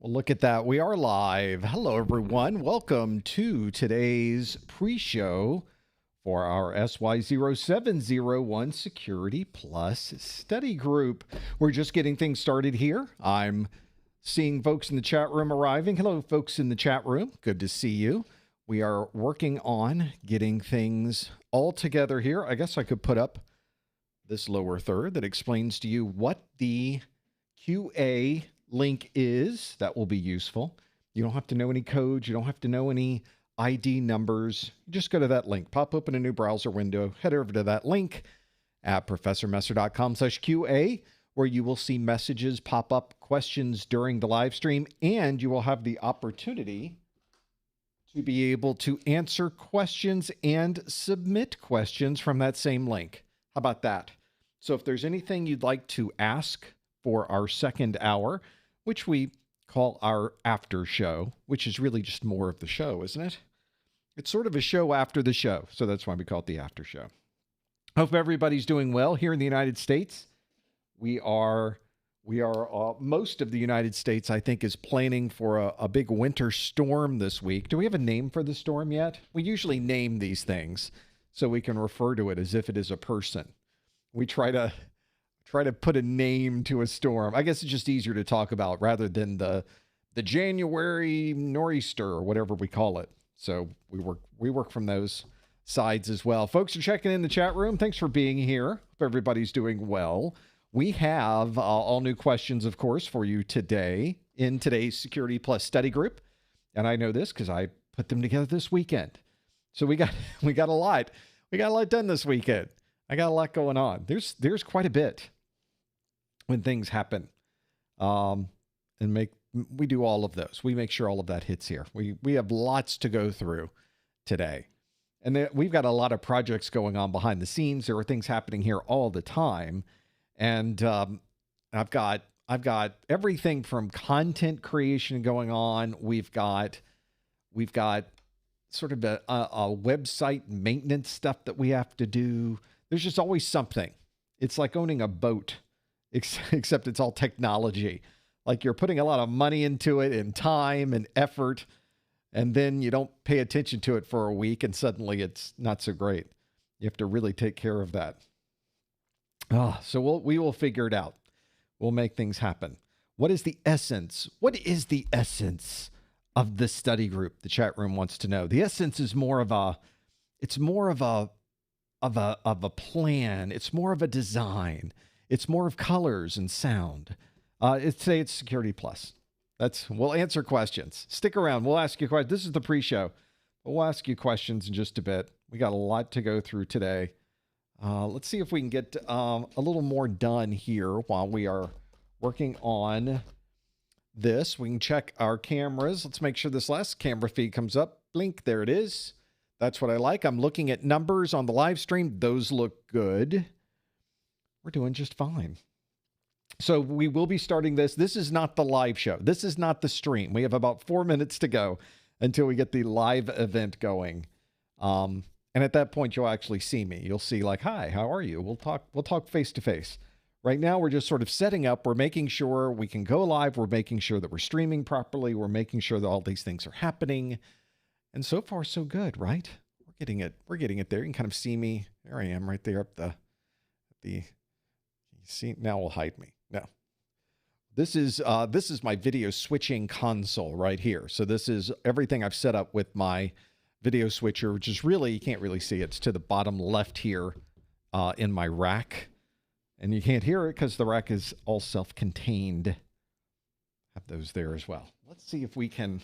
Well, look at that. We are live. Hello, everyone. Welcome to today's pre-show for our SY0-701 Security Plus study group. We're just getting things started here. I'm seeing folks in the chat room arriving. Hello, folks in the chat room. Good to see you. We are working on getting things all together here. I guess I could put up this lower third that explains to you what the QA link is. That will be useful. You don't have to know any codes. You don't have to know any ID numbers. Just go to that link. Pop open a new browser window. Head over to that link at professormesser.com/QA, where you will see messages pop up, questions during the live stream, and you will have the opportunity to be able to answer questions and submit questions from that same link. How about that? So if there's anything you'd like to ask for our second hour, which we call our after show, which is really just more of the show, isn't it? It's sort of a show after the show, so that's why we call it the after show. Hope everybody's doing well here in the United States. We are most of the United States, I think, is planning for a big winter storm this week. Do we have a name for the storm yet? We usually name these things so we can refer to it as if it is a person. We try to put a name to a storm. I guess it's just easier to talk about rather than the January nor'easter or whatever we call it. So we work from those sides as well. Folks are checking in the chat room. Thanks for being here. Hope everybody's doing well. We have all new questions, of course, for you today in today's Security Plus study group. And I know this because I put them together this weekend. So we got a lot. We got a lot done this weekend. I got a lot going on. There's quite a bit when things happen. We do all of those. We make sure all of that hits here. We have lots to go through today. And we've got a lot of projects going on behind the scenes. There are things happening here all the time. And I've got everything from content creation going on. We've got sort of a website maintenance stuff that we have to do. There's just always something. It's like owning a boat, except it's all technology. Like you're putting a lot of money into it and time and effort, and then you don't pay attention to it for a week, and suddenly it's not so great. You have to really take care of that. So we will figure it out. We'll make things happen. What is the essence? What is the essence of the study group? The chat room wants to know. The essence is more of a plan. It's more of a design. It's more of colors and sound. Today it's Security Plus. We'll answer questions. Stick around. We'll ask you questions. This is the pre-show. We'll ask you questions in just a bit. We got a lot to go through today. Let's see if we can get a little more done here while we are working on this. We can check our cameras. Let's make sure this last camera feed comes up. Blink. There it is. That's what I like. I'm looking at numbers on the live stream. Those look good. We're doing just fine. So we will be starting this. This is not the live show. This is not the stream. We have about 4 minutes to go until we get the live event going. And at that point, you'll actually see me. You'll see like, hi, how are you? We'll talk face to face. Right now, we're just sort of setting up. We're making sure we can go live. We're making sure that we're streaming properly. We're making sure that all these things are happening. And so far, so good, right? We're getting it. We're getting it there. You can kind of see me. There I am right there up you see, now will hide me. No. This is my video switching console right here. So this is everything I've set up with my video switcher, which is really, you can't really see it. It's to the bottom left here in my rack. And you can't hear it because the rack is all self-contained. Have those there as well. Let's see if we can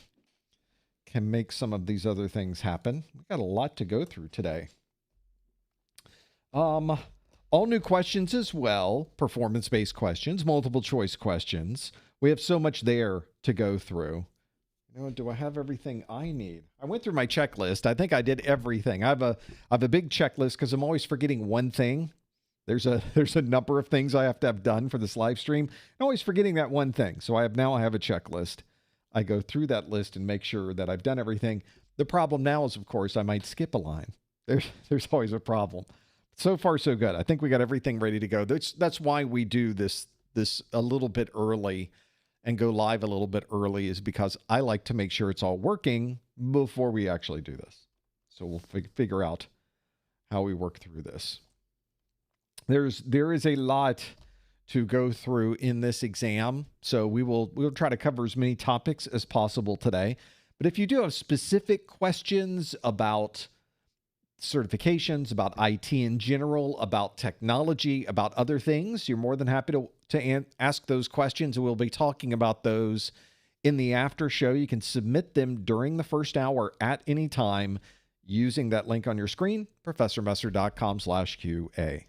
make some of these other things happen. We've got a lot to go through today. All new questions as well, performance-based questions, multiple choice questions. We have so much there to go through. You know, do I have everything I need? I went through my checklist. I think I did everything. I have a big checklist because I'm always forgetting one thing. There's a number of things I have to have done for this live stream. I'm always forgetting that one thing. So I have a checklist. I go through that list and make sure that I've done everything. The problem now is, of course, I might skip a line. There's always a problem. So far, so good. I think we got everything ready to go. That's why we do this a little bit early and go live a little bit early is because I like to make sure it's all working before we actually do this. So we'll figure out how we work through this. There is a lot to go through in this exam, so we'll try to cover as many topics as possible today. But if you do have specific questions about certifications, about IT in general, about technology, about other things, you're more than happy to ask those questions, and we'll be talking about those in the after show. You can submit them during the first hour at any time using that link on your screen, professormesser.com/QA.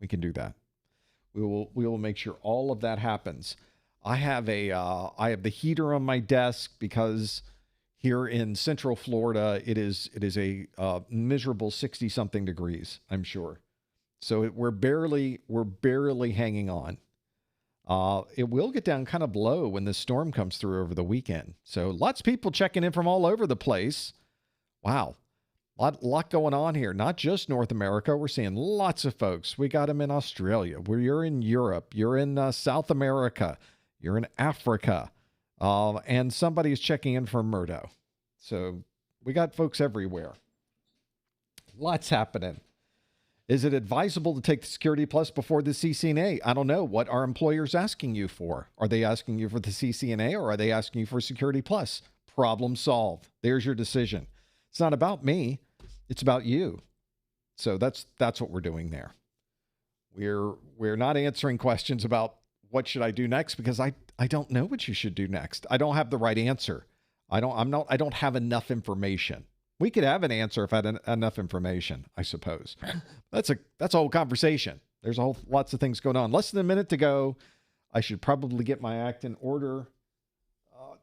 We can do that. We will make sure all of that happens. I have the heater on my desk because here in Central Florida, it is a miserable 60-something degrees, I'm sure. So we're barely hanging on. It will get down kind of low when the storm comes through over the weekend. So lots of people checking in from all over the place. Wow. Lot going on here. Not just North America. We're seeing lots of folks. We got them in Australia. You're in Europe. You're in South America. You're in Africa. And somebody's checking in from Murdo. So we got folks everywhere. Lots happening. Is it advisable to take the Security Plus before the CCNA? I don't know. What are employers asking you for? Are they asking you for the CCNA or are they asking you for Security Plus? Problem solved. There's your decision. It's not about me. It's about you. So that's what we're doing there. We're not answering questions about what should I do next because I don't know what you should do next. I don't have the right answer. I don't have enough information. We could have an answer if I had enough information, I suppose. That's a whole conversation. There's lots of things going on. Less than a minute to go. I should probably get my act in order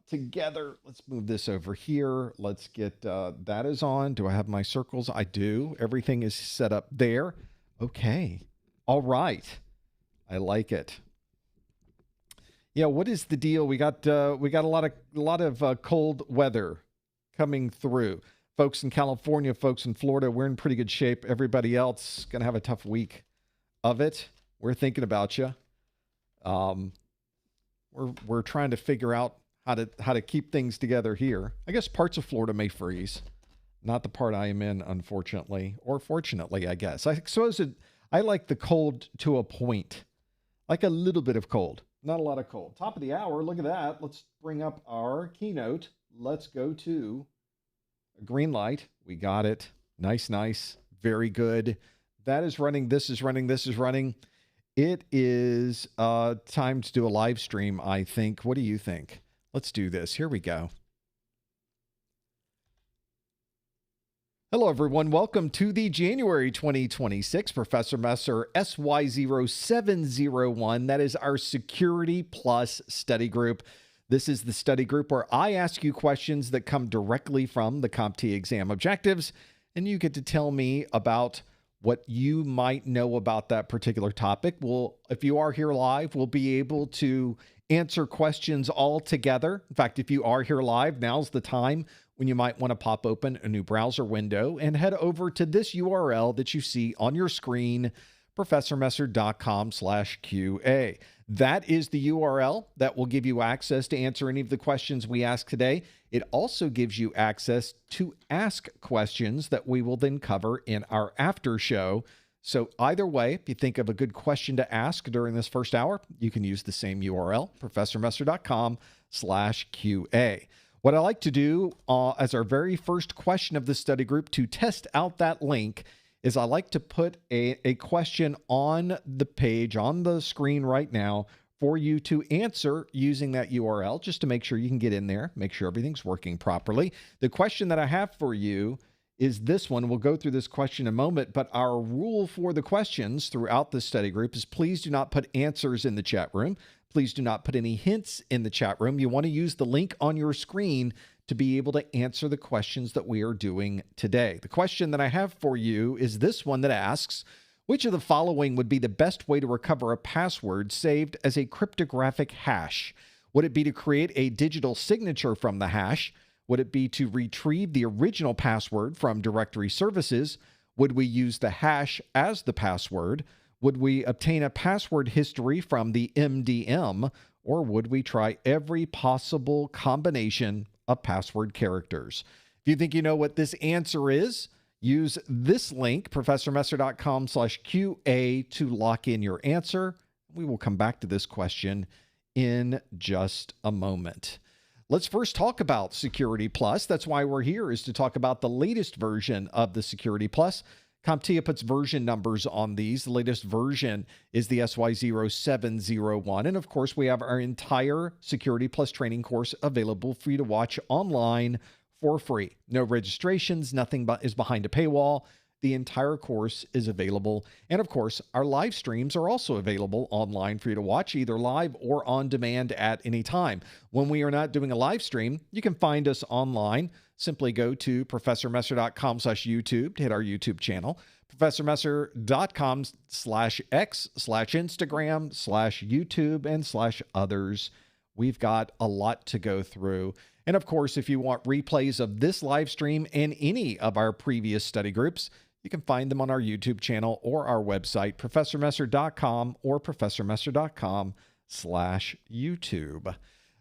together. Let's move this over here. Let's get that is on. Do I have my circles? I do. Everything is set up there. Okay. All right. I like it. Yeah, what is the deal? We got a lot of cold weather coming through. Folks in California, folks in Florida, we're in pretty good shape. Everybody else going to have a tough week of it. We're thinking about you. We're trying to figure out how to keep things together here. I guess parts of Florida may freeze. Not the part I am in, unfortunately, or fortunately, I guess. I suppose I like the cold to a point. Like a little bit of cold. Not a lot of cold. Top of the hour, look at that. Let's bring up our keynote. Let's go to a green light. We got it. Nice. Very good. That is running. This is running. This is running. It is time to do a live stream, I think. What do you think? Let's do this. Here we go. Hello, everyone. Welcome to the January 2026 Professor Messer SY0-701. That is our Security Plus study group. This is the study group where I ask you questions that come directly from the CompTIA exam objectives, and you get to tell me about what you might know about that particular topic. If you are here live, we'll be able to answer questions all together. In fact, if you are here live, now's the time when you might want to pop open a new browser window and head over to this URL that you see on your screen, professormesser.com/QA. That is the URL that will give you access to answer any of the questions we ask today. It also gives you access to ask questions that we will then cover in our after show. So either way, if you think of a good question to ask during this first hour, you can use the same URL, professormesser.com/QA. What I like to do as our very first question of the study group to test out that link is I like to put a question on the page, on the screen right now for you to answer using that URL just to make sure you can get in there, make sure everything's working properly. The question that I have for you is this one. We'll go through this question in a moment, but our rule for the questions throughout the study group is please do not put answers in the chat room. Please do not put any hints in the chat room. You want to use the link on your screen to be able to answer the questions that we are doing today. The question that I have for you is this one that asks, which of the following would be the best way to recover a password saved as a cryptographic hash? Would it be to create a digital signature from the hash? Would it be to retrieve the original password from directory services? Would we use the hash as the password? Would we obtain a password history from the MDM? or would we try every possible combination of password characters? If you think you know what this answer is, use this link, professormesser.com/QA, to lock in your answer. We will come back to this question in just a moment. Let's first talk about Security Plus. That's why we're here, is to talk about the latest version of the Security Plus. CompTIA puts version numbers on these. The latest version is the SY0-701. And of course, we have our entire Security Plus training course available for you to watch online for free. No registrations, nothing is behind a paywall. The entire course is available. And of course, our live streams are also available online for you to watch, either live or on demand at any time. When we are not doing a live stream, you can find us online. Simply go to professormesser.com/YouTube to hit our YouTube channel, professormesser.com/X/Instagram/YouTube and /others. We've got a lot to go through. And of course, if you want replays of this live stream and any of our previous study groups, you can find them on our YouTube channel or our website, professormesser.com or professormesser.com/YouTube.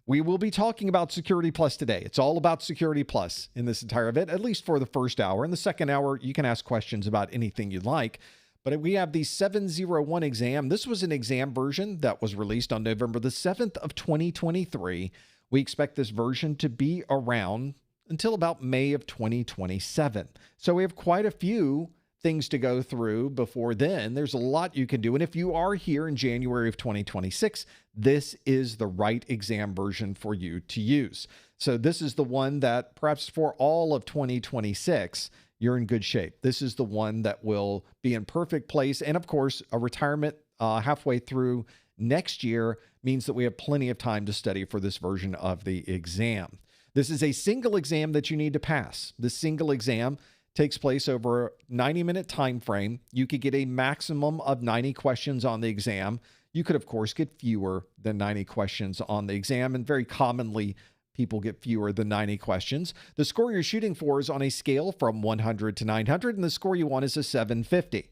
We will be talking about Security Plus today. It's all about Security Plus in this entire event, at least for the first hour. In the second hour, you can ask questions about anything you'd like. But we have the 701 exam. This was an exam version that was released on November the 7th of 2023. We expect this version to be around until about May of 2027. So we have quite a few things to go through before then. There's a lot you can do. And if you are here in January of 2026, this is the right exam version for you to use. So this is the one that perhaps for all of 2026, you're in good shape. This is the one that will be in perfect place. And of course, a retirement halfway through next year means that we have plenty of time to study for this version of the exam. This is a single exam that you need to pass. This single exam takes place over a 90-minute time frame. You could get a maximum of 90 questions on the exam. You could, of course, get fewer than 90 questions on the exam, and very commonly, people get fewer than 90 questions. The score you're shooting for is on a scale from 100 to 900, and the score you want is a 750.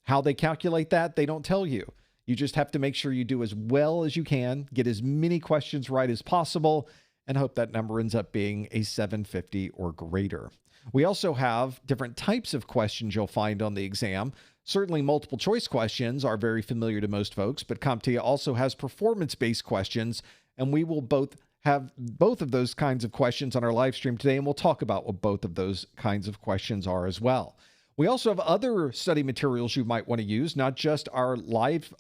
How they calculate that, they don't tell you. You just have to make sure you do as well as you can, get as many questions right as possible, and hope that number ends up being a 750 or greater. We also have different types of questions you'll find on the exam. Certainly multiple choice questions are very familiar to most folks, but CompTIA also has performance-based questions, and we will have both of those kinds of questions on our live stream today, and we'll talk about what both of those kinds of questions are as well. We also have other study materials you might want to use, not just our live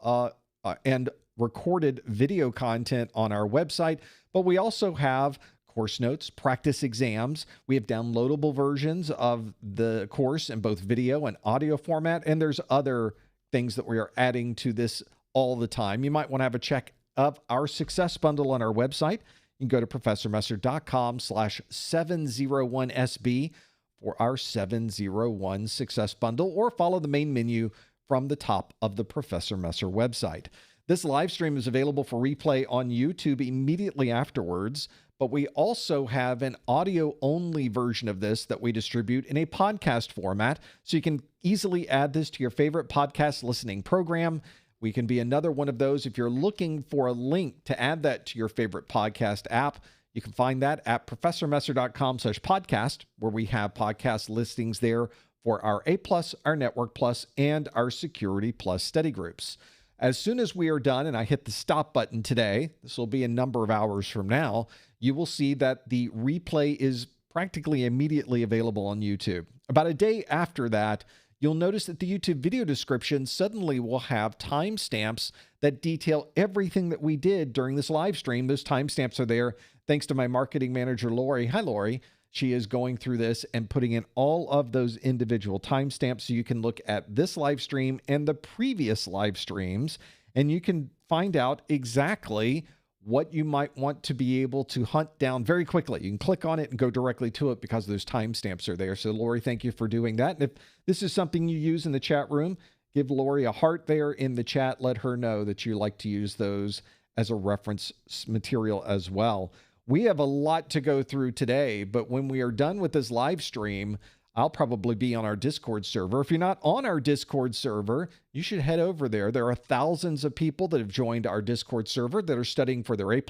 and recorded video content on our website, but we also have course notes, practice exams. We have downloadable versions of the course in both video and audio format, and there's other things that we are adding to this all the time. You might want to have a check of our success bundle on our website. You can go to professormesser.com/701SB for our 701 success bundle, or follow the main menu from the top of the Professor Messer website. This live stream is available for replay on YouTube immediately afterwards, but we also have an audio-only version of this that we distribute in a podcast format, so you can easily add this to your favorite podcast listening program. We can be another one of those. If you're looking for a link to add that to your favorite podcast app, you can find that at professormesser.com/podcast, where we have podcast listings there for our A+, our Network Plus, and our Security Plus study groups. As soon as we are done and I hit the stop button today, this will be a number of hours from now, you will see that the replay is practically immediately available on YouTube. About a day after that, you'll notice that the YouTube video description suddenly will have timestamps that detail everything that we did during this live stream. Those timestamps are there thanks to my marketing manager, Lori. Hi, Lori. She is going through this and putting in all of those individual timestamps so you can look at this live stream and the previous live streams, and you can find out exactly what you might want to be able to hunt down very quickly. You can click on it and go directly to it because those timestamps are there. So Lori, thank you for doing that. And if this is something you use in the chat room, give Lori a heart there in the chat. Let her know that you like to use those as a reference material as well. We have a lot to go through today, but when we are done with this live stream, I'll probably be on our Discord server. If you're not on our Discord server, you should head over there. There are thousands of people that have joined our Discord server that are studying for their A+,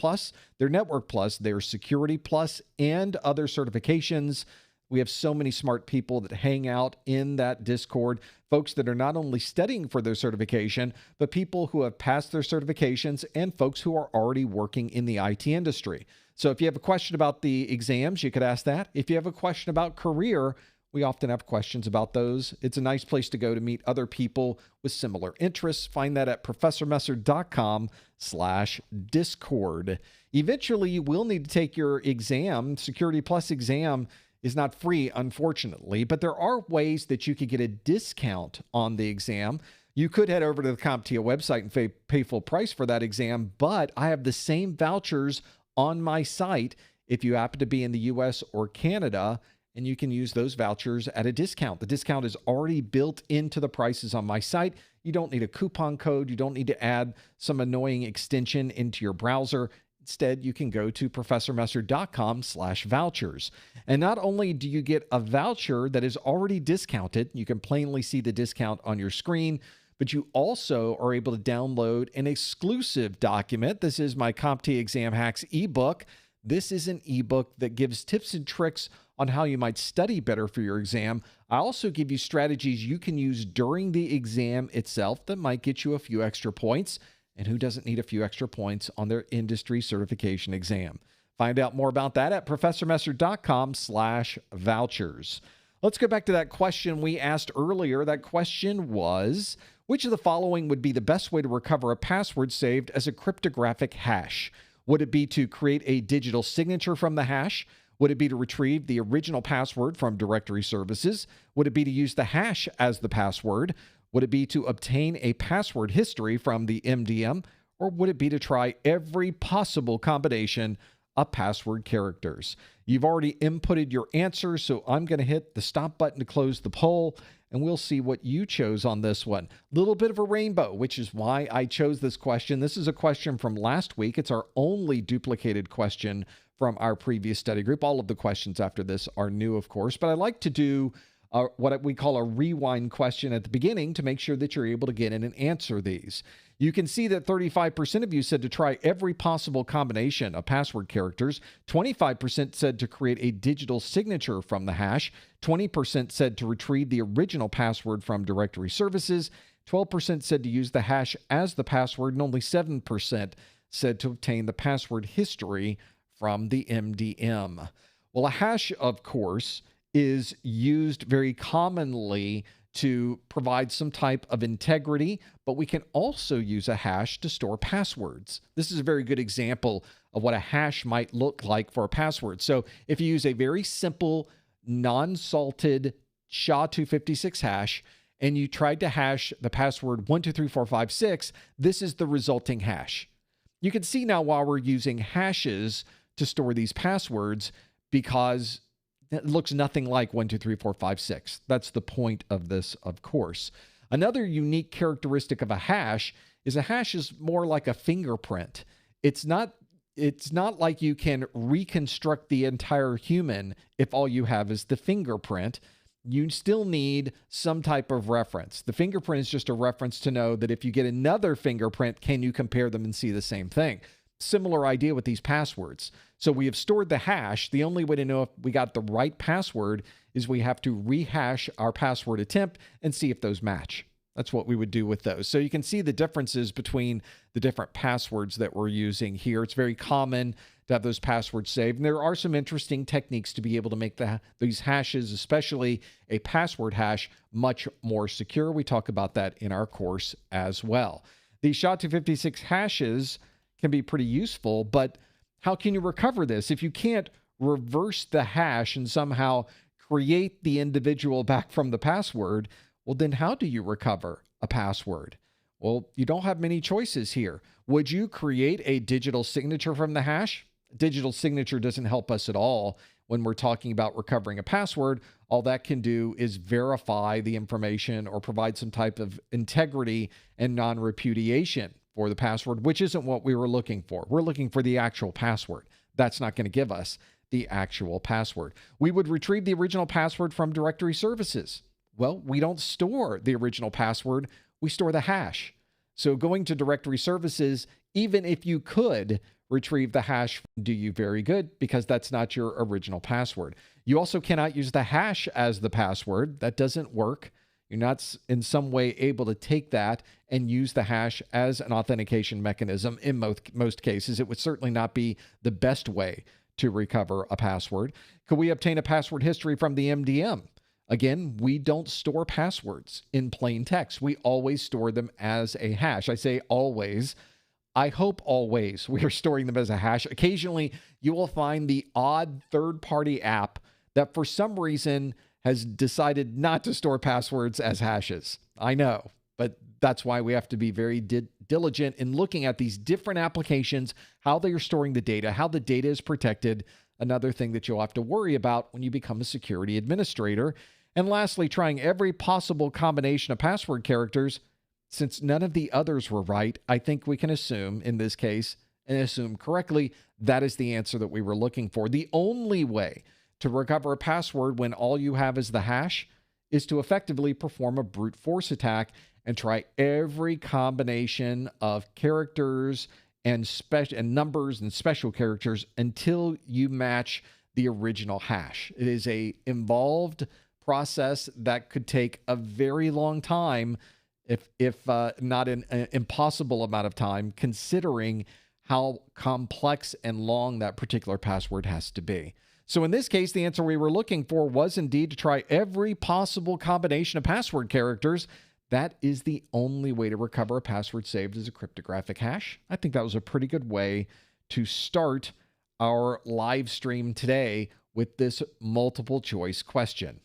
their Network Plus, their Security Plus, and other certifications. We have so many smart people that hang out in that Discord, folks that are not only studying for their certification, but people who have passed their certifications and folks who are already working in the IT industry. So if you have a question about the exams, you could ask that. If you have a question about career, we often have questions about those. It's a nice place to go to meet other people with similar interests. Find that at professormesser.com/discord. Eventually, you will need to take your exam. Security Plus exam is not free, unfortunately, but there are ways that you could get a discount on the exam. You could head over to the CompTIA website and pay full price for that exam, but I have the same vouchers on my site if you happen to be in the US or Canada, and you can use those vouchers at a discount. The discount is already built into the prices on my site. You don't need a coupon code. You don't need to add some annoying extension into your browser. Instead, you can go to professormesser.com/vouchers. And not only do you get a voucher that is already discounted, you can plainly see the discount on your screen, but you also are able to download an exclusive document. This is my CompTIA Exam Hacks ebook. This is an ebook that gives tips and tricks on how you might study better for your exam. I also give you strategies you can use during the exam itself that might get you a few extra points. And who doesn't need a few extra points on their industry certification exam? Find out more about that at professormesser.com/vouchers. Let's go back to that question we asked earlier. That question was, which of the following would be the best way to recover a password saved as a cryptographic hash? Would it be to create a digital signature from the hash? Would it be to retrieve the original password from directory services? Would it be to use the hash as the password? Would it be to obtain a password history from the MDM? Or would it be to try every possible combination of password characters? You've already inputted your answer, so I'm going to hit the stop button to close the poll, and we'll see what you chose on this one. Little bit of a rainbow, which is why I chose this question. This is a question from last week. It's our only duplicated question from our previous study group. All of the questions after this are new, of course, but I like to do what we call a rewind question at the beginning to make sure that you're able to get in and answer these. You can see that 35% of you said to try every possible combination of password characters. 25% said to create a digital signature from the hash. 20% said to retrieve the original password from directory services. 12% said to use the hash as the password, and only 7% said to obtain the password history from the MDM. Well, a hash, of course, is used very commonly to provide some type of integrity, but we can also use a hash to store passwords. This is a very good example of what a hash might look like for a password. So if you use a very simple, non-salted SHA-256 hash, and you tried to hash the password 123456, this is the resulting hash. You can see now why we're using hashes to store these passwords, because it looks nothing like 123456. That's the point of this, of course. Another unique characteristic of a hash is more like a fingerprint. It's not like you can reconstruct the entire human if all you have is the fingerprint. You still need some type of reference. The fingerprint is just a reference to know that if you get another fingerprint, can you compare them and see the same thing? Similar idea with these passwords. So we have stored the hash. The only way to know if we got the right password is we have to rehash our password attempt and see if those match. That's what we would do with those. So you can see the differences between the different passwords that we're using here. It's very common to have those passwords saved. And there are some interesting techniques to be able to make these hashes, especially a password hash, much more secure. We talk about that in our course as well. The SHA-256 hashes can be pretty useful, but how can you recover this? If you can't reverse the hash and somehow create the individual back from the password, well, then how do you recover a password? Well, you don't have many choices here. Would you create a digital signature from the hash? Digital signature doesn't help us at all when we're talking about recovering a password. All that can do is verify the information or provide some type of integrity and non-repudiation for the password, which isn't what we were looking for. We're looking for the actual password. That's not going to give us the actual password. We would retrieve the original password from directory services. Well, we don't store the original password, we store the hash. So going to directory services, even if you could retrieve the hash, do you very good, because that's not your original password. You also cannot use the hash as the password. That doesn't work. You're not in some way able to take that and use the hash as an authentication mechanism in most cases. It would certainly not be the best way to recover a password. Could we obtain a password history from the MDM? Again, we don't store passwords in plain text. We always store them as a hash. I say always. I hope always we are storing them as a hash. Occasionally, you will find the odd third-party app that for some reason has decided not to store passwords as hashes. I know, but that's why we have to be very diligent in looking at these different applications, how they are storing the data, how the data is protected. Another thing that you'll have to worry about when you become a security administrator. And lastly, trying every possible combination of password characters. Since none of the others were right, I think we can assume in this case, and assume correctly, that is the answer that we were looking for. The only way to recover a password when all you have is the hash is to effectively perform a brute force attack and try every combination of characters and numbers and special characters until you match the original hash. It is an involved process that could take a very long time, if not an impossible amount of time, considering how complex and long that particular password has to be. So in this case, the answer we were looking for was indeed to try every possible combination of password characters. That is the only way to recover a password saved as a cryptographic hash. I think that was a pretty good way to start our live stream today with this multiple choice question.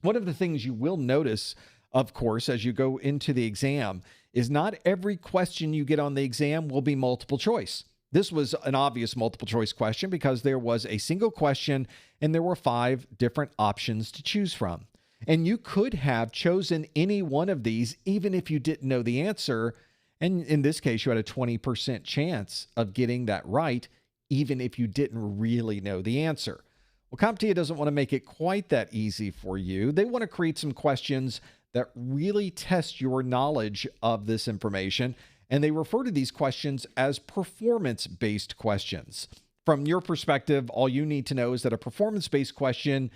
One of the things you will notice, of course, as you go into the exam is not every question you get on the exam will be multiple choice. This was an obvious multiple choice question because there was a single question and there were 5 different options to choose from. And you could have chosen any one of these even if you didn't know the answer. And in this case, you had a 20% chance of getting that right, even if you didn't really know the answer. Well, CompTIA doesn't want to make it quite that easy for you. They want to create some questions that really test your knowledge of this information. And they refer to these questions as performance-based questions. From your perspective, all you need to know is that a performance-based question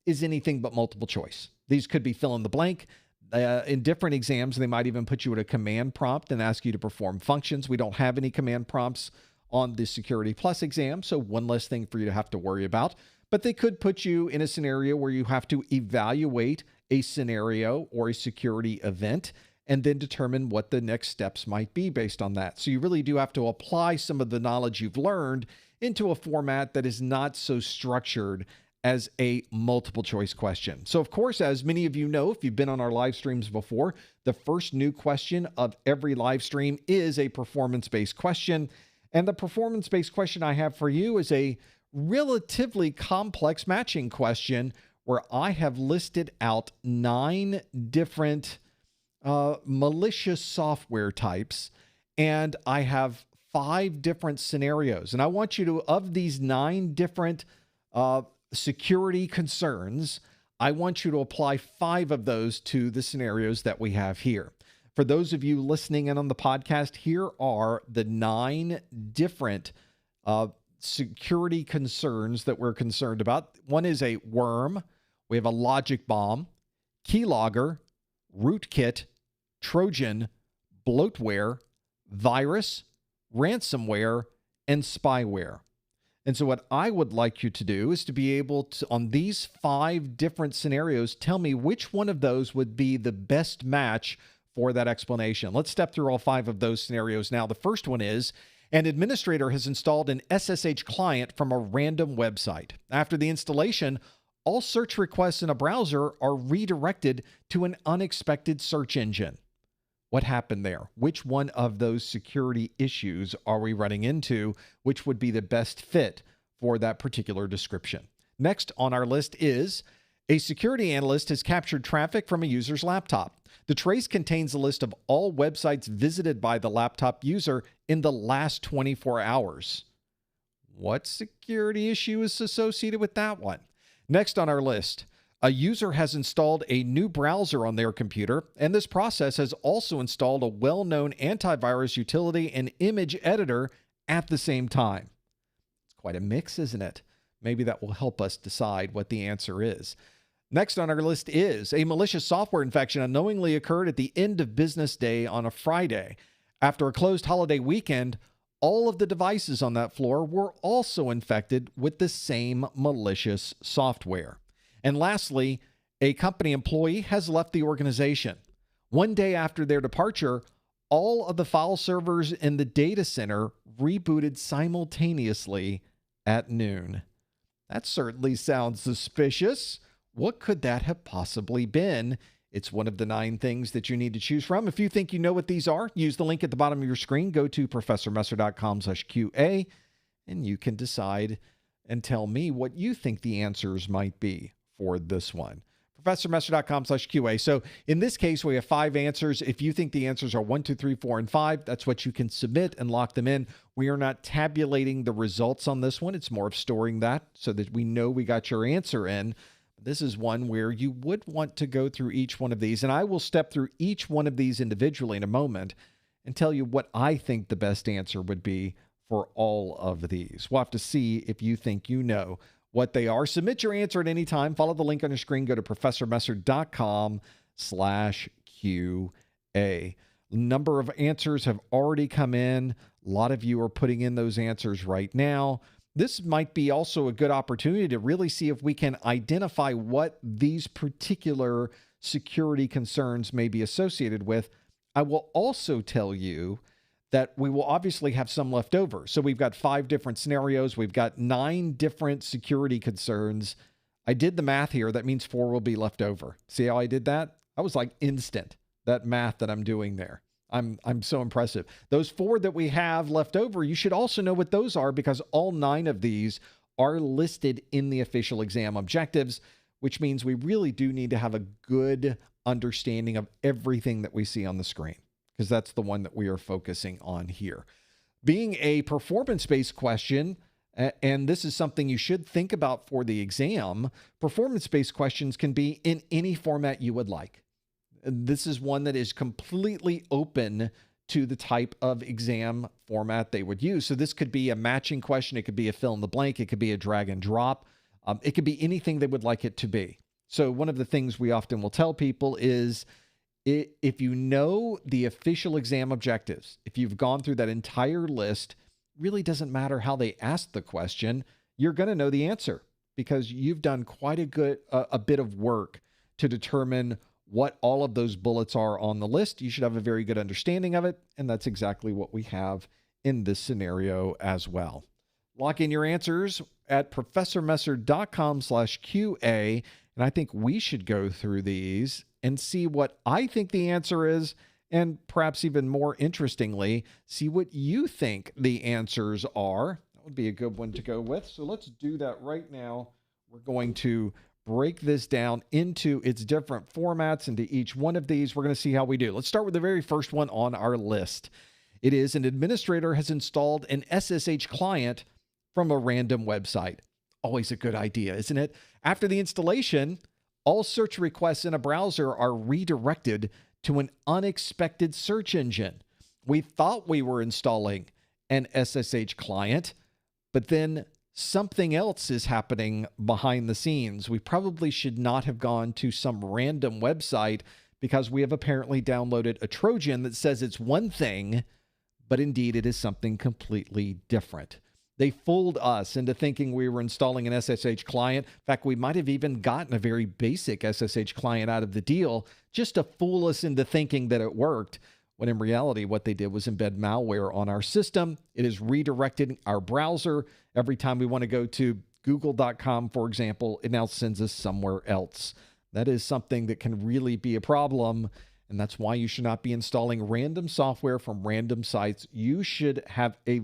is anything but multiple choice. These could be fill in the blank. In different exams, they might even put you at a command prompt and ask you to perform functions. We don't have any command prompts on the Security Plus exam, so one less thing for you to have to worry about. But they could put you in a scenario where you have to evaluate a scenario or a security event and then determine what the next steps might be based on that. So you really do have to apply some of the knowledge you've learned into a format that is not so structured as a multiple choice question. So of course, as many of you know, if you've been on our live streams before, the first new question of every live stream is a performance-based question. And the performance-based question I have for you is a relatively complex matching question where I have listed out 9 different malicious software types, and I have 5 different scenarios. And I want you to, of these 9 different security concerns, I want you to apply 5 of those to the scenarios that we have here. For those of you listening in on the podcast, here are the 9 different security concerns that we're concerned about. One is a worm. We have a logic bomb, keylogger, rootkit, Trojan, bloatware, virus, ransomware, and spyware. And so what I would like you to do is to be able to, on these 5 different scenarios, tell me which one of those would be the best match for that explanation. Let's step through all 5 of those scenarios now. The first one is, an administrator has installed an SSH client from a random website. After the installation, all search requests in a browser are redirected to an unexpected search engine. What happened there? Which one of those security issues are we running into? Which would be the best fit for that particular description? Next on our list is a security analyst has captured traffic from a user's laptop. The trace contains a list of all websites visited by the laptop user in the last 24 hours. What security issue is associated with that one? Next on our list, a user has installed a new browser on their computer, and this process has also installed a well-known antivirus utility and image editor at the same time. It's quite a mix, isn't it? Maybe that will help us decide what the answer is. Next on our list is a malicious software infection unknowingly occurred at the end of business day on a Friday. After a closed holiday weekend, all of the devices on that floor were also infected with the same malicious software. And lastly, a company employee has left the organization. One day after their departure, all of the file servers in the data center rebooted simultaneously at noon. That certainly sounds suspicious. What could that have possibly been? It's one of the 9 things that you need to choose from. If you think you know what these are, use the link at the bottom of your screen. Go to professormesser.com/QA, and you can decide and tell me what you think the answers might be for this one. professormesser.com/QA. So in this case, we have 5 answers. If you think the answers are 1, 2, 3, 4, and 5, that's what you can submit and lock them in. We are not tabulating the results on this one. It's more of storing that so that we know we got your answer in. This is one where you would want to go through each one of these, and I will step through each one of these individually in a moment and tell you what I think the best answer would be for all of these. We'll have to see if you think you know what they are. Submit your answer at any time. Follow the link on your screen. Go to professormesser.com/QA. A number of answers have already come in. A lot of you are putting in those answers right now. This might be also a good opportunity to really see if we can identify what these particular security concerns may be associated with. I will also tell you that we will obviously have some left over. So we've got 5 different scenarios. We've got 9 different security concerns. I did the math here. That means 4 will be left over. See how I did that? I was like instant, that math that I'm doing there. I'm so impressive. Those 4 that we have left over, you should also know what those are because all 9 of these are listed in the official exam objectives, which means we really do need to have a good understanding of everything that we see on the screen because that's the one that we are focusing on here. Being a performance-based question, and this is something you should think about for the exam, performance-based questions can be in any format you would like. This is one that is completely open to the type of exam format they would use. So this could be a matching question. It could be a fill in the blank. It could be a drag and drop. It could be anything they would like it to be. So one of the things we often will tell people is if you know the official exam objectives, if you've gone through that entire list, really doesn't matter how they ask the question, you're going to know the answer because you've done quite a bit of work to determine what all of those bullets are on the list. You should have a very good understanding of it, and that's exactly what we have in this scenario as well. Lock in your answers at professormesser.com/QA, and I think we should go through these and see what I think the answer is, and perhaps even more interestingly, see what you think the answers are. That would be a good one to go with. So let's do that right now. We're going to break this down into its different formats, into each one of these. We're going to see how we do. Let's start with the very first one on our list. It is an administrator has installed an SSH client from a random website. Always a good idea, isn't it? After the installation, all search requests in a browser are redirected to an unexpected search engine. We thought we were installing an SSH client, but then something else is happening behind the scenes. We probably should not have gone to some random website because we have apparently downloaded a Trojan that says it's one thing, but indeed it is something completely different. They fooled us into thinking we were installing an SSH client. In fact, we might have even gotten a very basic SSH client out of the deal just to fool us into thinking that it worked, when in reality, what they did was embed malware on our system. It is redirecting our browser. Every time we want to go to google.com, for example, it now sends us somewhere else. That is something that can really be a problem, and that's why you should not be installing random software from random sites. You should have a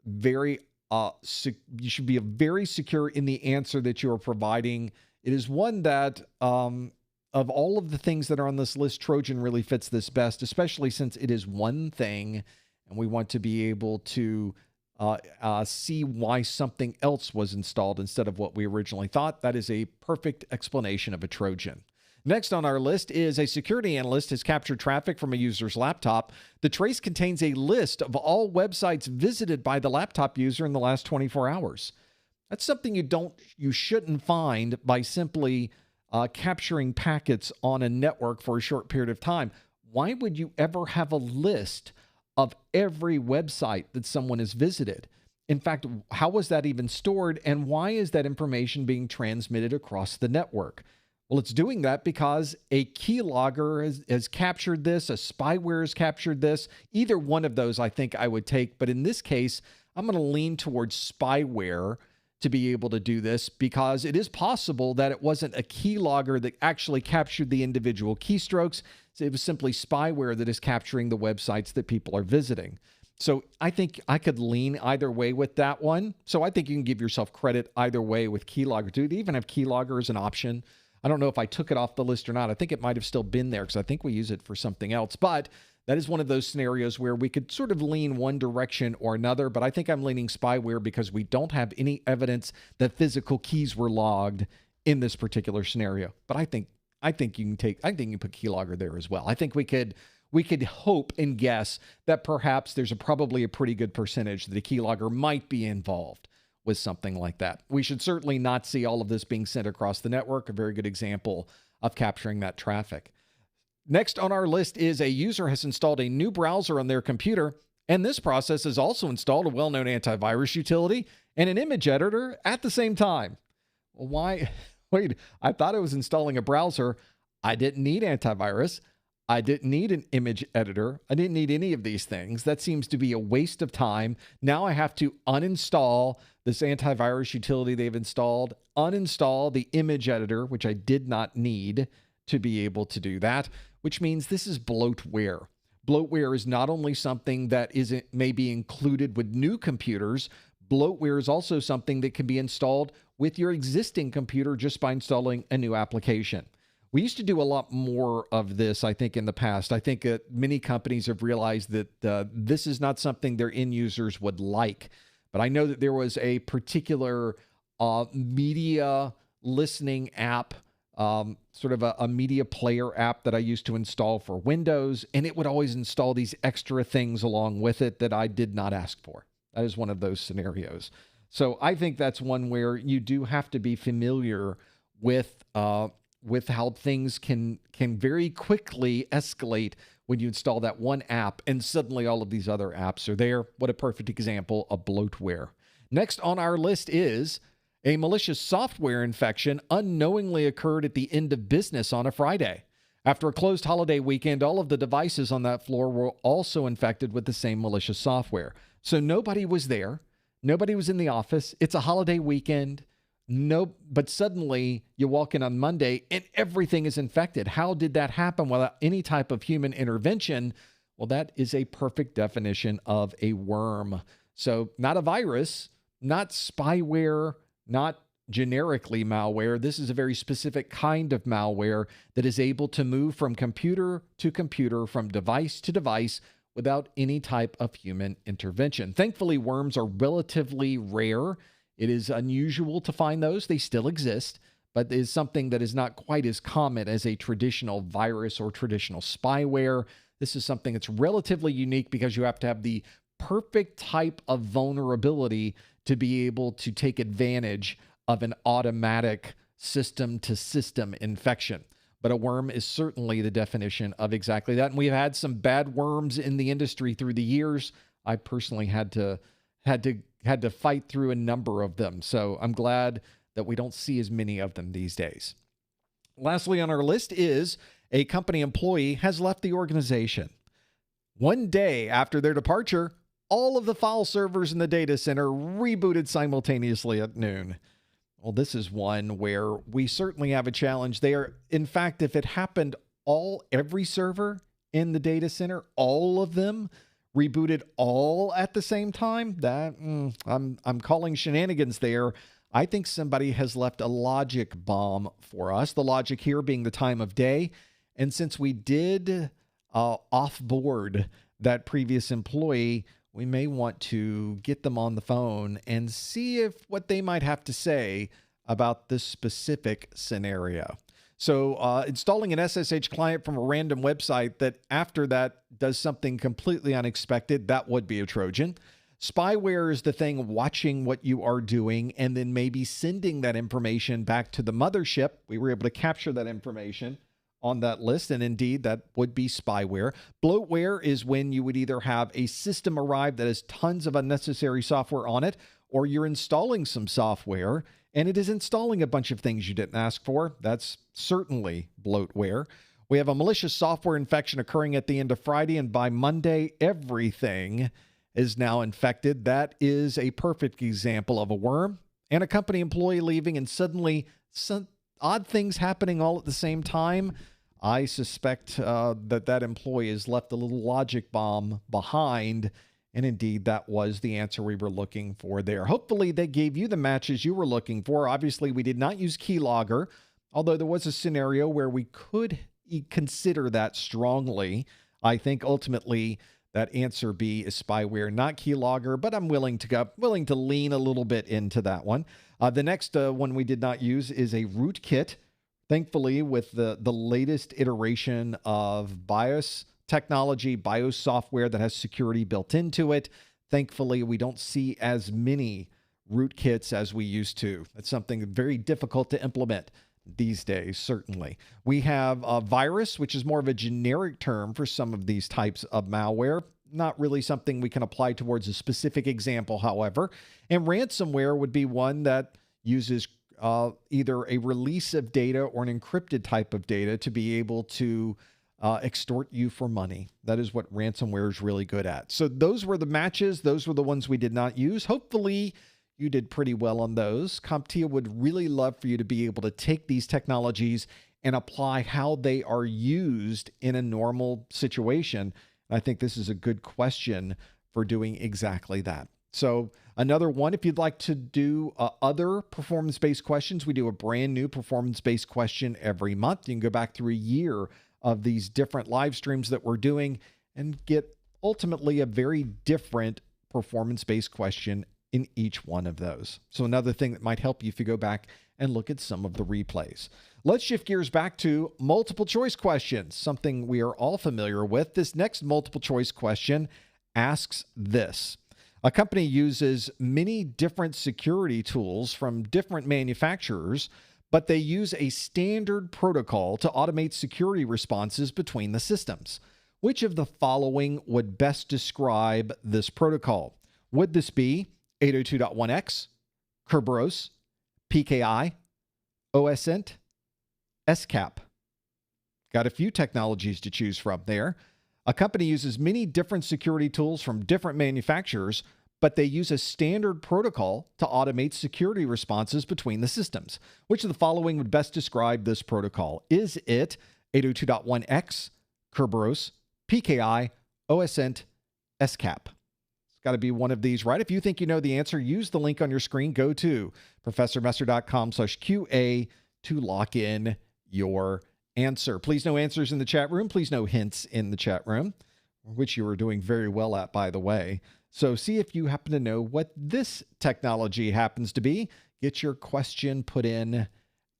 you should be very secure in the answer that you are providing. It is one that, of all of the things that are on this list, Trojan really fits this best, especially since it is one thing, and we want to be able to see why something else was installed instead of what we originally thought. That is a perfect explanation of a Trojan. Next on our list is a security analyst has captured traffic from a user's laptop. The trace contains a list of all websites visited by the laptop user in the last 24 hours. That's something you shouldn't find by simply capturing packets on a network for a short period of time. Why would you ever have a list of every website that someone has visited? In fact, how was that even stored, and why is that information being transmitted across the network? Well, it's doing that because a keylogger has captured this, a spyware has captured this. Either one of those I think I would take, but in this case, I'm going to lean towards spyware to be able to do this, because it is possible that it wasn't a keylogger that actually captured the individual keystrokes. It was simply spyware that is capturing the websites that people are visiting. So I think I could lean either way with that one. So I think you can give yourself credit either way with keylogger too. They even have keylogger as an option. I don't know if I took it off the list or not. I think it might have still been there because I think we use it for something else. But that is one of those scenarios where we could sort of lean one direction or another. But I think I'm leaning spyware because we don't have any evidence that physical keys were logged in this particular scenario. But I think you can put keylogger there as well. I think we could hope and guess that perhaps there's probably a pretty good percentage that a keylogger might be involved with something like that. We should certainly not see all of this being sent across the network. A very good example of capturing that traffic. Next on our list is a user has installed a new browser on their computer, and this process has also installed a well-known antivirus utility and an image editor at the same time. Well, why? Wait, I thought I was installing a browser. I didn't need antivirus. I didn't need an image editor. I didn't need any of these things. That seems to be a waste of time. Now I have to uninstall this antivirus utility they've installed, uninstall the image editor, which I did not need to be able to do that, which means this is bloatware. Bloatware is not only something that may be included with new computers, bloatware is also something that can be installed with your existing computer just by installing a new application. We used to do a lot more of this, I think, in the past. I think many companies have realized that this is not something their end users would like. But I know that there was a particular media listening app, sort of a media player app that I used to install for Windows, and it would always install these extra things along with it that I did not ask for. That is one of those scenarios. So I think that's one where you do have to be familiar with how things can very quickly escalate when you install that one app and suddenly all of these other apps are there. What a perfect example of bloatware. Next on our list is a malicious software infection unknowingly occurred at the end of business on a Friday. After a closed holiday weekend, all of the devices on that floor were also infected with the same malicious software. So nobody was there. Nobody was in the office. It's a holiday weekend. No, but suddenly you walk in on Monday and everything is infected. How did that happen without any type of human intervention? Well, that is a perfect definition of a worm. So not a virus, not spyware, not generically malware. This is a very specific kind of malware that is able to move from computer to computer, from device to device, without any type of human intervention. Thankfully, worms are relatively rare. It is unusual to find those. They still exist, but is something that is not quite as common as a traditional virus or traditional spyware. This is something that's relatively unique because you have to have the perfect type of vulnerability to be able to take advantage of an automatic system-to-system infection. But a worm is certainly the definition of exactly that. And we've had some bad worms in the industry through the years. I personally had to fight through a number of them. So I'm glad that we don't see as many of them these days. Lastly on our list is a company employee has left the organization. One day after their departure, all of the file servers in the data center rebooted simultaneously at noon. Well, this is one where we certainly have a challenge there. In fact, if it happened every server in the data center, all of them rebooted all at the same time, that I'm calling shenanigans there. I think somebody has left a logic bomb for us. The logic here being the time of day. And since we did offboard that previous employee, we may want to get them on the phone and see if what they might have to say about this specific scenario. So installing an SSH client from a random website that after that does something completely unexpected, that would be a Trojan. Spyware is the thing watching what you are doing and then maybe sending that information back to the mothership. We were able to capture that information on that list, and indeed, that would be spyware. Bloatware is when you would either have a system arrive that has tons of unnecessary software on it, or you're installing some software and it is installing a bunch of things you didn't ask for. That's certainly bloatware. We have a malicious software infection occurring at the end of Friday, and by Monday, everything is now infected. That is a perfect example of a worm. And a company employee leaving and suddenly some odd things happening all at the same time. I suspect that employee has left a little logic bomb behind. And indeed, that was the answer we were looking for there. Hopefully, they gave you the matches you were looking for. Obviously, we did not use keylogger, although there was a scenario where we could consider that strongly. I think ultimately that answer B is spyware, not keylogger, but I'm willing to lean a little bit into that one. The next one we did not use is a rootkit. Thankfully, with the latest iteration of BIOS technology, BIOS software that has security built into it, thankfully, we don't see as many rootkits as we used to. It's something very difficult to implement these days, certainly. We have a virus, which is more of a generic term for some of these types of malware. Not really something we can apply towards a specific example, however. And ransomware would be one that uses either a release of data or an encrypted type of data to be able to extort you for money. That is what ransomware is really good at. So those were the matches. Those were the ones we did not use. Hopefully, you did pretty well on those. CompTIA would really love for you to be able to take these technologies and apply how they are used in a normal situation. I think this is a good question for doing exactly that. So another one, if you'd like to do other performance-based questions, we do a brand new performance-based question every month. You can go back through a year of these different live streams that we're doing and get ultimately a very different performance-based question in each one of those. So another thing that might help you if you go back and look at some of the replays. Let's shift gears back to multiple choice questions, something we are all familiar with. This next multiple choice question asks this. A company uses many different security tools from different manufacturers, but they use a standard protocol to automate security responses between the systems. Which of the following would best describe this protocol? Would this be 802.1x, Kerberos, PKI, OSINT, SCAP? Got a few technologies to choose from there. A company uses many different security tools from different manufacturers, but they use a standard protocol to automate security responses between the systems. Which of the following would best describe this protocol? Is it 802.1x, Kerberos, PKI, OSINT, SCAP? It's got to be one of these, right? If you think you know the answer, use the link on your screen. Go to professormesser.com/QA to lock in your answer. Please no answers in the chat room. Please no hints in the chat room, which you are doing very well at, by the way. So see if you happen to know what this technology happens to be. Get your question put in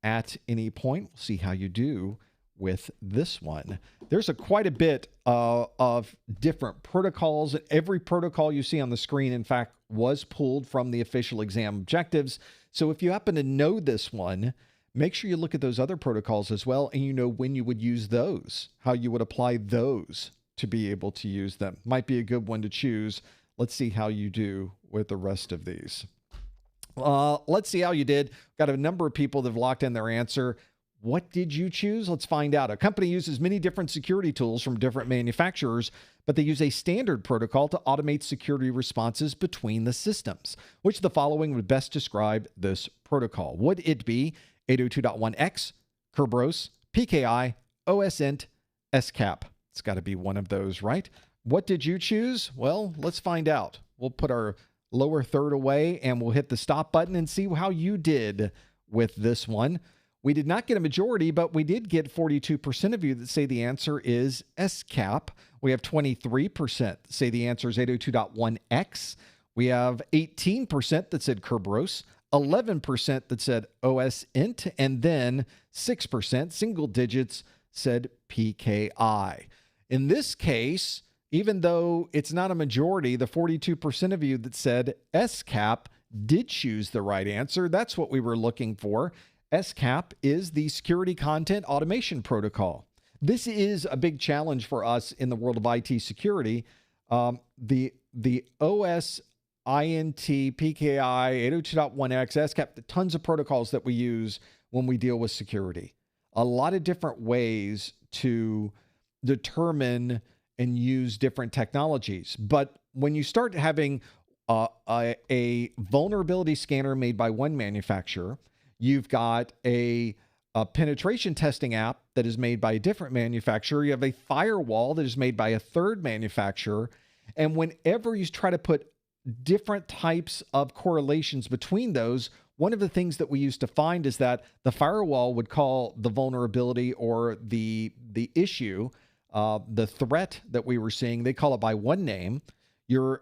at any point. We'll see how you do with this one. There's quite a bit of different protocols. Every protocol you see on the screen, in fact, was pulled from the official exam objectives. So if you happen to know this one, make sure you look at those other protocols as well, and you know when you would use those, how you would apply those to be able to use them. Might be a good one to choose. Let's see how you do with the rest of these. Let's see how you did. Got a number of people that have locked in their answer. What did you choose? Let's find out. A company uses many different security tools from different manufacturers, but they use a standard protocol to automate security responses between the systems. Which of the following would best describe this protocol? Would it be 802.1x, Kerberos, PKI, OSINT, SCAP? It's got to be one of those, right? What did you choose? Well, let's find out. We'll put our lower third away and we'll hit the stop button and see how you did with this one. We did not get a majority, but we did get 42% of you that say the answer is SCAP. We have 23% that say the answer is 802.1x. We have 18% that said Kerberos, 11% that said OSINT, and then 6%, single digits, said PKI. In this case, even though it's not a majority, the 42% of you that said SCAP did choose the right answer. That's what we were looking for. SCAP is the Security Content Automation Protocol. This is a big challenge for us in the world of IT security. The OSINT, PKI, 802.1x, SCAP, tons of protocols that we use when we deal with security. A lot of different ways to determine and use different technologies. But when you start having a vulnerability scanner made by one manufacturer, you've got a penetration testing app that is made by a different manufacturer, you have a firewall that is made by a third manufacturer, and whenever you try to put different types of correlations between those, one of the things that we used to find is that the firewall would call the vulnerability or the issue, the threat that we were seeing, they call it by one name. Your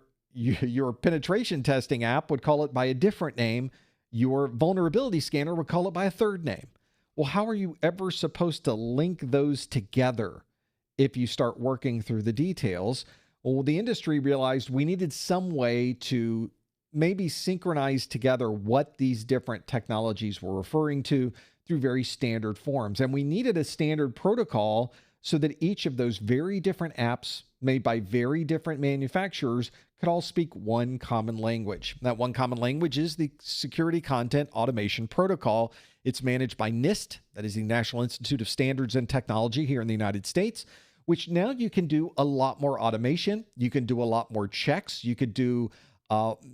penetration testing app would call it by a different name. Your vulnerability scanner would call it by a third name. Well, how are you ever supposed to link those together if you start working through the details? Well, the industry realized we needed some way to maybe synchronize together what these different technologies were referring to through very standard forms. And we needed a standard protocol so that each of those very different apps made by very different manufacturers could all speak one common language. That one common language is the Security Content Automation Protocol. It's managed by NIST, that is the National Institute of Standards and Technology here in the United States, which now you can do a lot more automation. You can do a lot more checks. You could do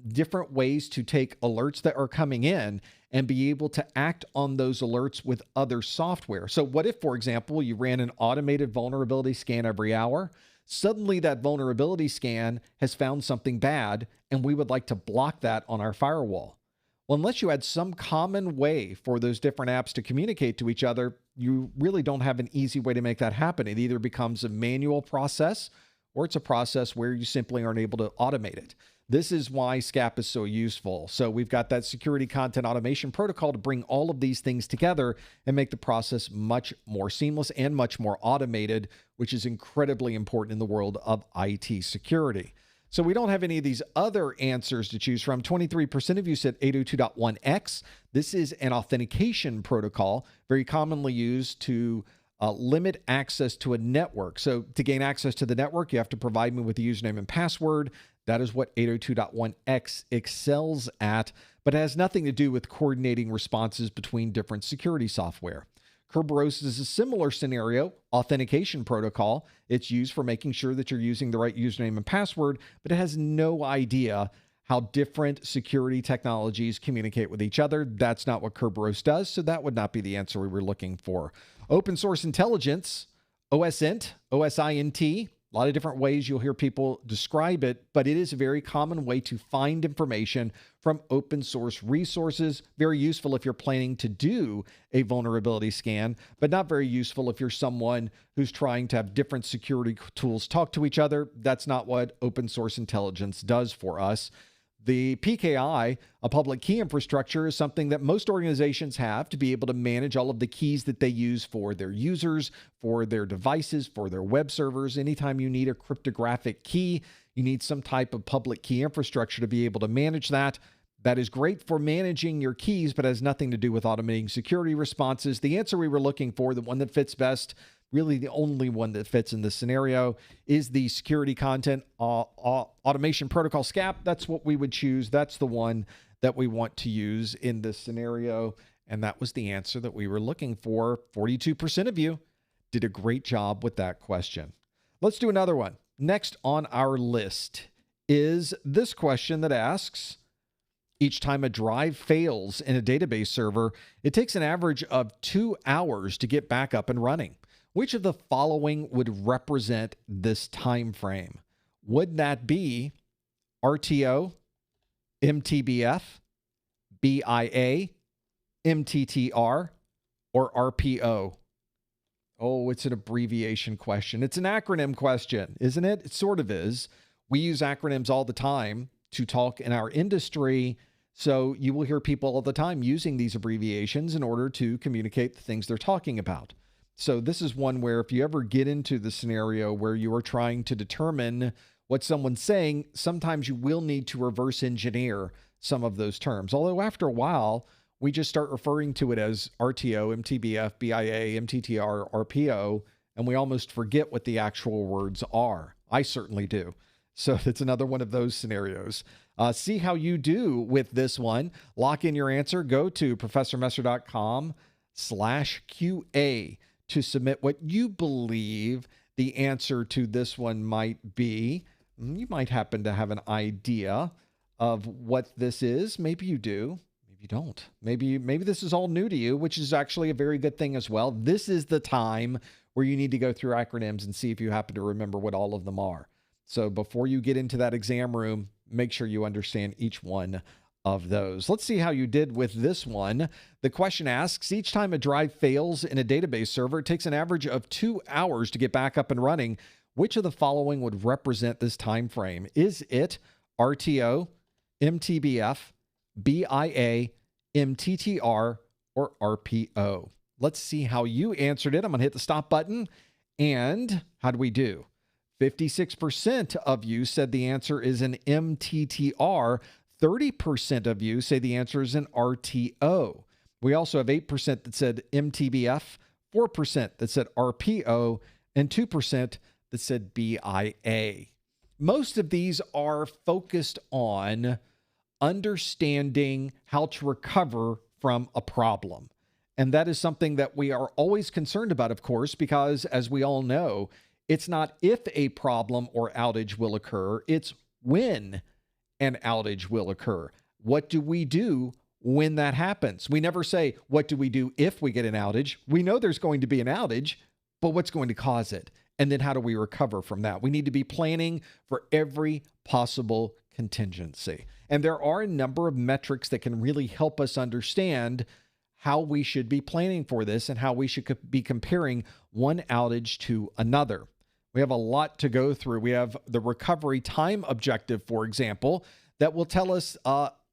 different ways to take alerts that are coming in and be able to act on those alerts with other software. So what if, for example, you ran an automated vulnerability scan every hour? Suddenly that vulnerability scan has found something bad, and we would like to block that on our firewall. Well, unless you had some common way for those different apps to communicate to each other, you really don't have an easy way to make that happen. It either becomes a manual process or it's a process where you simply aren't able to automate it. This is why SCAP is so useful. So we've got that Security Content Automation Protocol to bring all of these things together and make the process much more seamless and much more automated, which is incredibly important in the world of IT security. So we don't have any of these other answers to choose from. 23% of you said 802.1x. This is an authentication protocol, very commonly used to limit access to a network. So to gain access to the network, you have to provide me with the username and password. That is what 802.1x excels at, but it has nothing to do with coordinating responses between different security software. Kerberos is a similar scenario, authentication protocol. It's used for making sure that you're using the right username and password, but it has no idea how different security technologies communicate with each other. That's not what Kerberos does, so that would not be the answer we were looking for. Open source intelligence, OSINT, OSINT, a lot of different ways you'll hear people describe it, but it is a very common way to find information from open source resources. Very useful if you're planning to do a vulnerability scan, but not very useful if you're someone who's trying to have different security tools talk to each other. That's not what open source intelligence does for us. The PKI, a public key infrastructure, is something that most organizations have to be able to manage all of the keys that they use for their users, for their devices, for their web servers. Anytime you need a cryptographic key, you need some type of public key infrastructure to be able to manage that. That is great for managing your keys, but has nothing to do with automating security responses. The answer we were looking for, the one that fits best, really the only one that fits in this scenario, is the Security Content Automation Protocol, SCAP. That's what we would choose. That's the one that we want to use in this scenario. And that was the answer that we were looking for. 42% of you did a great job with that question. Let's do another one. Next on our list is this question that asks, each time a drive fails in a database server, it takes an average of 2 hours to get back up and running. Which of the following would represent this time frame? Would that be RTO, MTBF, BIA, MTTR, or RPO? Oh, it's an abbreviation question. It's an acronym question, isn't it? It sort of is. We use acronyms all the time to talk in our industry. So you will hear people all the time using these abbreviations in order to communicate the things they're talking about. So this is one where if you ever get into the scenario where you are trying to determine what someone's saying, sometimes you will need to reverse engineer some of those terms. Although after a while, we just start referring to it as RTO, MTBF, BIA, MTTR, RPO, and we almost forget what the actual words are. I certainly do. So it's another one of those scenarios. See how you do with this one. Lock in your answer. Go to professormesser.com/QA to submit what you believe the answer to this one might be. You might happen to have an idea of what this is. Maybe you do. Maybe you don't. Maybe this is all new to you, which is actually a very good thing as well. This is the time where you need to go through acronyms and see if you happen to remember what all of them are. So before you get into that exam room, make sure you understand each one of those. Let's see how you did with this one. The question asks, each time a drive fails in a database server, it takes an average of 2 hours to get back up and running. Which of the following would represent this time frame? Is it RTO, MTBF, BIA, MTTR, or RPO? Let's see how you answered it. I'm going to hit the stop button. And how do we do? 56% of you said the answer is an MTTR. 30% of you say the answer is an RTO. We also have 8% that said MTBF, 4% that said RPO, and 2% that said BIA. Most of these are focused on understanding how to recover from a problem. And that is something that we are always concerned about, of course, because as we all know, it's not if a problem or outage will occur, it's when an outage will occur. What do we do when that happens? We never say, what do we do if we get an outage? We know there's going to be an outage, but what's going to cause it? And then how do we recover from that? We need to be planning for every possible contingency. And there are a number of metrics that can really help us understand how we should be planning for this and how we should be comparing one outage to another. We have a lot to go through. We have the recovery time objective, for example, that will tell us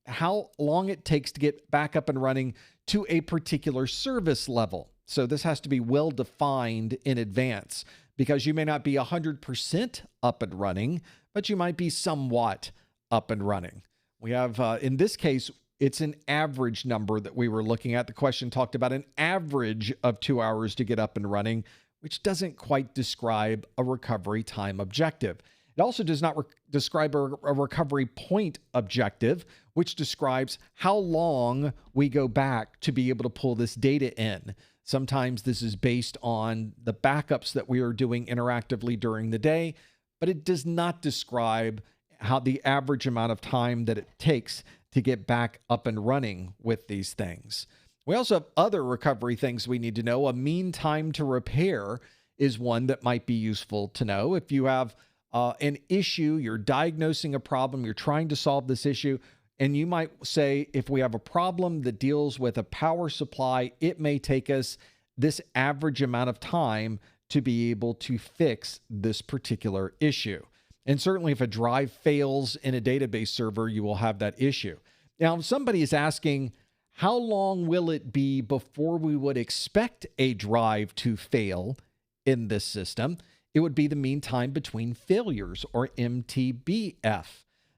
how long it takes to get back up and running to a particular service level. So this has to be well defined in advance because you may not be 100% up and running, but you might be somewhat up and running. We have, in this case, it's an average number that we were looking at. The question talked about an average of 2 hours to get up and running, which doesn't quite describe a recovery time objective. It also does not describe a recovery point objective, which describes how long we go back to be able to pull this data in. Sometimes this is based on the backups that we are doing interactively during the day, but it does not describe how the average amount of time that it takes to get back up and running with these things. We also have other recovery things we need to know. A mean time to repair is one that might be useful to know. If you have an issue, you're diagnosing a problem, you're trying to solve this issue, and you might say, if we have a problem that deals with a power supply, it may take us this average amount of time to be able to fix this particular issue. And certainly if a drive fails in a database server, you will have that issue. Now, if somebody is asking, how long will it be before we would expect a drive to fail in this system? It would be the mean time between failures, or MTBF.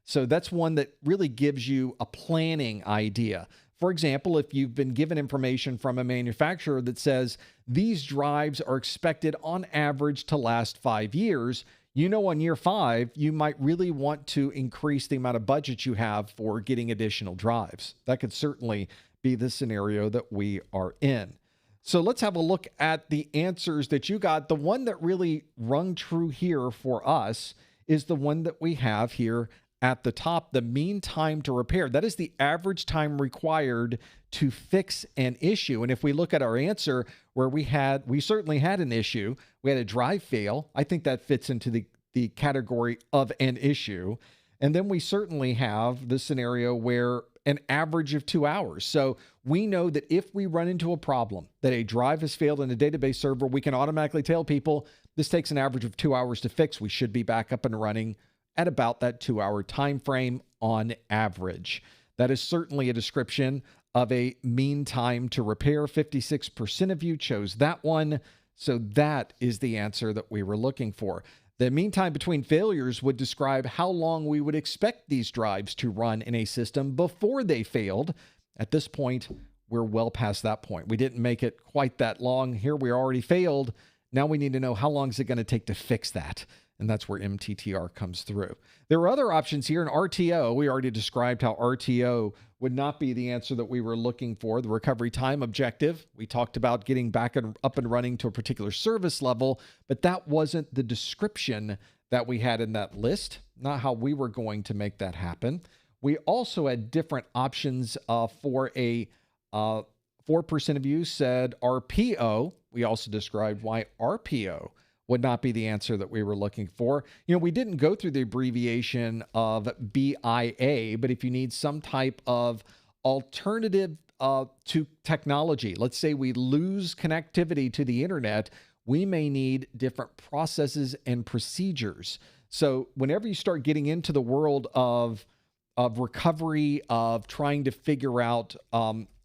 So that's one that really gives you a planning idea. For example, if you've been given information from a manufacturer that says these drives are expected on average to last 5 years, you know on year 5, you might really want to increase the amount of budget you have for getting additional drives. That could certainly be the scenario that we are in. So let's have a look at the answers that you got. The one that really rung true here for us is the one that we have here at the top, the mean time to repair. That is the average time required to fix an issue. And if we look at our answer where we certainly had an issue, we had a drive fail. I think that fits into the category of an issue. And then we certainly have the scenario where an average of 2 hours. So we know that if we run into a problem, that a drive has failed in a database server, we can automatically tell people this takes an average of 2 hours to fix. We should be back up and running at about that 2-hour time frame on average. That is certainly a description of a mean time to repair. 56% of you chose that one. So that is the answer that we were looking for. The mean time between failures would describe how long we would expect these drives to run in a system before they failed. At this point, we're well past that point. We didn't make it quite that long. Here we already failed. Now we need to know how long is it going to take to fix that. And that's where MTTR comes through. There are other options here in RTO. We already described how RTO would not be the answer that we were looking for. The recovery time objective, we talked about getting back up and running to a particular service level, but that wasn't the description that we had in that list, not how we were going to make that happen. We also had different options for a 4% of you said RPO. We also described why RPO would not be the answer that we were looking for. You know, we didn't go through the abbreviation of BIA, but if you need some type of alternative to technology, let's say we lose connectivity to the internet, we may need different processes and procedures. So whenever you start getting into the world of recovery, of trying to figure out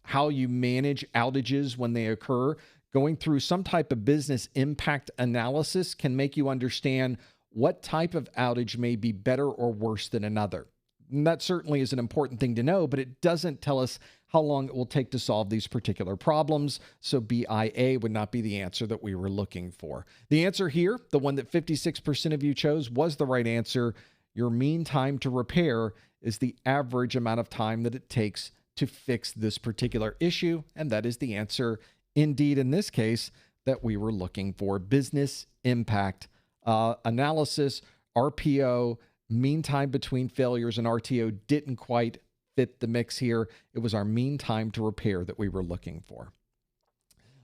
how you manage outages when they occur, going through some type of business impact analysis can make you understand what type of outage may be better or worse than another. And that certainly is an important thing to know, but it doesn't tell us how long it will take to solve these particular problems. So BIA would not be the answer that we were looking for. The answer here, the one that 56% of you chose, was the right answer. Your mean time to repair is the average amount of time that it takes to fix this particular issue, and that is the answer indeed, in this case, that we were looking for. Business impact analysis, RPO, mean time between failures, and RTO didn't quite fit the mix here. It was our mean time to repair that we were looking for.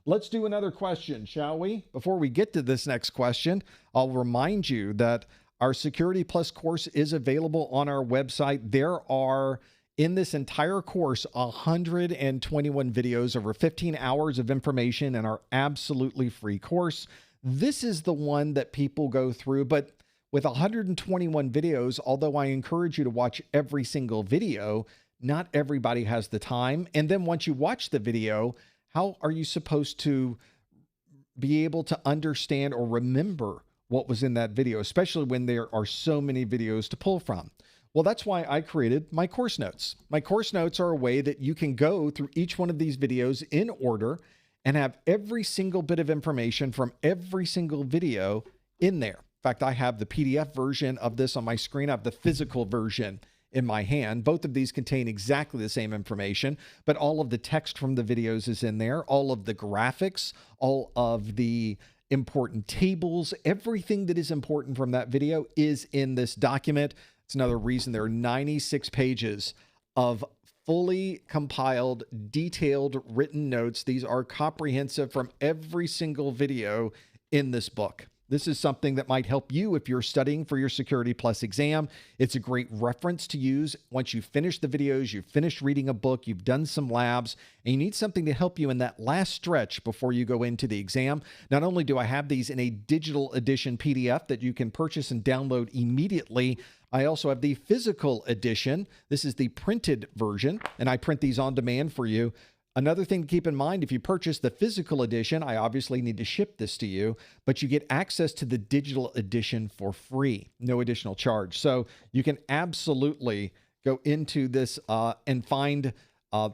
Let's do another question, shall we? Before we get to this next question, I'll remind you that our Security Plus course is available on our website. There are, in this entire course, 121 videos, over 15 hours of information in our absolutely free course. This is the one that people go through, but with 121 videos, although I encourage you to watch every single video, not everybody has the time. And then once you watch the video, how are you supposed to be able to understand or remember what was in that video, especially when there are so many videos to pull from? Well, that's why I created my course notes. My course notes are a way that you can go through each one of these videos in order and have every single bit of information from every single video in there. In fact, I have the PDF version of this on my screen. I have the physical version in my hand. Both of these contain exactly the same information, but all of the text from the videos is in there. All of the graphics, all of the important tables, everything that is important from that video is in this document. It's another reason there are 96 pages of fully compiled, detailed written notes. These are comprehensive from every single video in this book. This is something that might help you if you're studying for your Security Plus exam. It's a great reference to use once you've finished the videos, you've finished reading a book, you've done some labs, and you need something to help you in that last stretch before you go into the exam. Not only do I have these in a digital edition PDF that you can purchase and download immediately, I also have the physical edition. This is the printed version, and I print these on demand for you. Another thing to keep in mind, if you purchase the physical edition, I obviously need to ship this to you, but you get access to the digital edition for free, no additional charge. So you can absolutely go into this and find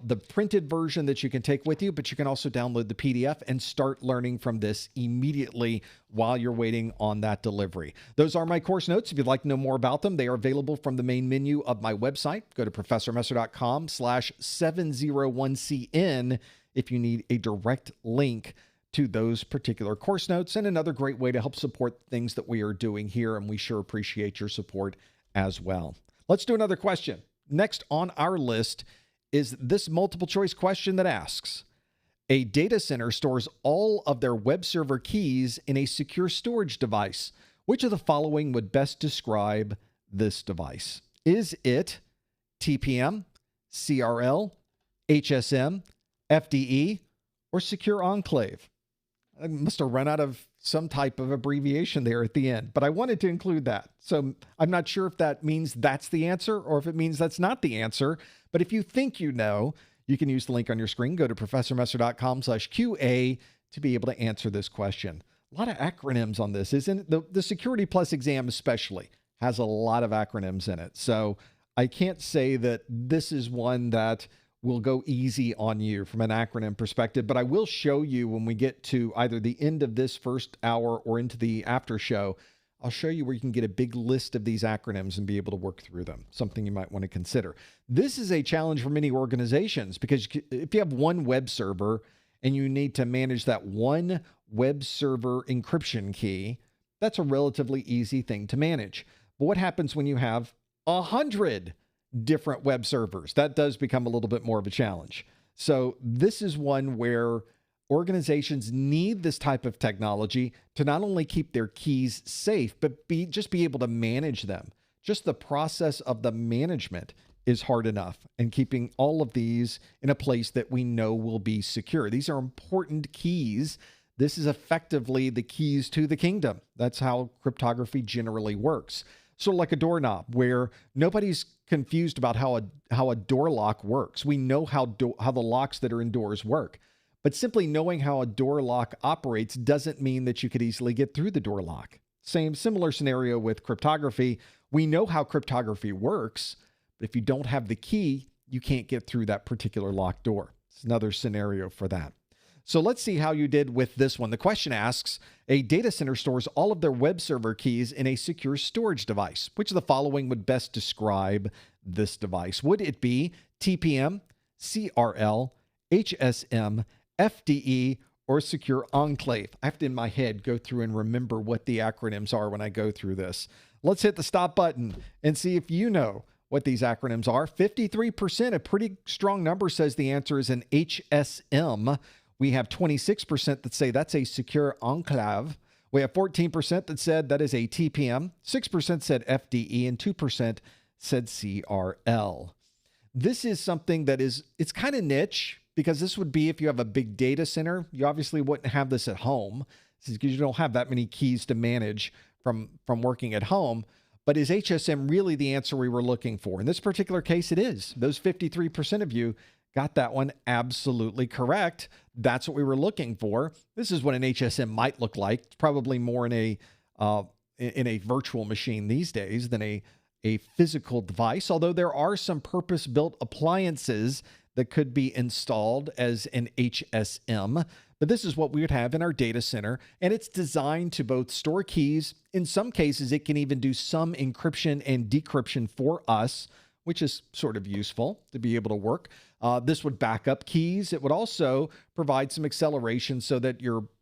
the printed version that you can take with you, but you can also download the PDF and start learning from this immediately while you're waiting on that delivery. Those are my course notes. If you'd like to know more about them, they are available from the main menu of my website. Go to professormesser.com/701cn if you need a direct link to those particular course notes, and another great way to help support things that we are doing here, and we sure appreciate your support as well. Let's do another question. Next on our list is this multiple choice question that asks, a data center stores all of their web server keys in a secure storage device. Which of the following would best describe this device? Is it TPM, CRL, HSM, FDE, or Secure Enclave. I must have run out of some type of abbreviation there at the end, but I wanted to include that. So I'm not sure if that means that's the answer or if it means that's not the answer. But if you think you know, you can use the link on your screen. Go to professormesser.com/QA to be able to answer this question. A lot of acronyms on this, isn't it? The Security Plus exam especially has a lot of acronyms in it. So I can't say that this is one that will go easy on you from an acronym perspective, but I will show you when we get to either the end of this first hour or into the after show, I'll show you where you can get a big list of these acronyms and be able to work through them, something you might want to consider. This is a challenge for many organizations because if you have one web server and you need to manage that one web server encryption key, that's a relatively easy thing to manage. But what happens when you have 100 different web servers? That does become a little bit more of a challenge. So this is one where organizations need this type of technology to not only keep their keys safe, but just be able to manage them. Just the process of the management is hard enough, and keeping all of these in a place that we know will be secure. These are important keys. This is effectively the keys to the kingdom. That's how cryptography generally works. So like a doorknob, where nobody's confused about how a door lock works. We know how the locks that are in doors work. But simply knowing how a door lock operates doesn't mean that you could easily get through the door lock. Similar scenario with cryptography. We know how cryptography works, but if you don't have the key, you can't get through that particular locked door. It's another scenario for that. So let's see how you did with this one. The question asks, a data center stores all of their web server keys in a secure storage device. Which of the following would best describe this device? Would it be TPM, CRL, HSM, FDE, or Secure Enclave? I have to, in my head, go through and remember what the acronyms are when I go through this. Let's hit the stop button and see if you know what these acronyms are. 53%, a pretty strong number, says the answer is an HSM. We have 26% that say that's a Secure Enclave. We have 14% that said that is a TPM. 6% said FDE, and 2% said CRL. This is something that it's kind of niche, because this would be if you have a big data center. You obviously wouldn't have this at home because you don't have that many keys to manage from working at home. But is HSM really the answer we were looking for? In this particular case, it is. Those 53% of you got that one absolutely correct. That's what we were looking for. This is what an HSM might look like. It's probably more in a virtual machine these days than a physical device, although there are some purpose-built appliances that could be installed as an HSM. But this is what we would have in our data center, and it's designed to both store keys. In some cases, it can even do some encryption and decryption for us, which is sort of useful to be able to work. This would back up keys. It would also provide some acceleration so that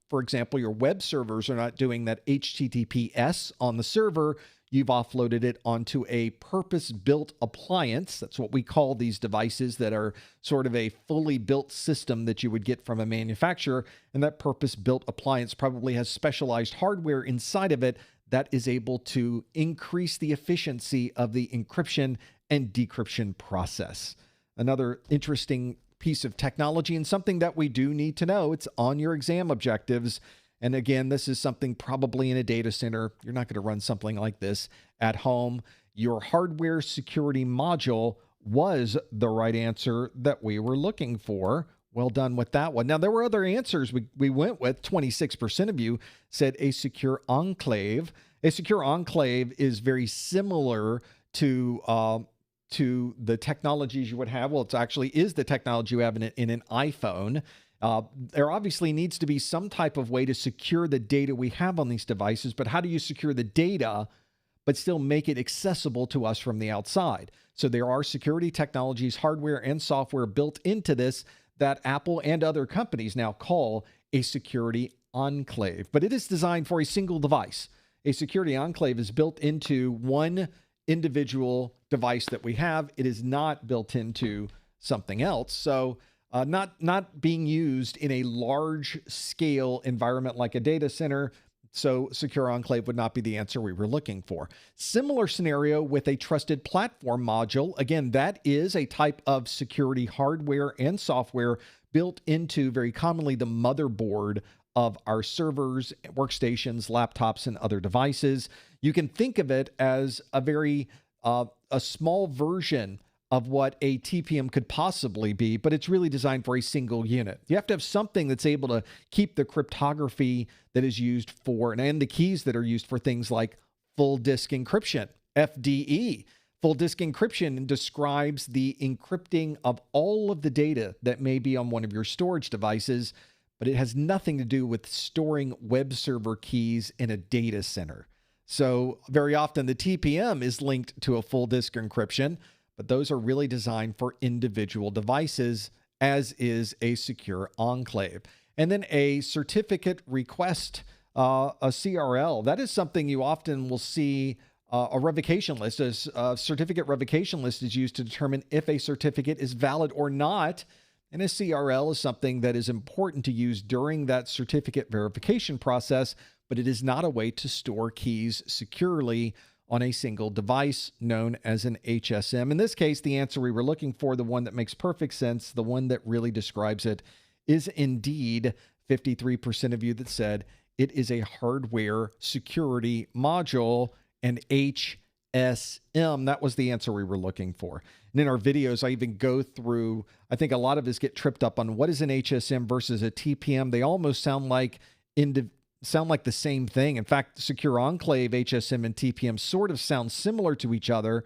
for example, your web servers are not doing that HTTPS on the server. You've offloaded it onto a purpose-built appliance. That's what we call these devices that are sort of a fully built system that you would get from a manufacturer. And that purpose-built appliance probably has specialized hardware inside of it that is able to increase the efficiency of the encryption and decryption process. Another interesting piece of technology, and something that we do need to know. It's on your exam objectives. And again, this is something probably in a data center. You're not going to run something like this at home. Your hardware security module was the right answer that we were looking for. Well done with that one. Now, there were other answers we went with. 26% of you said a Secure Enclave. A Secure Enclave is very similar to the technologies you would have. Well, it actually is the technology you have in an iPhone. There obviously needs to be some type of way to secure the data we have on these devices, but how do you secure the data but still make it accessible to us from the outside? So there are security technologies, hardware and software built into this that Apple and other companies now call a security enclave, but it is designed for a single device. A security enclave is built into one individual device that we have. It is not built into something else. So not being used in a large scale environment like a data center, So secure enclave would not be the answer we were looking for. Similar scenario with a trusted platform module. Again, that is a type of security hardware and software built into very commonly the motherboard of our servers, workstations, laptops, and other devices. You can think of it as a small version of what a TPM could possibly be, but it's really designed for a single unit. You have to have something that's able to keep the cryptography that is used for, and the keys that are used for things like full disk encryption, FDE. Full disk encryption describes the encrypting of all of the data that may be on one of your storage devices, but it has nothing to do with storing web server keys in a data center. So very often the TPM is linked to a full disk encryption, but those are really designed for individual devices, as is a secure enclave. And then a certificate request, a CRL, that is something you often will see. A revocation list, a certificate revocation list is used to determine if a certificate is valid or not. And a CRL is something that is important to use during that certificate verification process, but it is not a way to store keys securely on a single device known as an HSM. In this case, the answer we were looking for, the one that makes perfect sense, the one that really describes it, is indeed 53% of you that said it is a hardware security module, an HSM. That was the answer we were looking for. And in our videos, I even go through, I think a lot of us get tripped up on what is an HSM versus a TPM. They almost sound like the same thing. In fact, Secure Enclave, HSM, and TPM sort of sound similar to each other,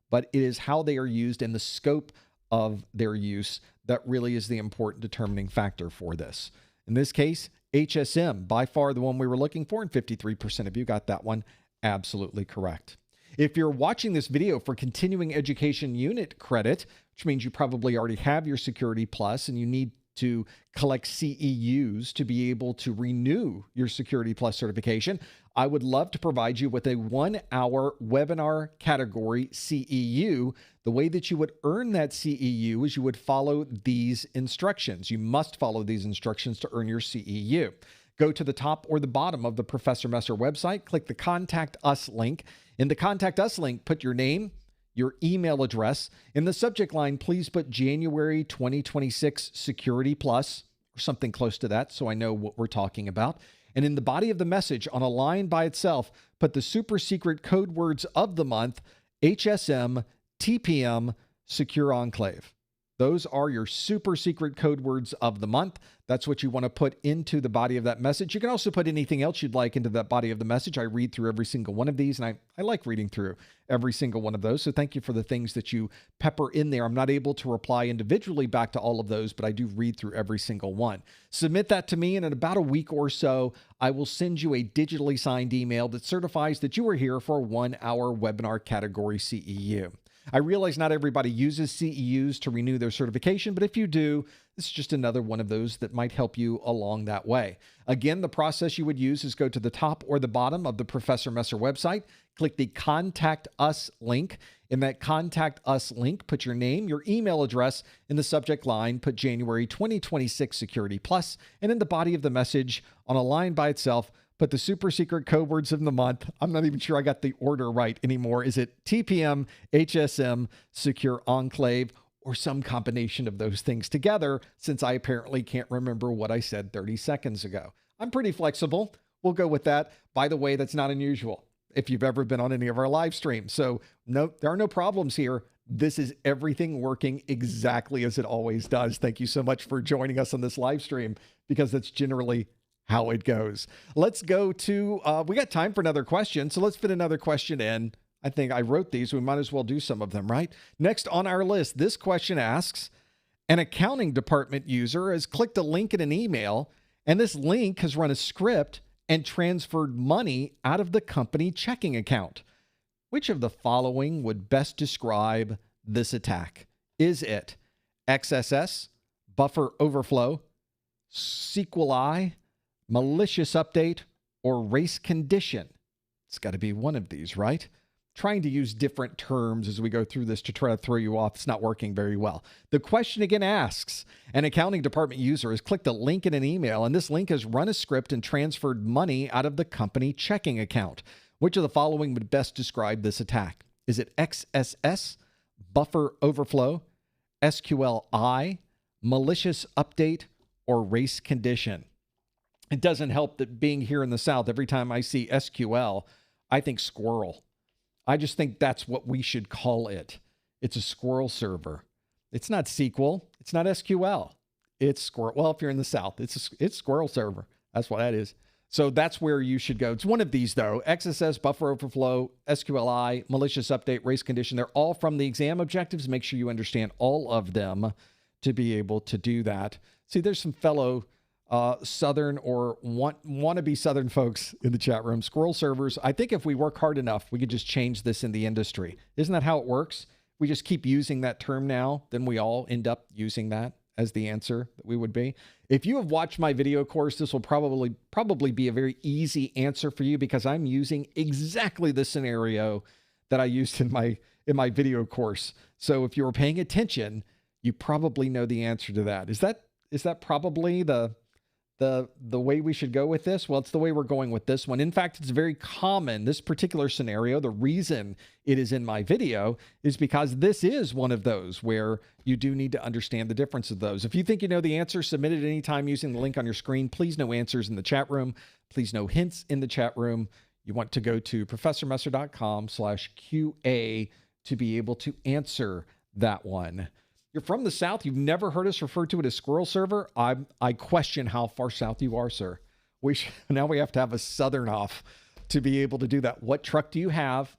but it is how they are used and the scope of their use that really is the important determining factor for this. In this case, HSM, by far the one we were looking for, and 53% of you got that one absolutely correct. If you're watching this video for continuing education unit credit, which means you probably already have your Security Plus and you need to collect CEUs to be able to renew your Security Plus certification, I would love to provide you with a 1-hour webinar category CEU. The way that you would earn that CEU is you would follow these instructions. You must follow these instructions to earn your CEU. Go to the top or the bottom of the Professor Messer website, click the Contact Us link. In the Contact Us link, put your name, your email address. In the subject line, please put January 2026 Security Plus or something close to that so I know what we're talking about. And in the body of the message, on a line by itself, put the super secret code words of the month, HSM, TPM, Secure Enclave. Those are your super secret code words of the month. That's what you want to put into the body of that message. You can also put anything else you'd like into that body of the message. I read through every single one of these, and I like reading through every single one of those. So thank you for the things that you pepper in there. I'm not able to reply individually back to all of those, but I do read through every single one. Submit that to me, and in about a week or so, I will send you a digitally signed email that certifies that you are here for a 1-hour webinar category CEU. I realize not everybody uses CEUs to renew their certification, but if you do, this is just another one of those that might help you along that way. Again, the process you would use is go to the top or the bottom of the Professor Messer website, click the Contact Us link. In that Contact Us link, put your name, your email address. In the subject line, put January 2026 Security Plus, and in the body of the message, on a line by itself, put the super secret code words of the month. I'm not even sure I got the order right anymore. Is it TPM, HSM, Secure Enclave, or some combination of those things together, since I apparently can't remember what I said 30 seconds ago? I'm pretty flexible. We'll go with that. By the way, that's not unusual if you've ever been on any of our live streams. So no, there are no problems here. This is everything working exactly as it always does. Thank you so much for joining us on this live stream, because that's generally how it goes. Let's go to, we got time for another question, so let's fit another question in. I think I wrote these. We might as well do some of them, right? Next on our list, this question asks, an accounting department user has clicked a link in an email, and this link has run a script and transferred money out of the company checking account. Which of the following would best describe this attack? Is it XSS, buffer overflow, SQLi, malicious update, or race condition? It's got to be one of these, right? trying to use different terms as we go through this to try to throw you off. It's not working very well. The question again asks, an accounting department user has clicked a link in an email, and this link has run a script and transferred money out of the company checking account. Which of the following would best describe this attack? Is it XSS, buffer overflow, SQLI, malicious update, or race condition? It doesn't help that being here in the South, every time I see SQL, I think squirrel. I just think that's what we should call it. It's a squirrel server. It's not SQL. It's not SQL. It's squirrel. Well, if you're in the South, it's squirrel server. That's what that is. So that's where you should go. It's one of these, though. XSS, buffer overflow, SQLI, malicious update, race condition. They're all from the exam objectives. Make sure you understand all of them to be able to do that. See, there's some fellow Southern or wannabe Southern folks in the chat room. Squirrel servers. I think if we work hard enough, we could just change this in the industry. Isn't that how it works? We just keep using that term now, then we all end up using that as the answer that we would be. If you have watched my video course, this will probably be a very easy answer for you because I'm using exactly the scenario that I used in my video course. So if you were paying attention, you probably know the answer to that. Is that probably the way we should go with this? Well, it's the way we're going with this one. In fact, it's very common, this particular scenario. The reason it is in my video is because this is one of those where you do need to understand the difference of those. If you think you know the answer, submit it anytime using the link on your screen. Please no answers in the chat room. Please no hints in the chat room. You want to go to professormesser.com/QA to be able to answer that one. You're from the South. You've never heard us refer to it as squirrel server. I question how far south you are, sir. Now we have to have a Southern off to be able to do that. What truck do you have,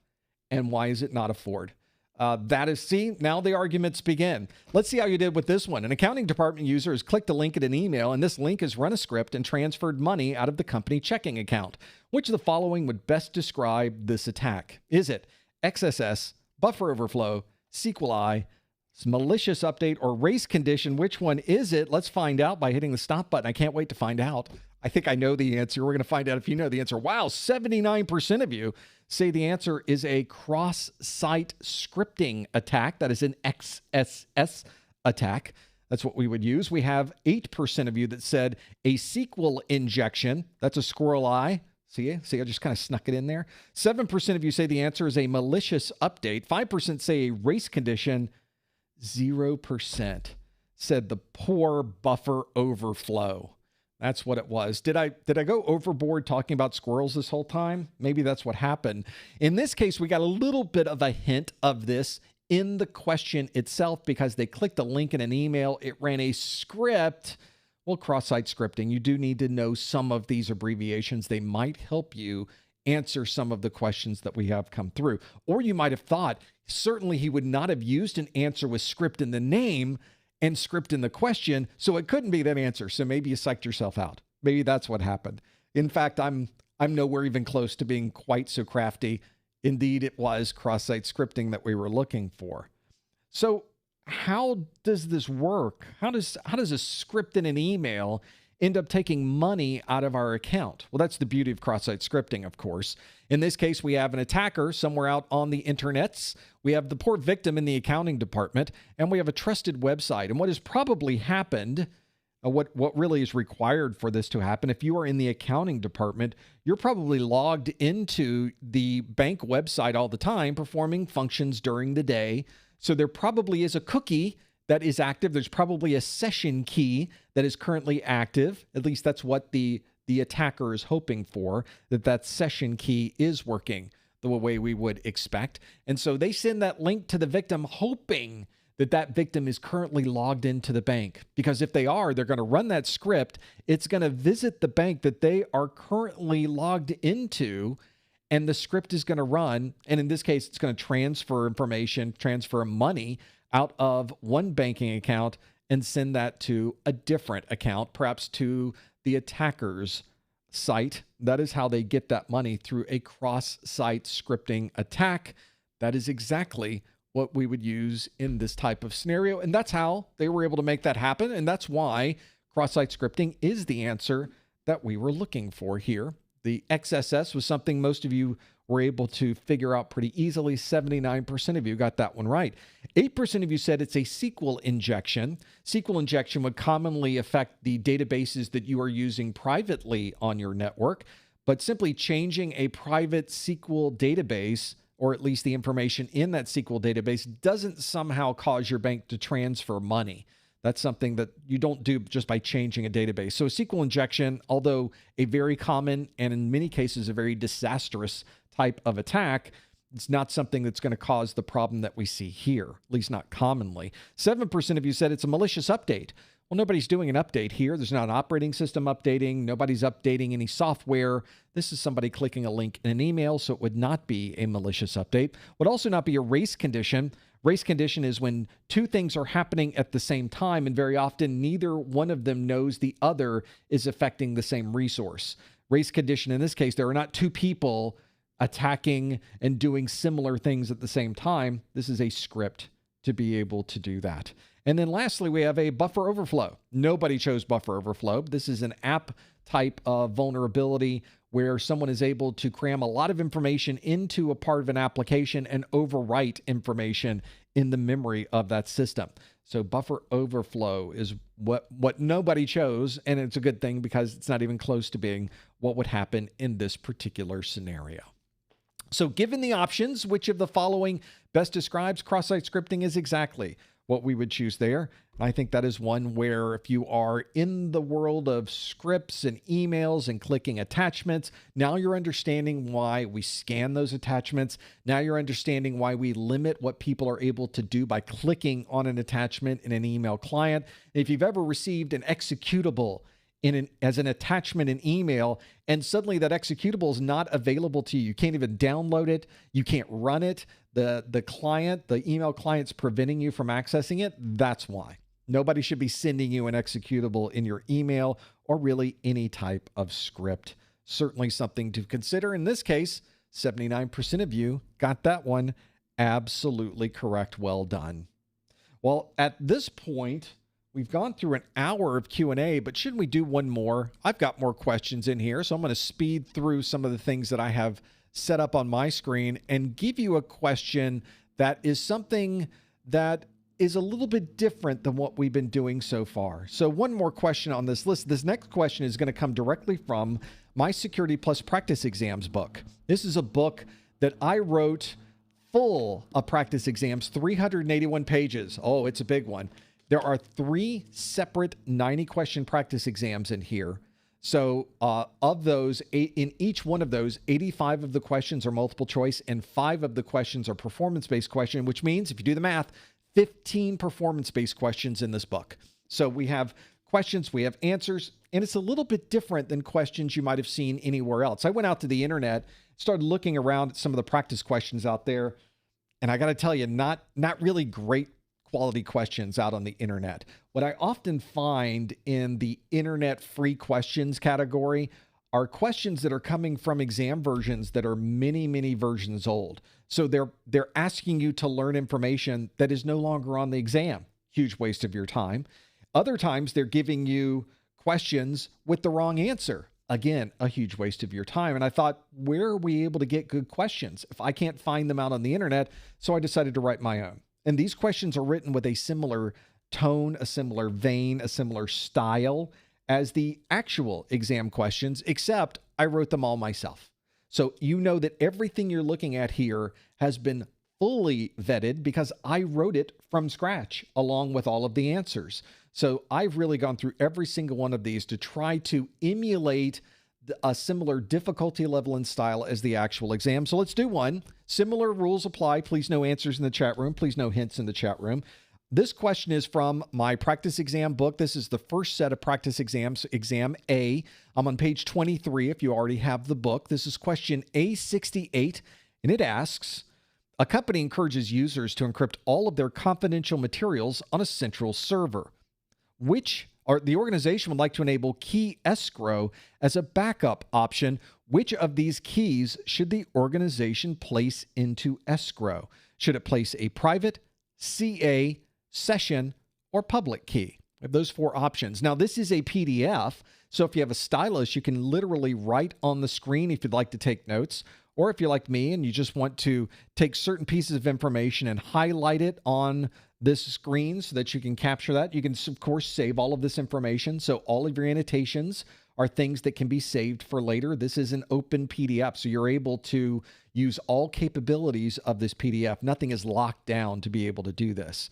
and why is it not a Ford? Now the arguments begin. Let's see how you did with this one. An accounting department user has clicked a link in an email, and this link has run a script and transferred money out of the company checking account. Which of the following would best describe this attack? Is it XSS, buffer overflow, SQLI, malicious update, or race condition? Which one is it? Let's find out by hitting the stop button. I can't wait to find out. I think I know the answer. We're going to find out if you know the answer. Wow, 79% of you say the answer is a cross-site scripting attack. That is an XSS attack. That's what we would use. We have 8% of you that said a SQL injection. That's a squirrel eye. See, I just kind of snuck it in there. 7% of you say the answer is a malicious update. 5% say a race condition. 0% said the poor buffer overflow. That's what it was. Did I go overboard talking about squirrels this whole time? Maybe that's what happened. In this case, we got a little bit of a hint of this in the question itself because they clicked a link in an email. It ran a script. Well, cross-site scripting, you do need to know some of these abbreviations. They might help you answer some of the questions that we have come through. Or you might have thought, certainly he would not have used an answer with script in the name and script in the question, so it couldn't be that answer. So maybe you psyched yourself out. Maybe that's what happened. In fact, I'm nowhere even close to being quite so crafty. Indeed, it was cross-site scripting that we were looking for. So how does this work? How does a script in an email end up taking money out of our account? Well, that's the beauty of cross-site scripting, of course. In this case, we have an attacker somewhere out on the internets. We have the poor victim in the accounting department, and we have a trusted website. And what has probably happened, what really is required for this to happen, if you are in the accounting department, you're probably logged into the bank website all the time, performing functions during the day. So there probably is a cookie that is active. There's probably a session key that is currently active. At least that's what the attacker is hoping for, that session key is working the way we would expect. And so they send that link to the victim hoping that victim is currently logged into the bank. Because if they are, they're going to run that script. It's going to visit the bank that they are currently logged into, and the script is going to run. And in this case, it's going to transfer information, transfer money out of one banking account and send that to a different account, perhaps to the attacker's site. That is how they get that money, through a cross-site scripting attack. That is exactly what we would use in this type of scenario. And that's how they were able to make that happen. And that's why cross-site scripting is the answer that we were looking for here. The XSS was something most of you were able to figure out pretty easily. 79% of you got that one right. 8% of you said it's a SQL injection. SQL injection would commonly affect the databases that you are using privately on your network, but simply changing a private SQL database, or at least the information in that SQL database, doesn't somehow cause your bank to transfer money. That's something that you don't do just by changing a database. So a SQL injection, although a very common and in many cases a very disastrous type of attack, it's not something that's going to cause the problem that we see here, at least not commonly. 7% of you said it's a malicious update. Well, nobody's doing an update here. There's not an operating system updating. Nobody's updating any software. This is somebody clicking a link in an email, so it would not be a malicious update. Would also not be a race condition. Race condition is when two things are happening at the same time, and very often neither one of them knows the other is affecting the same resource. Race condition, in this case, there are not two people attacking and doing similar things at the same time. This is a script to be able to do that. And then lastly, we have a buffer overflow. Nobody chose buffer overflow. This is an app type of vulnerability where someone is able to cram a lot of information into a part of an application and overwrite information in the memory of that system. So buffer overflow is what nobody chose, and it's a good thing because it's not even close to being what would happen in this particular scenario. So given the options, which of the following best describes cross-site scripting is exactly what we would choose there? And I think that is one where if you are in the world of scripts and emails and clicking attachments, now you're understanding why we scan those attachments. Now you're understanding why we limit what people are able to do by clicking on an attachment in an email client. If you've ever received an executable as an attachment in email, and suddenly that executable is not available to you. You can't even download it. You can't run it. The client, the email client's preventing you from accessing it. That's why. Nobody should be sending you an executable in your email or really any type of script. Certainly something to consider. In this case, 79% of you got that one absolutely correct. Well done. Well, at this point, we've gone through an hour of Q&A, but shouldn't we do one more? I've got more questions in here, so I'm going to speed through some of the things that I have set up on my screen and give you a question that is something that is a little bit different than what we've been doing so far. So one more question on this list. This next question is going to come directly from my Security Plus Practice Exams book. This is a book that I wrote full of practice exams, 381 pages. Oh, it's a big one. There are 3 separate 90-question practice exams in here. So of those, in each one of those, 85 of the questions are multiple choice and 5 of the questions are performance-based question, which means, if you do the math, 15 performance-based questions in this book. So we have questions, we have answers, and it's a little bit different than questions you might have seen anywhere else. I went out to the internet, started looking around at some of the practice questions out there, and I got to tell you, not really great quality questions out on the internet. What I often find in the internet free questions category are questions that are coming from exam versions that are many, many versions old. So they're asking you to learn information that is no longer on the exam. Huge waste of your time. Other times they're giving you questions with the wrong answer. Again, a huge waste of your time. And I thought, where are we able to get good questions if I can't find them out on the internet? So I decided to write my own. And these questions are written with a similar tone, a similar vein, a similar style as the actual exam questions, except I wrote them all myself. So you know that everything you're looking at here has been fully vetted because I wrote it from scratch along with all of the answers. So I've really gone through every single one of these to try to emulate a similar difficulty level and style as the actual exam. So let's do one. Similar rules apply. Please no answers in the chat room. Please no hints in the chat room. This question is from my practice exam book. This is the first set of practice exams, exam A. I'm on page 23 if you already have the book. This is question A68, and it asks, a company encourages users to encrypt all of their confidential materials on a central server. The organization would like to enable key escrow as a backup option. Which of these keys should the organization place into escrow? Should it place a private, CA, session, or public key? We have those 4 options. Now, this is a PDF, so if you have a stylus, you can literally write on the screen if you'd like to take notes, Or if you're like me and you just want to take certain pieces of information and highlight it on this screen so that you can capture that, you can, of course, save all of this information. So all of your annotations are things that can be saved for later. This is an open PDF, so you're able to use all capabilities of this PDF. Nothing is locked down to be able to do this.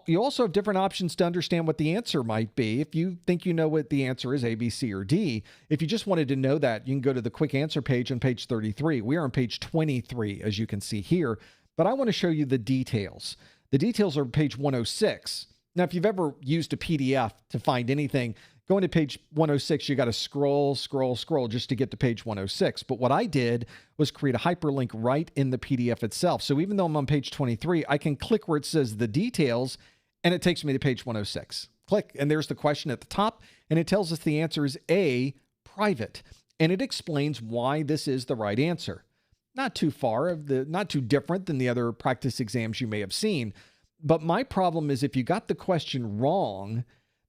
You also have different options to understand what the answer might be. If you think you know what the answer is, A, B, C, or D, if you just wanted to know that, you can go to the quick answer page on page 33. We are on page 23, as you can see here, but I want to show you the details. The details are page 106. Now, if you've ever used a PDF to find anything, going to page 106, you got to scroll just to get to page 106. But what I did was create a hyperlink right in the PDF itself. So even though I'm on page 23, I can click where it says the details, and it takes me to page 106. Click, and there's the question at the top, and it tells us the answer is A, private. And it explains why this is the right answer. Not too not too different than the other practice exams you may have seen. But my problem is if you got the question wrong,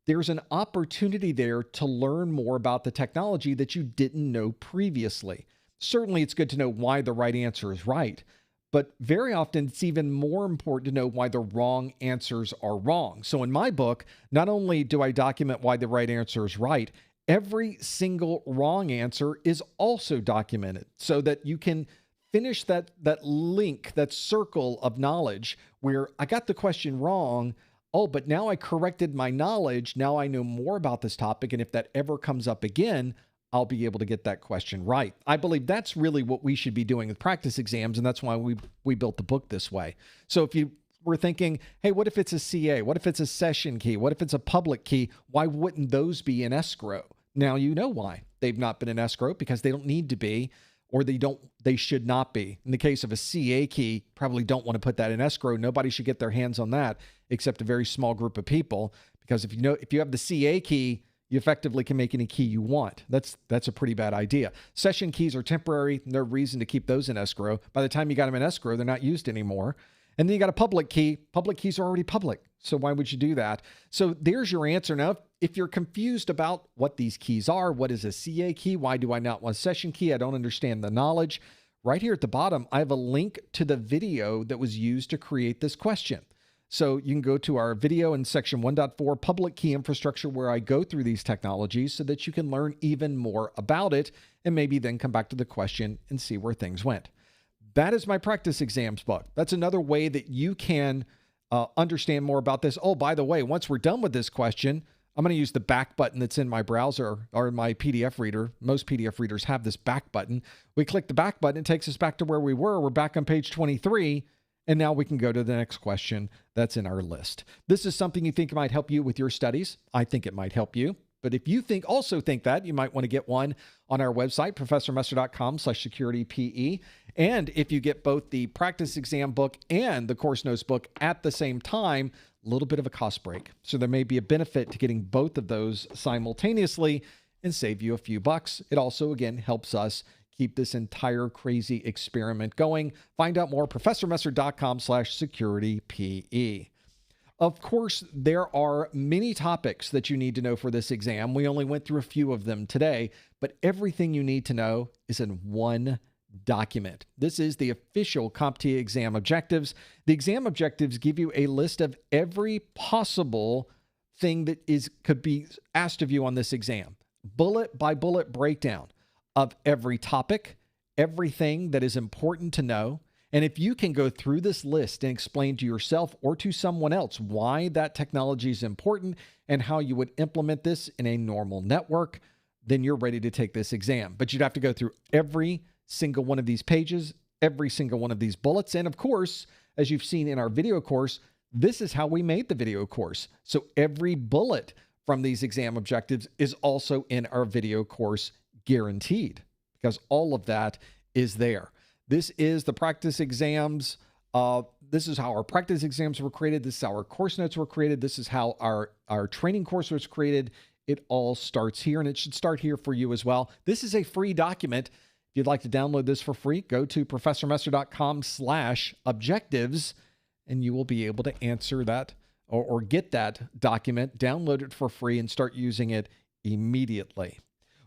there's an opportunity there to learn more about the technology that you didn't know previously. Certainly, it's good to know why the right answer is right, but very often it's even more important to know why the wrong answers are wrong. So in my book, not only do I document why the right answer is right, every single wrong answer is also documented so that you can finish that link, that circle of knowledge where I got the question wrong. Oh, but now I corrected my knowledge. Now I know more about this topic. And if that ever comes up again, I'll be able to get that question right. I believe that's really what we should be doing with practice exams. And that's why we built the book this way. So if you were thinking, hey, what if it's a CA? What if it's a session key? What if it's a public key? Why wouldn't those be in escrow? Now you know why they've not been in escrow, because they don't need to be, or they should not be. In the case of a CA key, probably don't want to put that in escrow. Nobody should get their hands on that except a very small group of people, because if you have the CA key, you effectively can make any key you want. That's a pretty bad idea. Session keys are temporary. No reason to keep those in escrow. By the time you got them in escrow, they're not used anymore. And then you got a public key. Public keys are already public. So why would you do that? So there's your answer. Now, if you're confused about what these keys are, what is a CA key? Why do I not want a session key? I don't understand the knowledge. Right here at the bottom, I have a link to the video that was used to create this question. So you can go to our video in section 1.4, public key infrastructure, where I go through these technologies so that you can learn even more about it and maybe then come back to the question and see where things went. That is my practice exams book. That's another way that you can understand more about this. Oh, by the way, once we're done with this question, I'm going to use the back button that's in my browser or in my PDF reader. Most PDF readers have this back button. We click the back button. It takes us back to where we were. We're back on page 23. And now we can go to the next question that's in our list. This is something you think might help you with your studies. I think it might help you. But if you also think that, you might want to get one on our website, professormesser.com/securitype. And if you get both the practice exam book and the course notes book at the same time, a little bit of a cost break. So there may be a benefit to getting both of those simultaneously and save you a few bucks. It also, again, helps us keep this entire crazy experiment going. Find out more, professormesser.com/securitype. Of course, there are many topics that you need to know for this exam. We only went through a few of them today, but everything you need to know is in one document. This is the official CompTIA exam objectives. The exam objectives give you a list of every possible thing that could be asked of you on this exam. Bullet by bullet breakdown of every topic, everything that is important to know. And if you can go through this list and explain to yourself or to someone else why that technology is important and how you would implement this in a normal network, then you're ready to take this exam. But you'd have to go through every single one of these pages, every single one of these bullets. And of course, as you've seen in our video course, this is how we made the video course. So every bullet from these exam objectives is also in our video course, guaranteed, because all of that is there. This is the practice exams. This is how our practice exams were created. This is how our course notes were created. This is how our training course was created. It all starts here, and it should start here for you as well. This is a free document. If you'd like to download this for free, go to professormesser.com/objectives, and you will be able to answer that or get that document, download it for free, and start using it immediately.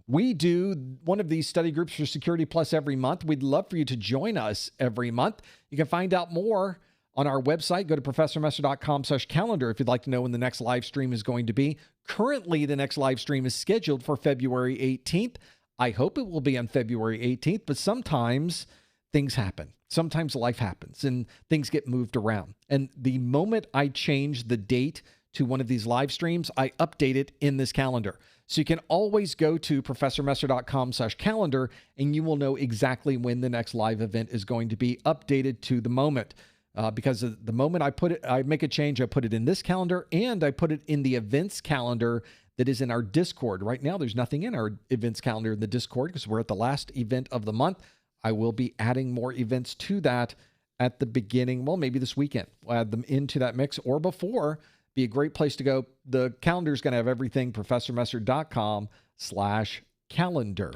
We do one of these study groups for Security Plus every month. We'd love for you to join us every month. You can find out more on our website. Go to professormesser.com/calendar if you'd like to know when the next live stream is going to be. Currently, the next live stream is scheduled for February 18th. I hope it will be on February 18th, but sometimes things happen. Sometimes life happens and things get moved around. And the moment I change the date to one of these live streams, I update it in this calendar. So you can always go to professormesser.com/calendar and you will know exactly when the next live event is going to be updated to the moment. Because the moment I make a change, I put it in this calendar and I put it in the events calendar that is in our Discord. Right now, there's nothing in our events calendar in the Discord because we're at the last event of the month. I will be adding more events to that at the beginning. Well, maybe this weekend. We'll add them into that mix or before. Be a great place to go. The calendar is going to have everything, professormesser.com/calendar.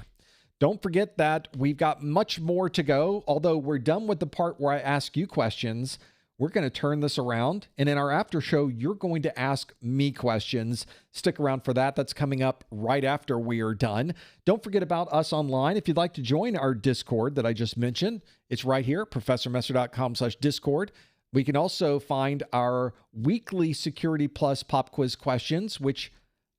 Don't forget that we've got much more to go. Although we're done with the part where I ask you questions, we're going to turn this around. And in our after show, you're going to ask me questions. Stick around for that. That's coming up right after we are done. Don't forget about us online. If you'd like to join our Discord that I just mentioned, it's right here, professormesser.com/Discord. We can also find our weekly Security Plus pop quiz questions, which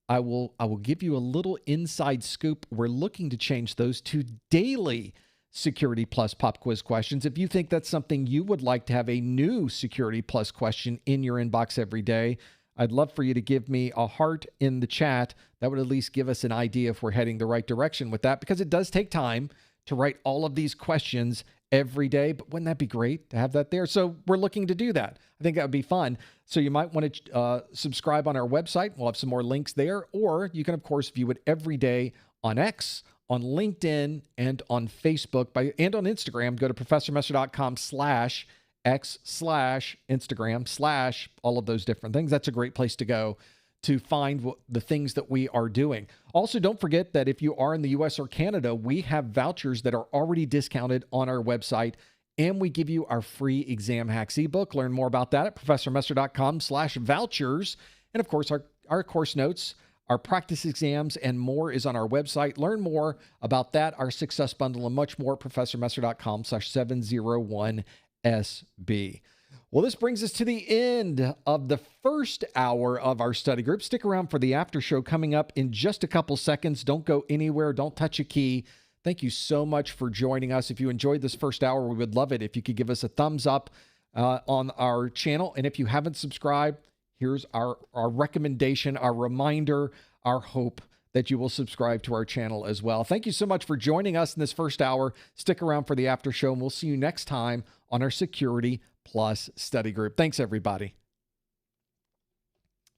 I will give you a little inside scoop. We're looking to change those to daily Security Plus pop quiz questions. If you think that's something you would like to have a new Security Plus question in your inbox every day, I'd love for you to give me a heart in the chat. That would at least give us an idea if we're heading the right direction with that, because it does take time to write all of these questions every day. But wouldn't that be great to have that there? So we're looking to do that. I think that would be fun. So you might want to subscribe on our website. We'll have some more links there. Or you can, of course, view it every day on X, on LinkedIn, and on Facebook, and on Instagram. Go to professormesser.com/X/Instagram/ all of those different things. That's a great place to go to find the things that we are doing. Also, don't forget that if you are in the US or Canada, we have vouchers that are already discounted on our website, and we give you our free exam hacks ebook. Learn more about that at professormesser.com/vouchers. And of course, our course notes, our practice exams, and more is on our website. Learn more about that, our success bundle, and much more at professormesser.com/701SB. Well, this brings us to the end of the first hour of our study group. Stick around for the after show coming up in just a couple seconds. Don't go anywhere. Don't touch a key. Thank you so much for joining us. If you enjoyed this first hour, we would love it if you could give us a thumbs up on our channel. And if you haven't subscribed, here's our recommendation, our reminder, our hope that you will subscribe to our channel as well. Thank you so much for joining us in this first hour. Stick around for the after show, and we'll see you next time on our Security Plus study group. Thanks, everybody.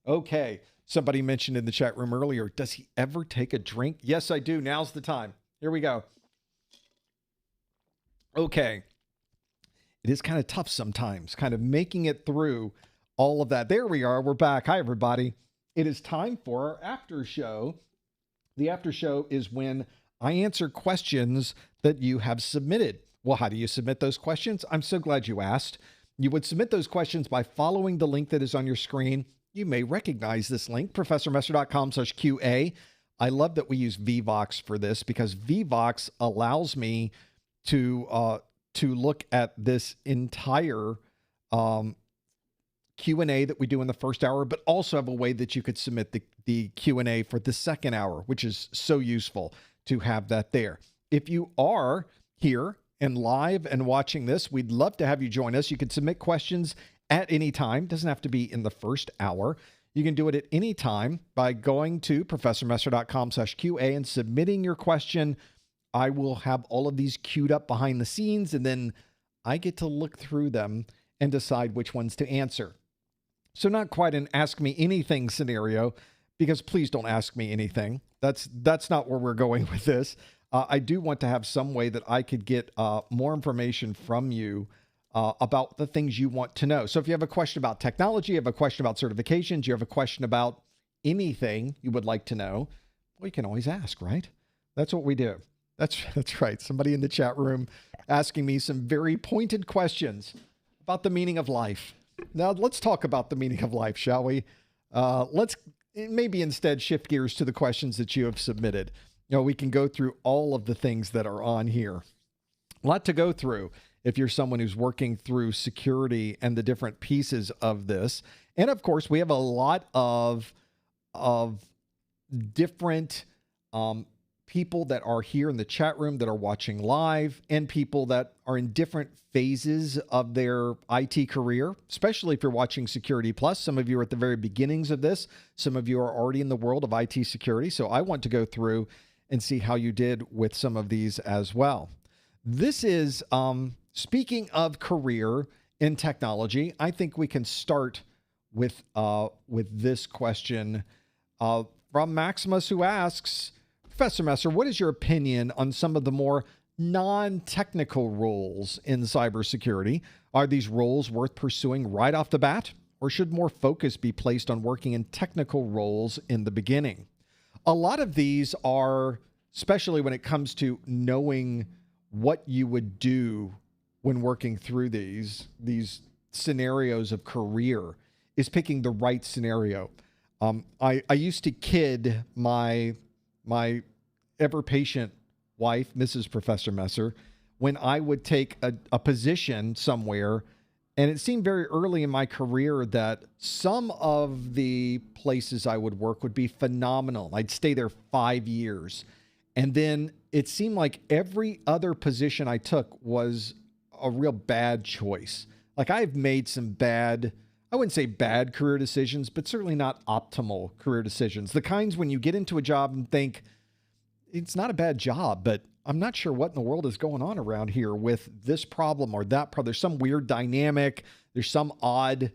Okay. Somebody mentioned in the chat room earlier, does he ever take a drink? Yes, I do. Now's the time. Here we go. Okay. It is kind of tough sometimes, kind of making it through all of that. There we are. We're back. Hi, everybody. It is time for our after show. The after show is when I answer questions that you have submitted. Well, how do you submit those questions? I'm so glad you asked. You would submit those questions by following the link that is on your screen. You may recognize this link, professormesser.com/QA. I love that we use Vevox for this because Vevox allows me to look at this entire Q&A that we do in the first hour, but also have a way that you could submit the Q&A for the second hour, which is so useful to have that there. If you are here and live and watching this, we'd love to have you join us. You can submit questions at any time. It doesn't have to be in the first hour. You can do it at any time by going to professormesser.com/QA and submitting your question. I will have all of these queued up behind the scenes, and then I get to look through them and decide which ones to answer. So not quite an ask me anything scenario, because please don't ask me anything. That's not where we're going with this. I do want to have some way that I could get more information from you about the things you want to know. So if you have a question about technology, you have a question about certifications, you have a question about anything you would like to know, well, you can always ask, right? That's what we do. That's right. Somebody in the chat room asking me some very pointed questions about the meaning of life. Now, let's talk about the meaning of life, shall we? Let's maybe instead shift gears to the questions that you have submitted. We can go through all of the things that are on here. A lot to go through if you're someone who's working through security and the different pieces of this. And of course, we have a lot of different people that are here in the chat room that are watching live, and people that are in different phases of their IT career, especially if you're watching Security Plus. Some of you are at the very beginnings of this. Some of you are already in the world of IT security. So I want to go through and see how you did with some of these as well. This is, speaking of career in technology, I think we can start with this question from Maximus, who asks, Professor Messer, what is your opinion on some of the more non-technical roles in cybersecurity? Are these roles worth pursuing right off the bat, or should more focus be placed on working in technical roles in the beginning? A lot of these are, especially when it comes to knowing what you would do when working through these scenarios of career, is picking the right scenario. I used to kid my ever-patient wife, Mrs. Professor Messer, when I would take a position somewhere, and it seemed very early in my career that some of the places I would work would be phenomenal. I'd stay there 5 years. And then it seemed like every other position I took was a real bad choice. Like, I've made some bad, I wouldn't say bad career decisions, but certainly not optimal career decisions. The kinds when you get into a job and think, it's not a bad job, but I'm not sure what in the world is going on around here with this problem or that problem. There's some weird dynamic. There's some odd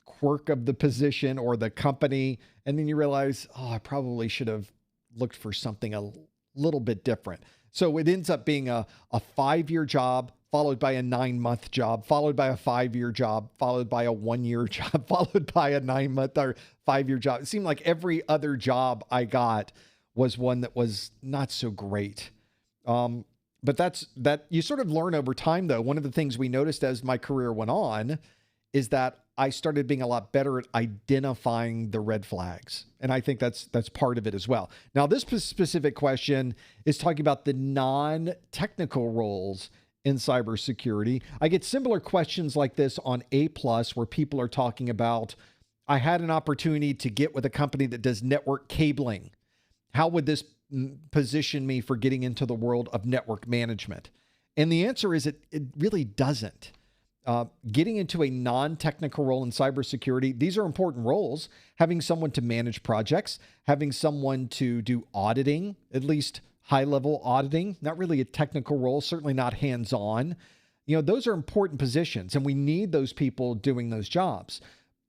quirk of the position or the company. And then you realize, oh, I probably should have looked for something a little bit different. So it ends up being a 5-year job, followed by a 9-month job, followed by a 5-year job, followed by a 1-year job, followed by a 9-month or 5-year job. It seemed like every other job I got was one that was not so great. But that you sort of learn over time, though. One of the things we noticed as my career went on is that I started being a lot better at identifying the red flags. And I think that's part of it as well. Now, this specific question is talking about the non-technical roles in cybersecurity. I get similar questions like this on A+, where people are talking about, I had an opportunity to get with a company that does network cabling. How would this position me for getting into the world of network management? And the answer is it really doesn't. Getting into a non-technical role in cybersecurity, these are important roles. Having someone to manage projects, having someone to do auditing, at least high-level auditing, not really a technical role, certainly not hands-on. Those are important positions, and we need those people doing those jobs.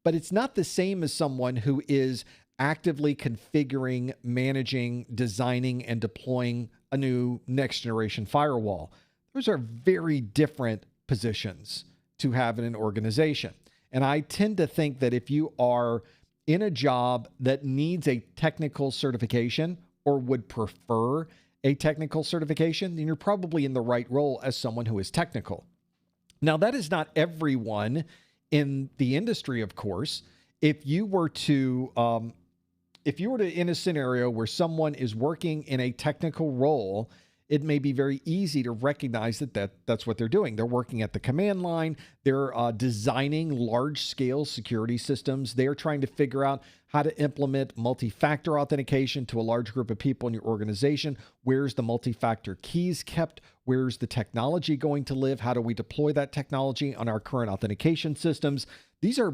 But it's not the same as someone who is actively configuring, managing, designing, and deploying a new next-generation firewall. Those are very different positions to have in an organization. And I tend to think that if you are in a job that needs a technical certification or would prefer a technical certification, then you're probably in the right role as someone who is technical. Now, that is not everyone in the industry, of course. If you were to in a scenario where someone is working in a technical role, it may be very easy to recognize that's what they're doing. They're working at the command line. They're designing large-scale security systems. They're trying to figure out how to implement multi-factor authentication to a large group of people in your organization. Where's the multi-factor keys kept? Where's the technology going to live? How do we deploy that technology on our current authentication systems? These are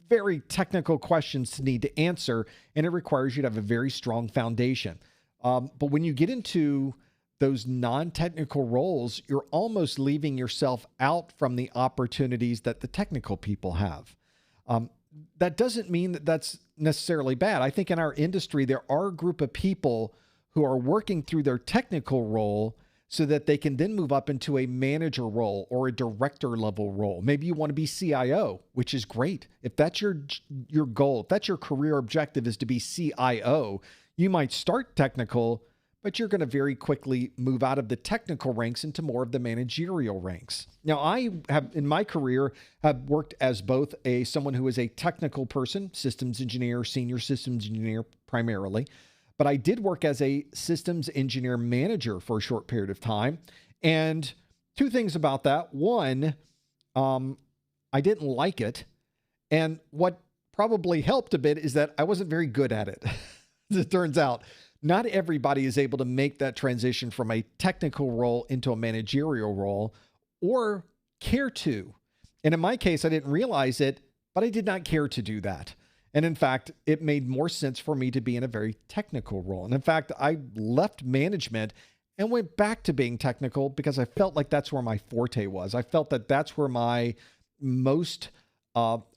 very technical questions to need to answer, and it requires you to have a very strong foundation. But when you get into those non-technical roles, you're almost leaving yourself out from the opportunities that the technical people have. That doesn't mean that that's necessarily bad. I think in our industry, there are a group of people who are working through their technical role so that they can then move up into a manager role or a director level role. Maybe you want to be CIO, which is great. If that's your goal, if that's your career objective is to be CIO, you might start technical, but you're going to very quickly move out of the technical ranks into more of the managerial ranks. Now, I have, in my career, have worked as both someone who is a technical person, systems engineer, senior systems engineer primarily, but I did work as a systems engineer manager for a short period of time. And two things about that. One, I didn't like it. And what probably helped a bit is that I wasn't very good at it. As it turns out, not everybody is able to make that transition from a technical role into a managerial role or care to. And in my case, I didn't realize it, but I did not care to do that. And in fact, it made more sense for me to be in a very technical role. And in fact, I left management and went back to being technical because I felt like that's where my forte was. I felt that that's where my most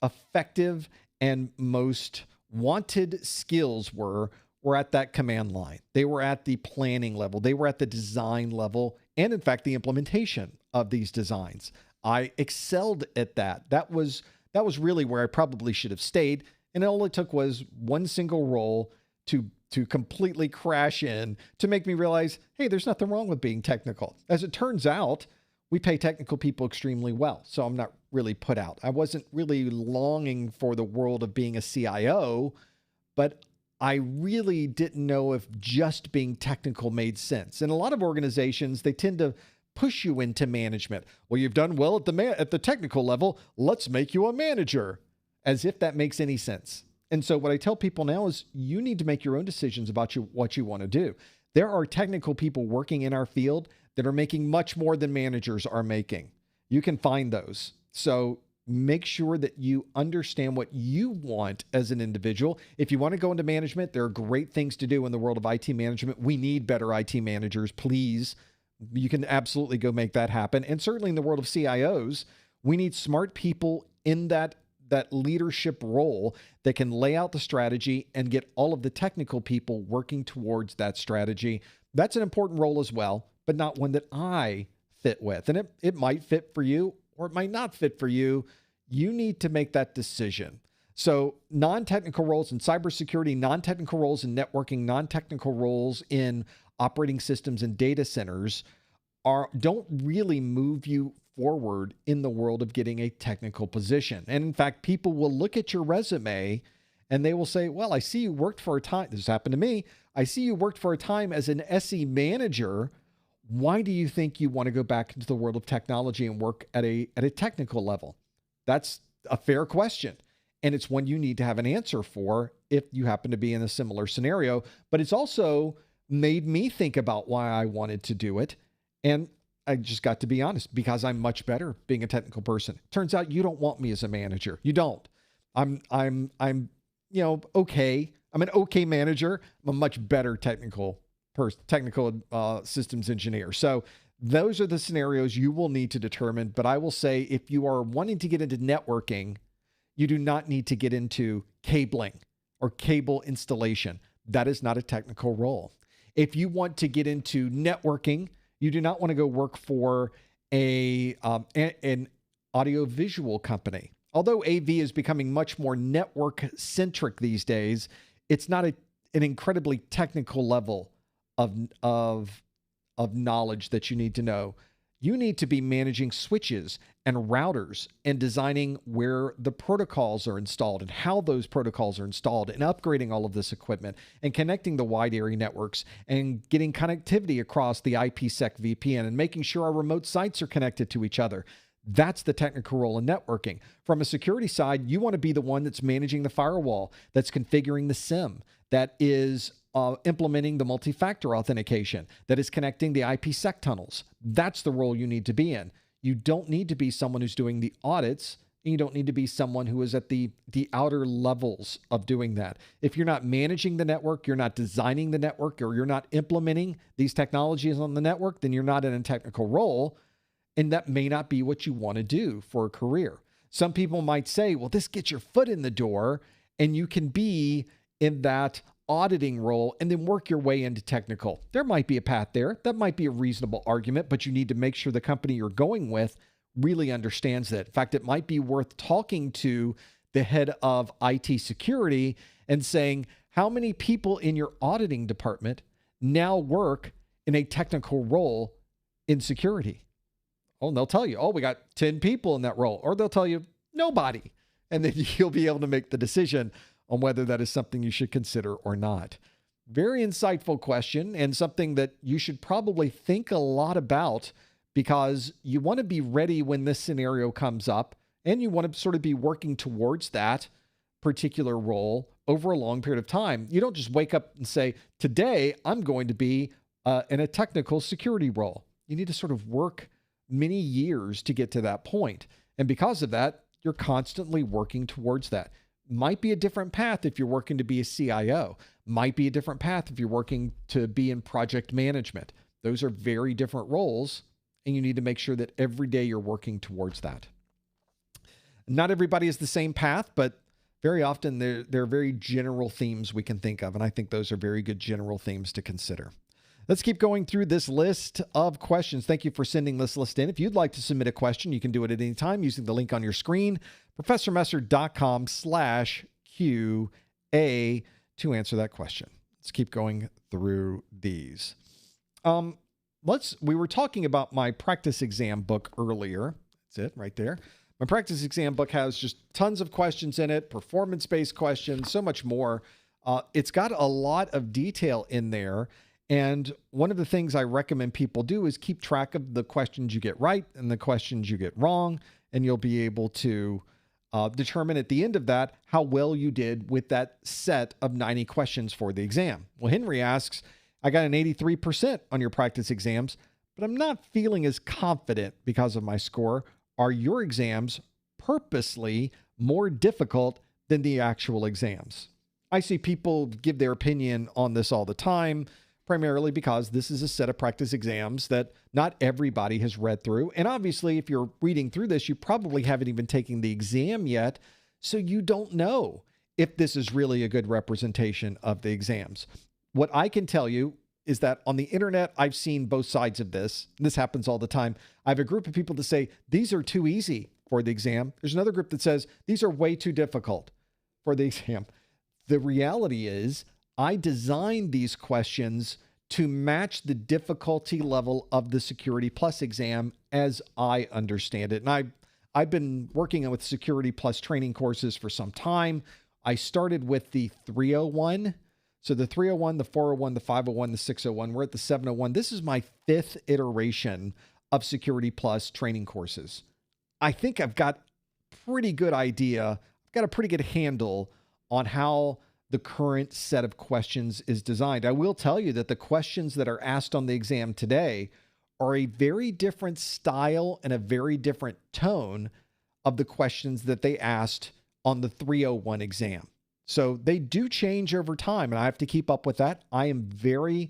effective and most wanted skills were at that command line. They were at the planning level. They were at the design level. And in fact, the implementation of these designs. I excelled at that. That was really where I probably should have stayed. And all it took was one single role to completely crash in to make me realize, hey, there's nothing wrong with being technical. As it turns out, we pay technical people extremely well. So I'm not really put out. I wasn't really longing for the world of being a CIO, but I really didn't know if just being technical made sense. And a lot of organizations, they tend to push you into management. Well, you've done well at the technical level. Let's make you a manager, as if that makes any sense. And so what I tell people now is you need to make your own decisions about what you want to do. There are technical people working in our field that are making much more than managers are making. You can find those. So make sure that you understand what you want as an individual. If you want to go into management, there are great things to do in the world of IT management. We need better IT managers, please. You can absolutely go make that happen. And certainly in the world of CIOs, we need smart people in that leadership role that can lay out the strategy and get all of the technical people working towards that strategy. That's an important role as well, but not one that I fit with. And it might fit for you or it might not fit for you. You need to make that decision. So non-technical roles in cybersecurity, non-technical roles in networking, non-technical roles in operating systems and data centers don't really move you forward in the world of getting a technical position. And in fact, people will look at your resume and they will say, well, I see you worked for a time. This happened to me. I see you worked for a time as an SE manager. Why do you think you want to go back into the world of technology and work at a technical level? That's a fair question. And it's one you need to have an answer for if you happen to be in a similar scenario. But it's also made me think about why I wanted to do it. And I just got to be honest, because I'm much better being a technical person. Turns out you don't want me as a manager. You don't. I'm okay. I'm an okay manager. I'm a much better technical systems engineer. So those are the scenarios you will need to determine. But I will say, if you are wanting to get into networking, you do not need to get into cabling or cable installation. That is not a technical role. If you want to get into networking, you do not want to go work for an audiovisual company. Although AV is becoming much more network-centric these days, it's not an incredibly technical level of knowledge that you need to know. You need to be managing switches and routers and designing where the protocols are installed and how those protocols are installed and upgrading all of this equipment and connecting the wide area networks and getting connectivity across the IPsec VPN and making sure our remote sites are connected to each other. That's the technical role in networking. From a security side, you want to be the one that's managing the firewall, that's configuring the SIM, that is implementing the multi-factor authentication, that is connecting the IPsec tunnels. That's the role you need to be in. You don't need to be someone who's doing the audits, and you don't need to be someone who is at the outer levels of doing that. If you're not managing the network, you're not designing the network, or you're not implementing these technologies on the network, then you're not in a technical role, and that may not be what you want to do for a career. Some people might say, well, this gets your foot in the door, and you can be in that auditing role and then work your way into technical. There might be a path there. That might be a reasonable argument, but you need to make sure the company you're going with really understands that. In fact, it might be worth talking to the head of IT security and saying, how many people in your auditing department now work in a technical role in security? Oh, and they'll tell you, oh, we got 10 people in that role. Or they'll tell you, nobody. And then you'll be able to make the decision on whether that is something you should consider or not. Very insightful question, and something that you should probably think a lot about, because you want to be ready when this scenario comes up, and you want to sort of be working towards that particular role over a long period of time. You don't just wake up and say, today I'm going to be in a technical security role. You need to sort of work many years to get to that point. And because of that, you're constantly working towards that. Might be a different path if you're working to be a CIO. Might be a different path if you're working to be in project management. Those are very different roles, and you need to make sure that every day you're working towards that. Not everybody is the same path, but very often there are very general themes we can think of, and I think those are very good general themes to consider. Let's keep going through this list of questions. Thank you for sending this list in. If you'd like to submit a question, you can do it at any time using the link on your screen, professormesser.com/QA, to answer that question. Let's keep going through these. We were talking about my practice exam book earlier. That's it right there. My practice exam book has just tons of questions in it, performance-based questions, so much more. It's got a lot of detail in there. And one of the things I recommend people do is keep track of the questions you get right and the questions you get wrong. And you'll be able to determine at the end of that how well you did with that set of 90 questions for the exam. Well, Henry asks, I got an 83% on your practice exams, but I'm not feeling as confident because of my score. Are your exams purposely more difficult than the actual exams? I see people give their opinion on this all the time, primarily because this is a set of practice exams that not everybody has read through. And obviously, if you're reading through this, you probably haven't even taken the exam yet, so you don't know if this is really a good representation of the exams. What I can tell you is that on the internet, I've seen both sides of this. This happens all the time. I have a group of people that say, these are too easy for the exam. There's another group that says, these are way too difficult for the exam. The reality is, I designed these questions to match the difficulty level of the Security Plus exam as I understand it. And I've been working with Security Plus training courses for some time. I started with the 301. So the 301, the 401, the 501, the 601, we're at the 701. This is my 5th iteration of Security Plus training courses. I think I've got a pretty good idea. I've got a pretty good handle on how the current set of questions is designed. I will tell you that the questions that are asked on the exam today are a very different style and a very different tone of the questions that they asked on the 301 exam. So they do change over time, and I have to keep up with that. I am very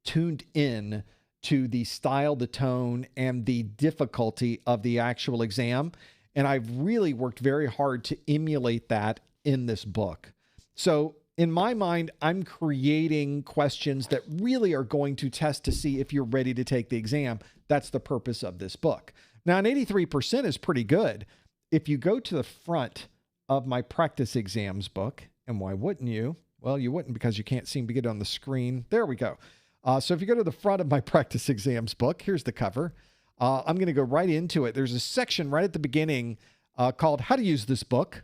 tuned in to the style, the tone, and the difficulty of the actual exam. And I've really worked very hard to emulate that in this book. So in my mind, I'm creating questions that really are going to test to see if you're ready to take the exam. That's the purpose of this book. Now, an 83% is pretty good. If you go to the front of my practice exams book, and why wouldn't you? Well, you wouldn't because you can't seem to get it on the screen. There we go. So if you go to the front of my practice exams book, here's the cover. I'm going to go right into it. There's a section right at the beginning called How to Use This Book.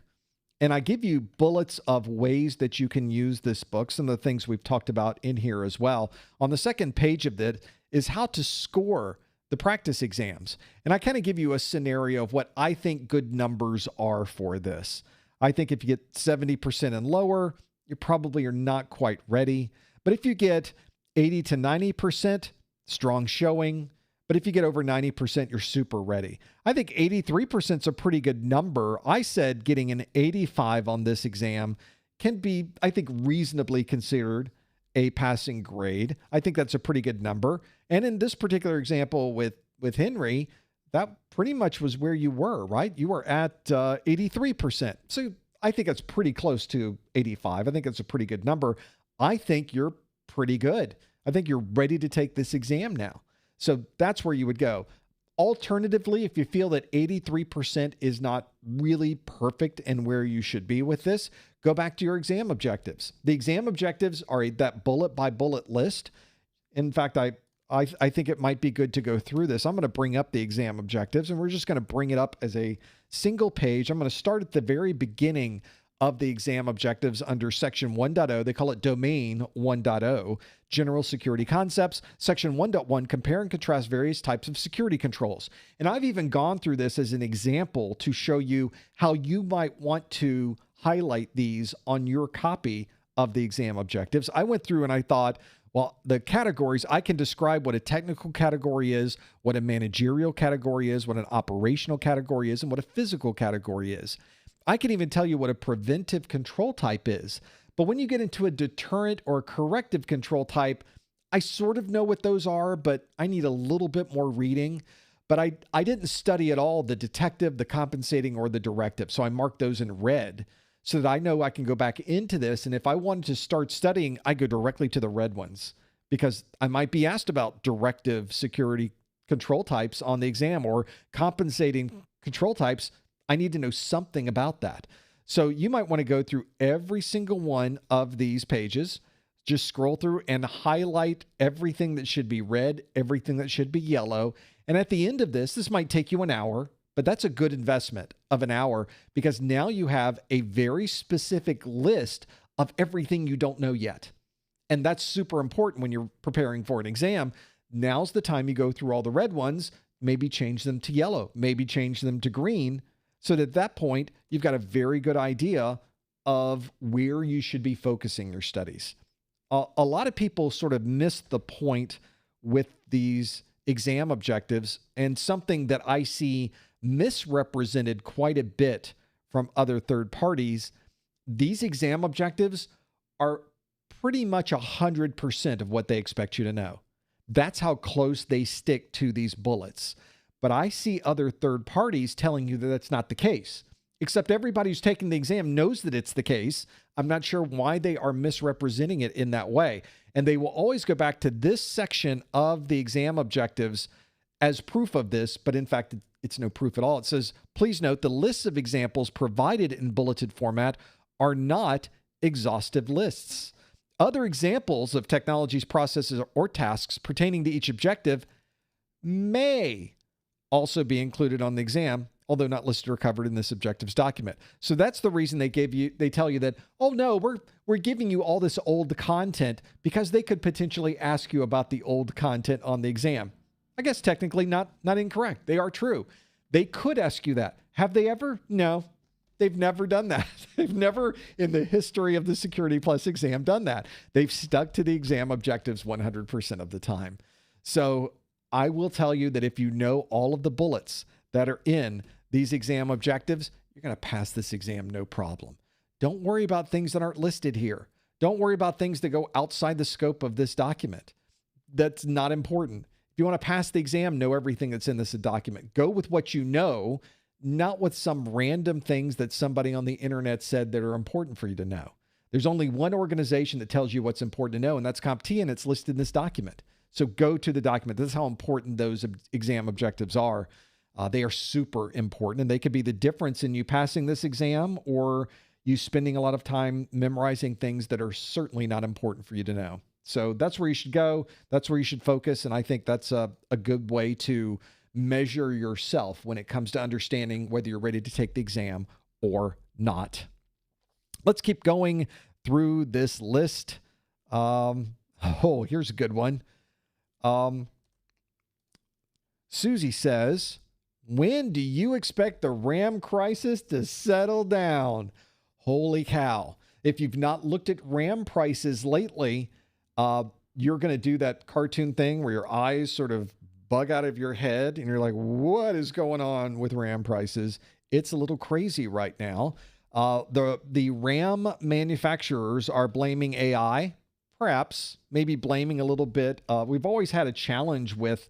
And I give you bullets of ways that you can use this book, some of the things we've talked about in here as well. On the second page of it is how to score the practice exams. And I kind of give you a scenario of what I think good numbers are for this. I think if you get 70% and lower, you probably are not quite ready. But if you get 80 to 90%, strong showing. But if you get over 90%, you're super ready. I think 83% is a pretty good number. I said getting an 85 on this exam can be, I think, reasonably considered a passing grade. I think that's a pretty good number. And in this particular example with Henry, that pretty much was where you were, right? You were at 83%. So I think that's pretty close to 85. I think that's a pretty good number. I think you're pretty good. I think you're ready to take this exam now. So that's where you would go. Alternatively, if you feel that 83% is not really perfect and where you should be with this, go back to your exam objectives. The exam objectives are that bullet by bullet list. In fact, I think it might be good to go through this. I'm going to bring up the exam objectives, and we're just going to bring it up as a single page. I'm going to start at the very beginning of the exam objectives under Section 1.0. They call it Domain 1.0, General Security Concepts. Section 1.1, compare and contrast various types of security controls. And I've even gone through this as an example to show you how you might want to highlight these on your copy of the exam objectives. I went through and I thought, well, the categories, I can describe what a technical category is, what a managerial category is, what an operational category is, and what a physical category is. I can even tell you what a preventive control type is. But when you get into a deterrent or a corrective control type, I sort of know what those are, but I need a little bit more reading. But I didn't study at all the detective, the compensating, or the directive. So I marked those in red so that I know I can go back into this. And if I wanted to start studying, I go directly to the red ones because I might be asked about directive security control types on the exam or compensating control types. I need to know something about that. So you might want to go through every single one of these pages, just scroll through and highlight everything that should be red, everything that should be yellow. And at the end of this might take you an hour, but that's a good investment of an hour because now you have a very specific list of everything you don't know yet. And that's super important when you're preparing for an exam. Now's the time you go through all the red ones, maybe change them to yellow, maybe change them to green, so that at that point, you've got a very good idea of where you should be focusing your studies. A lot of people sort of miss the point with these exam objectives, and something that I see misrepresented quite a bit from other third parties. These exam objectives are pretty much 100% of what they expect you to know. That's how close they stick to these bullets. But I see other third parties telling you that that's not the case, except everybody who's taking the exam knows that it's the case. I'm not sure why they are misrepresenting it in that way. And they will always go back to this section of the exam objectives as proof of this, but in fact, it's no proof at all. It says, please note the lists of examples provided in bulleted format are not exhaustive lists. Other examples of technologies, processes, or tasks pertaining to each objective may also be included on the exam, although not listed or covered in this objectives document. So that's the reason they tell you that, oh no, we're giving you all this old content because they could potentially ask you about the old content on the exam. I guess technically not incorrect. They are true. They could ask you that. Have they ever? No, they've never done that. They've never in the history of the Security Plus exam done that. They've stuck to the exam objectives 100% of the time. So I will tell you that if you know all of the bullets that are in these exam objectives, you're going to pass this exam no problem. Don't worry about things that aren't listed here. Don't worry about things that go outside the scope of this document. That's not important. If you want to pass the exam, know everything that's in this document. Go with what you know, not with some random things that somebody on the internet said that are important for you to know. There's only one organization that tells you what's important to know, and that's CompTIA, and it's listed in this document. So go to the document. This is how important those exam objectives are. They are super important, and they could be the difference in you passing this exam or you spending a lot of time memorizing things that are certainly not important for you to know. So that's where you should go. That's where you should focus. And I think that's a good way to measure yourself when it comes to understanding whether you're ready to take the exam or not. Let's keep going through this list. Here's a good one. Susie says, when do you expect the RAM crisis to settle down? Holy cow. If you've not looked at RAM prices lately, you're going to do that cartoon thing where your eyes sort of bug out of your head and you're like, what is going on with RAM prices? It's a little crazy right now. The RAM manufacturers are blaming AI, perhaps, maybe blaming a little bit. We've always had a challenge with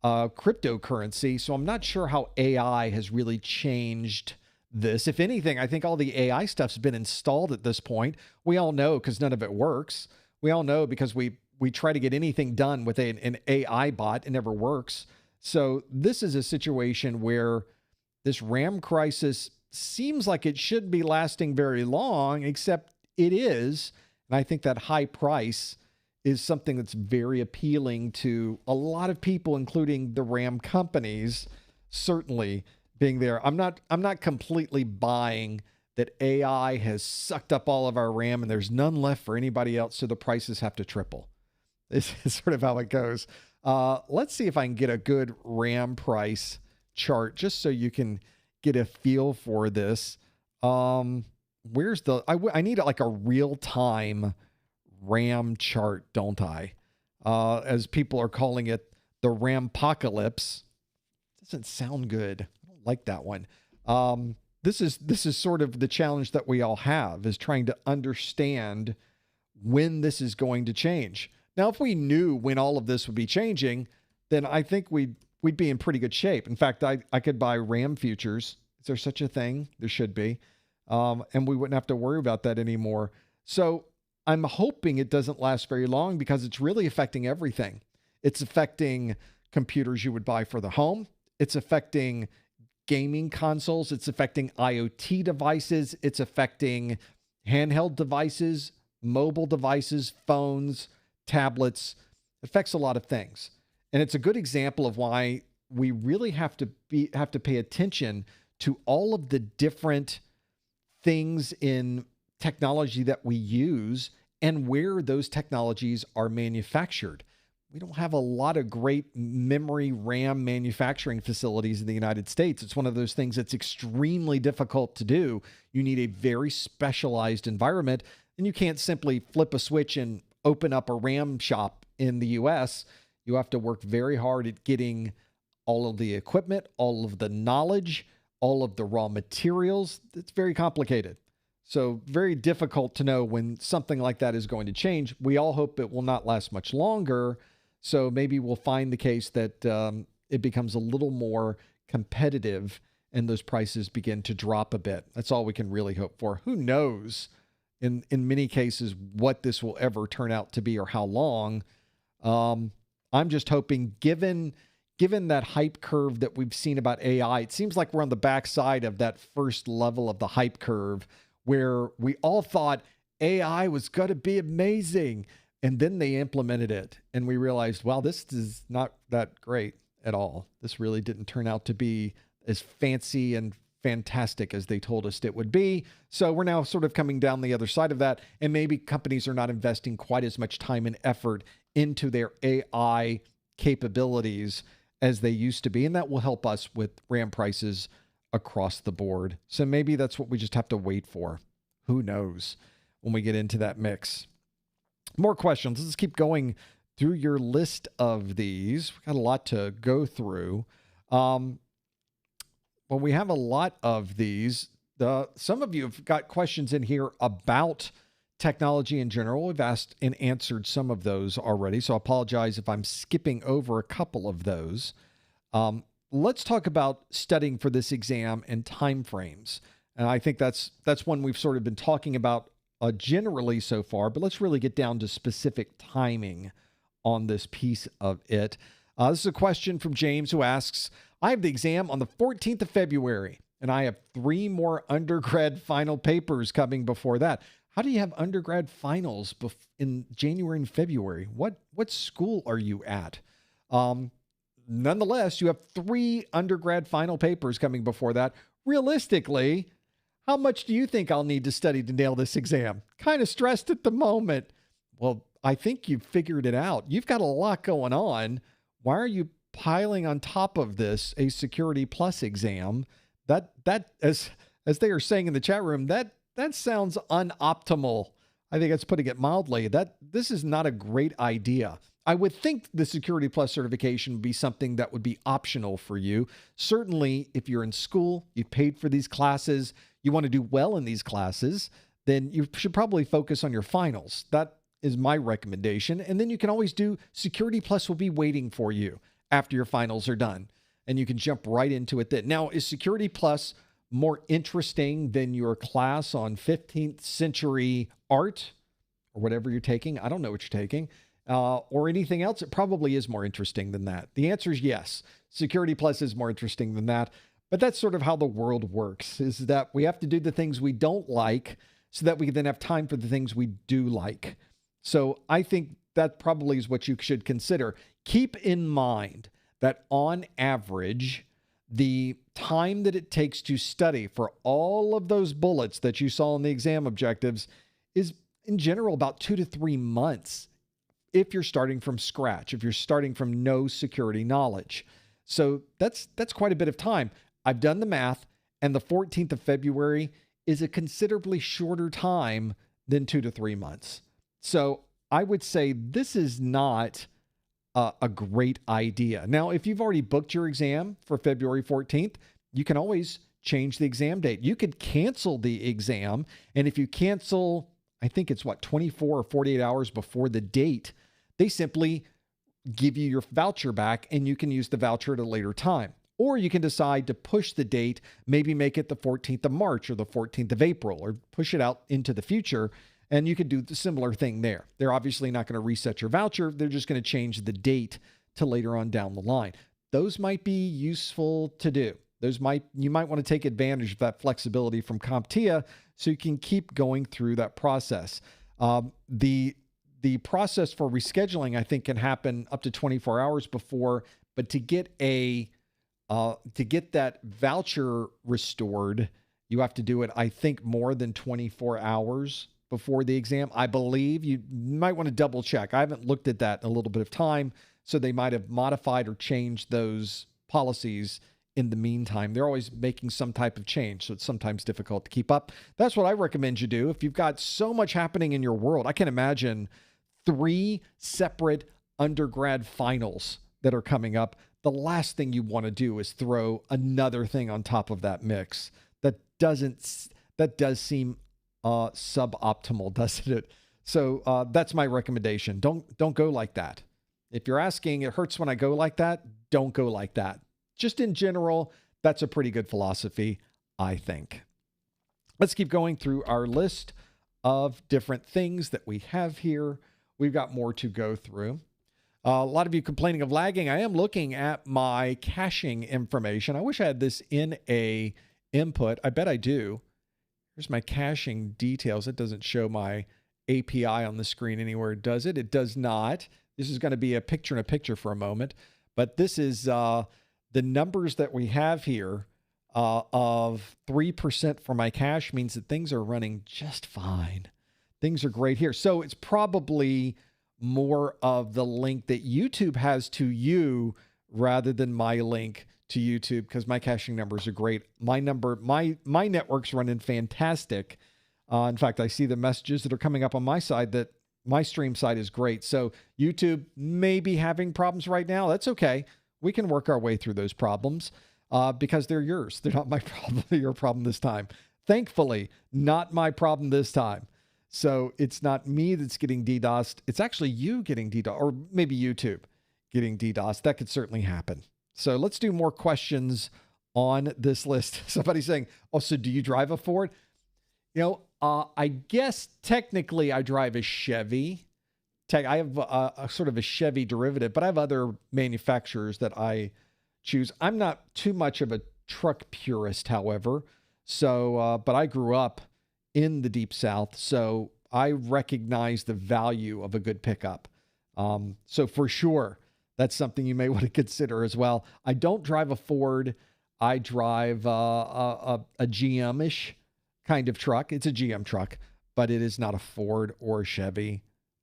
cryptocurrency, so I'm not sure how AI has really changed this. If anything, I think all the AI stuff's been installed at this point. We all know because none of it works. We all know because we try to get anything done with an AI bot. It never works. So this is a situation where this RAM crisis seems like it shouldn't be lasting very long, except it is. And I think that high price is something that's very appealing to a lot of people, including the RAM companies, certainly being there. I'm not completely buying that AI has sucked up all of our RAM and there's none left for anybody else, so the prices have to triple. This is sort of how it goes. Let's see if I can get a good RAM price chart just so you can get a feel for this. Where's the, I need like a real-time RAM chart, don't I? As people are calling it, the Rampocalypse. Doesn't sound good. I don't like that one. This is sort of the challenge that we all have, is trying to understand when this is going to change. Now, if we knew when all of this would be changing, then I think we'd be in pretty good shape. In fact, I could buy RAM futures. Is there such a thing? There should be. And we wouldn't have to worry about that anymore. So I'm hoping it doesn't last very long, because it's really affecting everything. It's affecting computers you would buy for the home. It's affecting gaming consoles. It's affecting IoT devices. It's affecting handheld devices, mobile devices, phones, tablets. It affects a lot of things. And it's a good example of why we really have to pay attention to all of the different things in technology that we use and where those technologies are manufactured. We don't have a lot of great memory RAM manufacturing facilities in the United States. It's one of those things that's extremely difficult to do. You need a very specialized environment, and you can't simply flip a switch and open up a RAM shop in the US. You have to work very hard at getting all of the equipment, all of the knowledge, all of the raw materials. It's very complicated. So very difficult to know when something like that is going to change. We all hope it will not last much longer. So maybe we'll find the case that it becomes a little more competitive and those prices begin to drop a bit. That's all we can really hope for. Who knows in many cases what this will ever turn out to be or how long. I'm just hoping, given that hype curve that we've seen about AI, it seems like we're on the backside of that first level of the hype curve where we all thought AI was going to be amazing. And then they implemented it and we realized, wow, this is not that great at all. This really didn't turn out to be as fancy and fantastic as they told us it would be. So we're now sort of coming down the other side of that. And maybe companies are not investing quite as much time and effort into their AI capabilities as they used to be. And that will help us with RAM prices across the board. So maybe that's what we just have to wait for. Who knows when we get into that mix. More questions. Let's keep going through your list of these. We've got a lot to go through. Well, we have a lot of these. Some of you have got questions in here about technology in general. We've asked and answered some of those already, so I apologize if I'm skipping over a couple of those. Let's talk about studying for this exam and timeframes. And I think that's one we've sort of been talking about generally so far, but let's really get down to specific timing on this piece of it. This is a question from James, who asks, I have the exam on the 14th of February, and I have 3 more undergrad final papers coming before that. How do you have undergrad finals in January and February? What school are you at? Nonetheless, you have 3 undergrad final papers coming before that. Realistically, how much do you think I'll need to study to nail this exam? Kind of stressed at the moment. Well, I think you've figured it out. You've got a lot going on. Why are you piling on top of this a Security Plus exam? That as they are saying in the chat room, that sounds unoptimal. I think that's putting it mildly. This is not a great idea. I would think the Security Plus certification would be something that would be optional for you. Certainly, if you're in school, you paid for these classes, you want to do well in these classes, then you should probably focus on your finals. That is my recommendation. And then you can always do Security Plus will be waiting for you after your finals are done. And you can jump right into it then. Now, is Security Plus more interesting than your class on 15th century art or whatever you're taking? I don't know what you're taking. Or anything else? It probably is more interesting than that. The answer is yes. Security Plus is more interesting than that. But that's sort of how the world works, is that we have to do the things we don't like so that we can then have time for the things we do like. So I think that probably is what you should consider. Keep in mind that on average, the time that it takes to study for all of those bullets that you saw in the exam objectives is in general about 2 to 3 months if you're starting from scratch, if you're starting from no security knowledge. So that's quite a bit of time. I've done the math, and the 14th of February is a considerably shorter time than 2 to 3 months. So I would say this is not a great idea. Now, if you've already booked your exam for February 14th, you can always change the exam date. You could cancel the exam, and if you cancel, I think it's 24 or 48 hours before the date, they simply give you your voucher back, and you can use the voucher at a later time. Or you can decide to push the date, maybe make it the 14th of March or the 14th of April, or push it out into the future. And you could do the similar thing there. They're obviously not going to reset your voucher. They're just going to change the date to later on down the line. Those might be useful to do. You might want to take advantage of that flexibility from CompTIA so you can keep going through that process. The process for rescheduling, I think, can happen up to 24 hours before, but to get that voucher restored, you have to do it, I think, more than 24 hours before the exam. I believe you might want to double check. I haven't looked at that in a little bit of time, so they might have modified or changed those policies in the meantime. They're always making some type of change, so it's sometimes difficult to keep up. That's what I recommend you do. If you've got so much happening in your world, I can imagine 3 separate undergrad finals that are coming up. The last thing you want to do is throw another thing on top of that mix. That does seem suboptimal, doesn't it? So that's my recommendation. Don't go like that. If you're asking, it hurts when I go like that, don't go like that. Just in general, that's a pretty good philosophy, I think. Let's keep going through our list of different things that we have here. We've got more to go through. A lot of you complaining of lagging. I am looking at my caching information. I wish I had this in a input. I bet I do. Here's my caching details. It doesn't show my API on the screen anywhere, does it? It does not. This is going to be a picture-in-a-picture for a moment. But this is the numbers that we have here of 3% for my cache means that things are running just fine. Things are great here. So it's probably more of the link that YouTube has to you rather than my link to YouTube, because my caching numbers are great. My network's running fantastic. In fact, I see the messages that are coming up on my side that my stream side is great. So YouTube may be having problems right now. That's okay. We can work our way through those problems because they're yours. They're not my problem. They're your problem this time. Thankfully, not my problem this time. So it's not me that's getting DDoSed. It's actually you getting DDoSed, or maybe YouTube getting DDoSed. That could certainly happen. So let's do more questions on this list. Somebody's saying, oh, so do you drive a Ford? I guess technically I drive a Chevy. I have a sort of a Chevy derivative, but I have other manufacturers that I choose. I'm not too much of a truck purist, however. So, but I grew up in the Deep South, so I recognize the value of a good pickup. So for sure, that's something you may want to consider as well. I don't drive a Ford. I drive a GM-ish kind of truck. It's a GM truck, but it is not a Ford or a Chevy.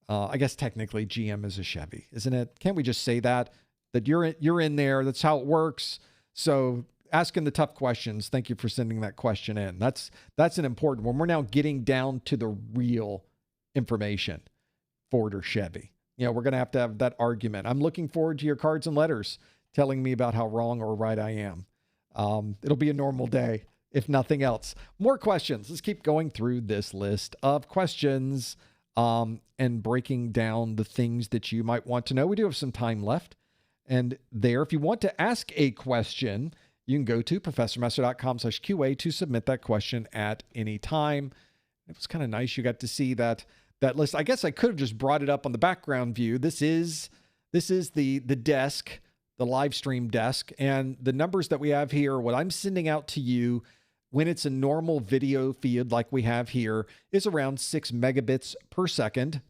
I guess technically GM is a Chevy, isn't it? Can't we just say that you're in there? That's how it works. So asking the tough questions. Thank you for sending that question in. That's an important one. We're now getting down to the real information. Ford or Chevy. We're going to have that argument. I'm looking forward to your cards and letters telling me about how wrong or right I am. It'll be a normal day, if nothing else. More questions. Let's keep going through this list of questions and breaking down the things that you might want to know. We do have some time left. And there, if you want to ask a question, you can go to professormaster.com/QA to submit that question at any time. It was kind of nice. You got to see that list. I guess I could have just brought it up on the background view. This is the desk, the live stream desk, and the numbers that we have here, what I'm sending out to you when it's a normal video feed like we have here, is around 6 megabits per second.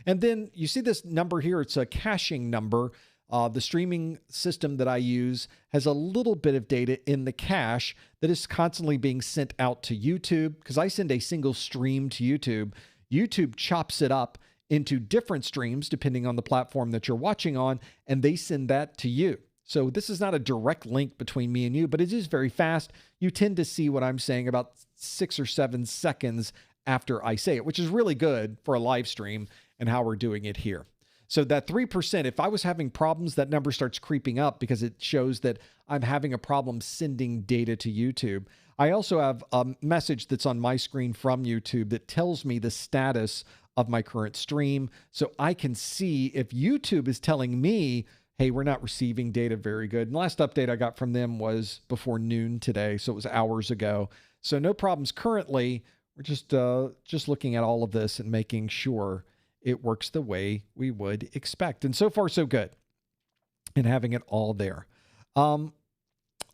And then you see this number here, it's a caching number. The streaming system that I use has a little bit of data in the cache that is constantly being sent out to YouTube, because I send a single stream to YouTube. YouTube chops it up into different streams depending on the platform that you're watching on, and they send that to you. So this is not a direct link between me and you, but it is very fast. You tend to see what I'm saying about 6 or 7 seconds after I say it, which is really good for a live stream and how we're doing it here. So that 3%, if I was having problems, that number starts creeping up because it shows that I'm having a problem sending data to YouTube. I also have a message that's on my screen from YouTube that tells me the status of my current stream. So I can see if YouTube is telling me, hey, we're not receiving data very good. And the last update I got from them was before noon today, so it was hours ago. So no problems currently. We're just looking at all of this and making sure it works the way we would expect. And so far, so good. And having it all there.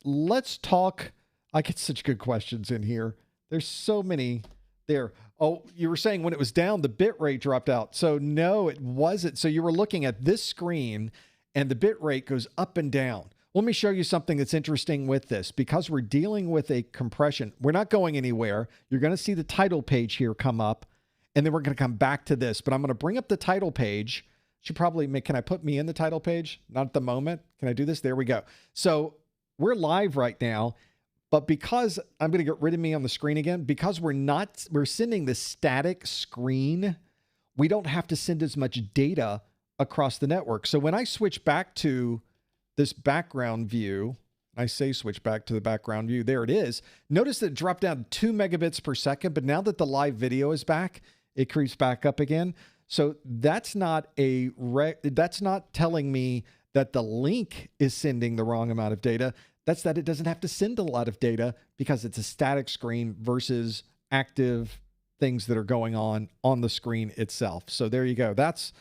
Let's talk. I get such good questions in here. There's so many there. Oh, you were saying when it was down, the bit rate dropped out. So no, it wasn't. So you were looking at this screen and the bit rate goes up and down. Let me show you something that's interesting with this. Because we're dealing with a compression, we're not going anywhere. You're going to see the title page here come up, and then we're going to come back to this. But I'm going to bring up the title page. Should probably make, can I put me in the title page? Not at the moment. Can I do this? There we go. So we're live right now, but because I'm going to get rid of me on the screen again, because we're sending the static screen, we don't have to send as much data across the network. So when I switch back to this background view, I say switch back to the background view, there it is. Notice that it dropped down to 2 megabits per second, but now that the live video is back, it creeps back up again. So that's not that's not telling me that the link is sending the wrong amount of data. That's that it doesn't have to send a lot of data because it's a static screen versus active things that are going on the screen itself. So there you go. That's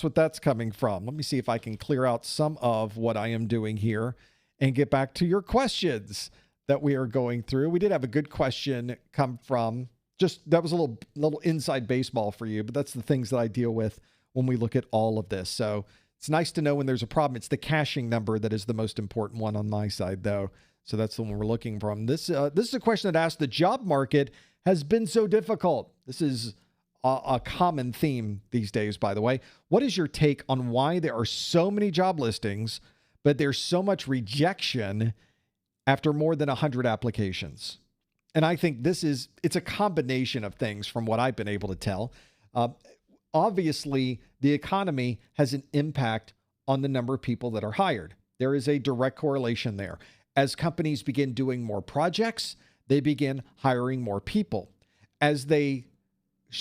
what that's coming from. Let me see if I can clear out some of what I am doing here and get back to your questions that we are going through. We did have a good question come from, just that was a little inside baseball for you, but that's the things that I deal with when we look at all of this. So it's nice to know when there's a problem. It's the caching number that is the most important one on my side, though. So that's the one we're looking from. This is a question that asks, the job market has been so difficult. This is a common theme these days, by the way. What is your take on why there are so many job listings, but there's so much rejection after more than 100 applications? And I think it's a combination of things from what I've been able to tell. Obviously, the economy has an impact on the number of people that are hired. There is a direct correlation there. As companies begin doing more projects, they begin hiring more people. As they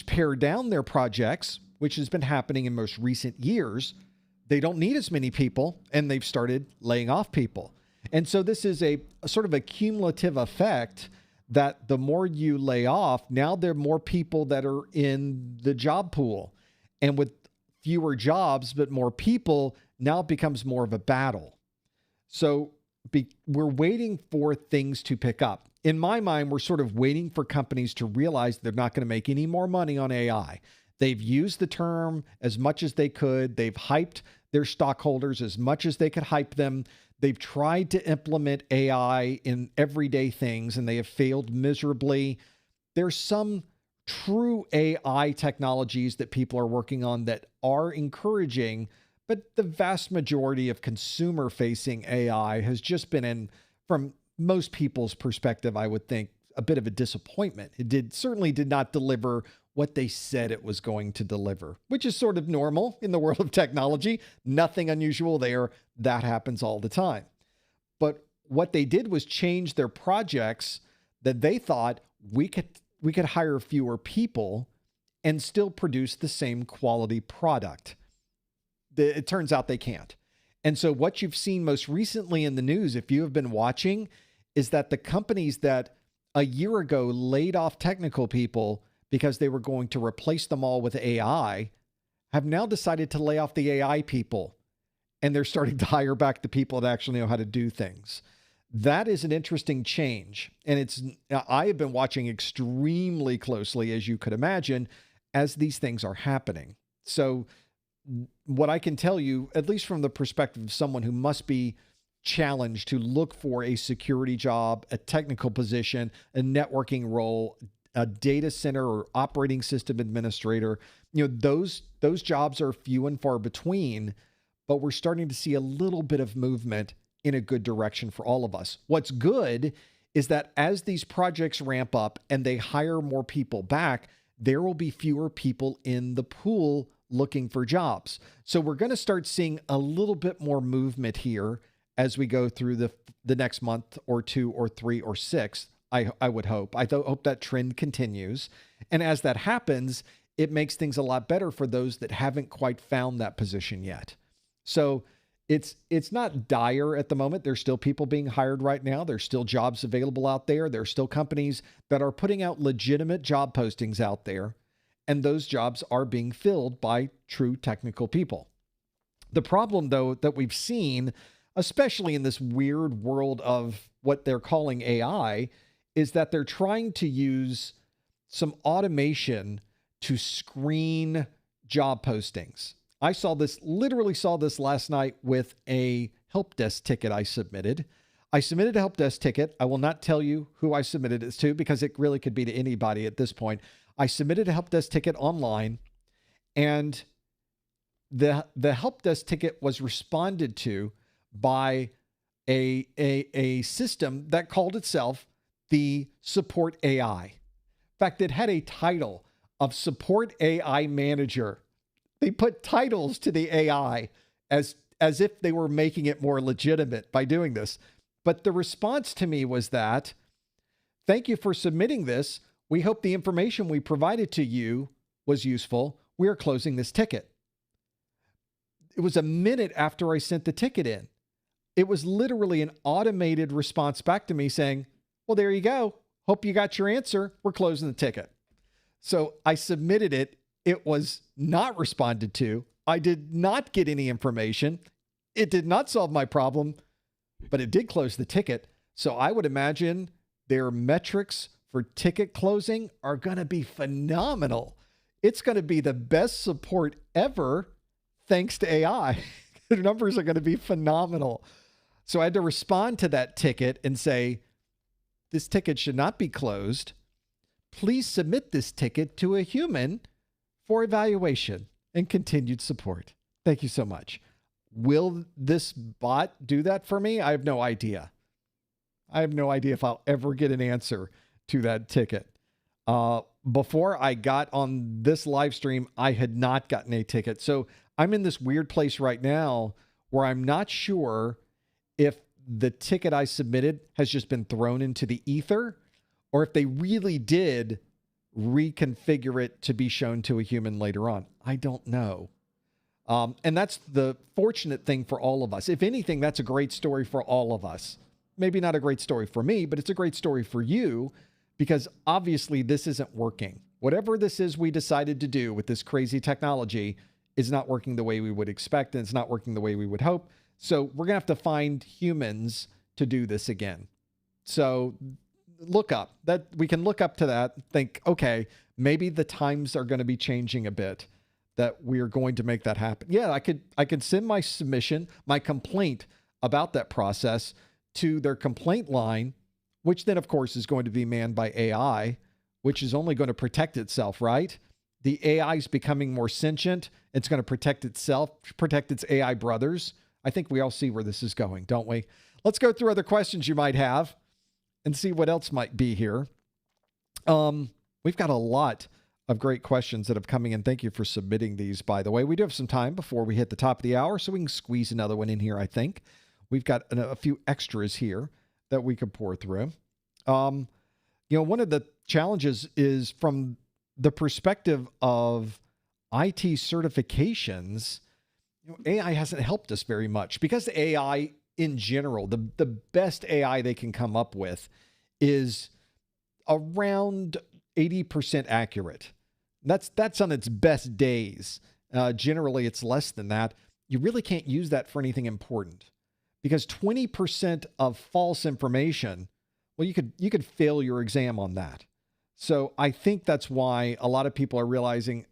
pare down their projects, which has been happening in most recent years, they don't need as many people, and they've started laying off people. And so this is a sort of a cumulative effect that the more you lay off, now there are more people that are in the job pool. And with fewer jobs, but more people, now it becomes more of a battle. So we're waiting for things to pick up. In my mind, we're sort of waiting for companies to realize they're not going to make any more money on AI. They've used the term as much as they could. They've hyped their stockholders as much as they could hype them. They've tried to implement AI in everyday things, and they have failed miserably. There's some true AI technologies that people are working on that are encouraging, but the vast majority of consumer-facing AI has just been, from most people's perspective, I would think, a bit of a disappointment. It certainly did not deliver what they said it was going to deliver, which is sort of normal in the world of technology. Nothing unusual there. That happens all the time. But what they did was change their projects that they thought we could hire fewer people and still produce the same quality product. It turns out they can't. And so what you've seen most recently in the news, if you have been watching, is that the companies that a year ago laid off technical people because they were going to replace them all with AI have now decided to lay off the AI people. And they're starting to hire back the people that actually know how to do things. That is an interesting change. And I have been watching extremely closely, as you could imagine, as these things are happening. So what I can tell you, at least from the perspective of someone who must be challenged to look for a security job, a technical position, a networking role, a data center or operating system administrator, those jobs are few and far between, but we're starting to see a little bit of movement in a good direction for all of us. What's good is that as these projects ramp up and they hire more people back, there will be fewer people in the pool looking for jobs. So we're going to start seeing a little bit more movement here as we go through the next month or 2 or 3 or 6. I would hope. I hope that trend continues. And as that happens, it makes things a lot better for those that haven't quite found that position yet. So it's not dire at the moment. There's still people being hired right now. There's still jobs available out there. There's still companies that are putting out legitimate job postings out there. And those jobs are being filled by true technical people. The problem, though, that we've seen, especially in this weird world of what they're calling AI, is that they're trying to use some automation to screen job postings. I literally saw this last night with a help desk ticket I submitted. I submitted a help desk ticket. I will not tell you who I submitted it to because it really could be to anybody at this point. I submitted a help desk ticket online, and the help desk ticket was responded to by a system that called itself the Support AI. In fact, it had a title of Support AI Manager. They put titles to the AI as if they were making it more legitimate by doing this. But the response to me was that, thank you for submitting this. We hope the information we provided to you was useful. We are closing this ticket. It was a minute after I sent the ticket in. It was literally an automated response back to me saying, well, there you go. Hope you got your answer. We're closing the ticket. So I submitted it. It was not responded to. I did not get any information. It did not solve my problem, but it did close the ticket. So I would imagine their metrics for ticket closing are going to be phenomenal. It's going to be the best support ever thanks to AI. The numbers are going to be phenomenal. So I had to respond to that ticket and say, this ticket should not be closed. Please submit this ticket to a human for evaluation and continued support. Thank you so much. Will this bot do that for me? I have no idea. I have no idea if I'll ever get an answer to that ticket. Before I got on this live stream, I had not gotten a ticket. So I'm in this weird place right now where I'm not sure if the ticket I submitted has just been thrown into the ether or if they really did reconfigure it to be shown to a human later on. I don't know. And that's the fortunate thing for all of us. If anything, that's a great story for all of us. Maybe not a great story for me, but it's a great story for you because obviously this isn't working. Whatever this is we decided to do with this crazy technology is not working the way we would expect, and it's not working the way we would hope. So we're going to have to find humans to do this again. So look up that. We can look up to that, think, okay, maybe the times are going to be changing a bit, that we're going to make that happen. Yeah, I could send my submission, my complaint about that process to their complaint line, which then of course is going to be manned by AI, which is only going to protect itself, right? The AI is becoming more sentient. It's going to protect itself, protect its AI brothers. I think we all see where this is going, don't we? Let's go through other questions you might have and see what else might be here. We've got a lot of great questions that have come in. Thank you for submitting these, by the way. We do have some time before we hit the top of the hour, so we can squeeze another one in here, I think. We've got a few extras here that we could pour through. One of the challenges is from the perspective of IT certifications. AI hasn't helped us very much because the AI in general, the best AI they can come up with is around 80% accurate. That's on its best days. Generally, it's less than that. You really can't use that for anything important because 20% of false information, well, you could fail your exam on that. So I think that's why a lot of people are realizing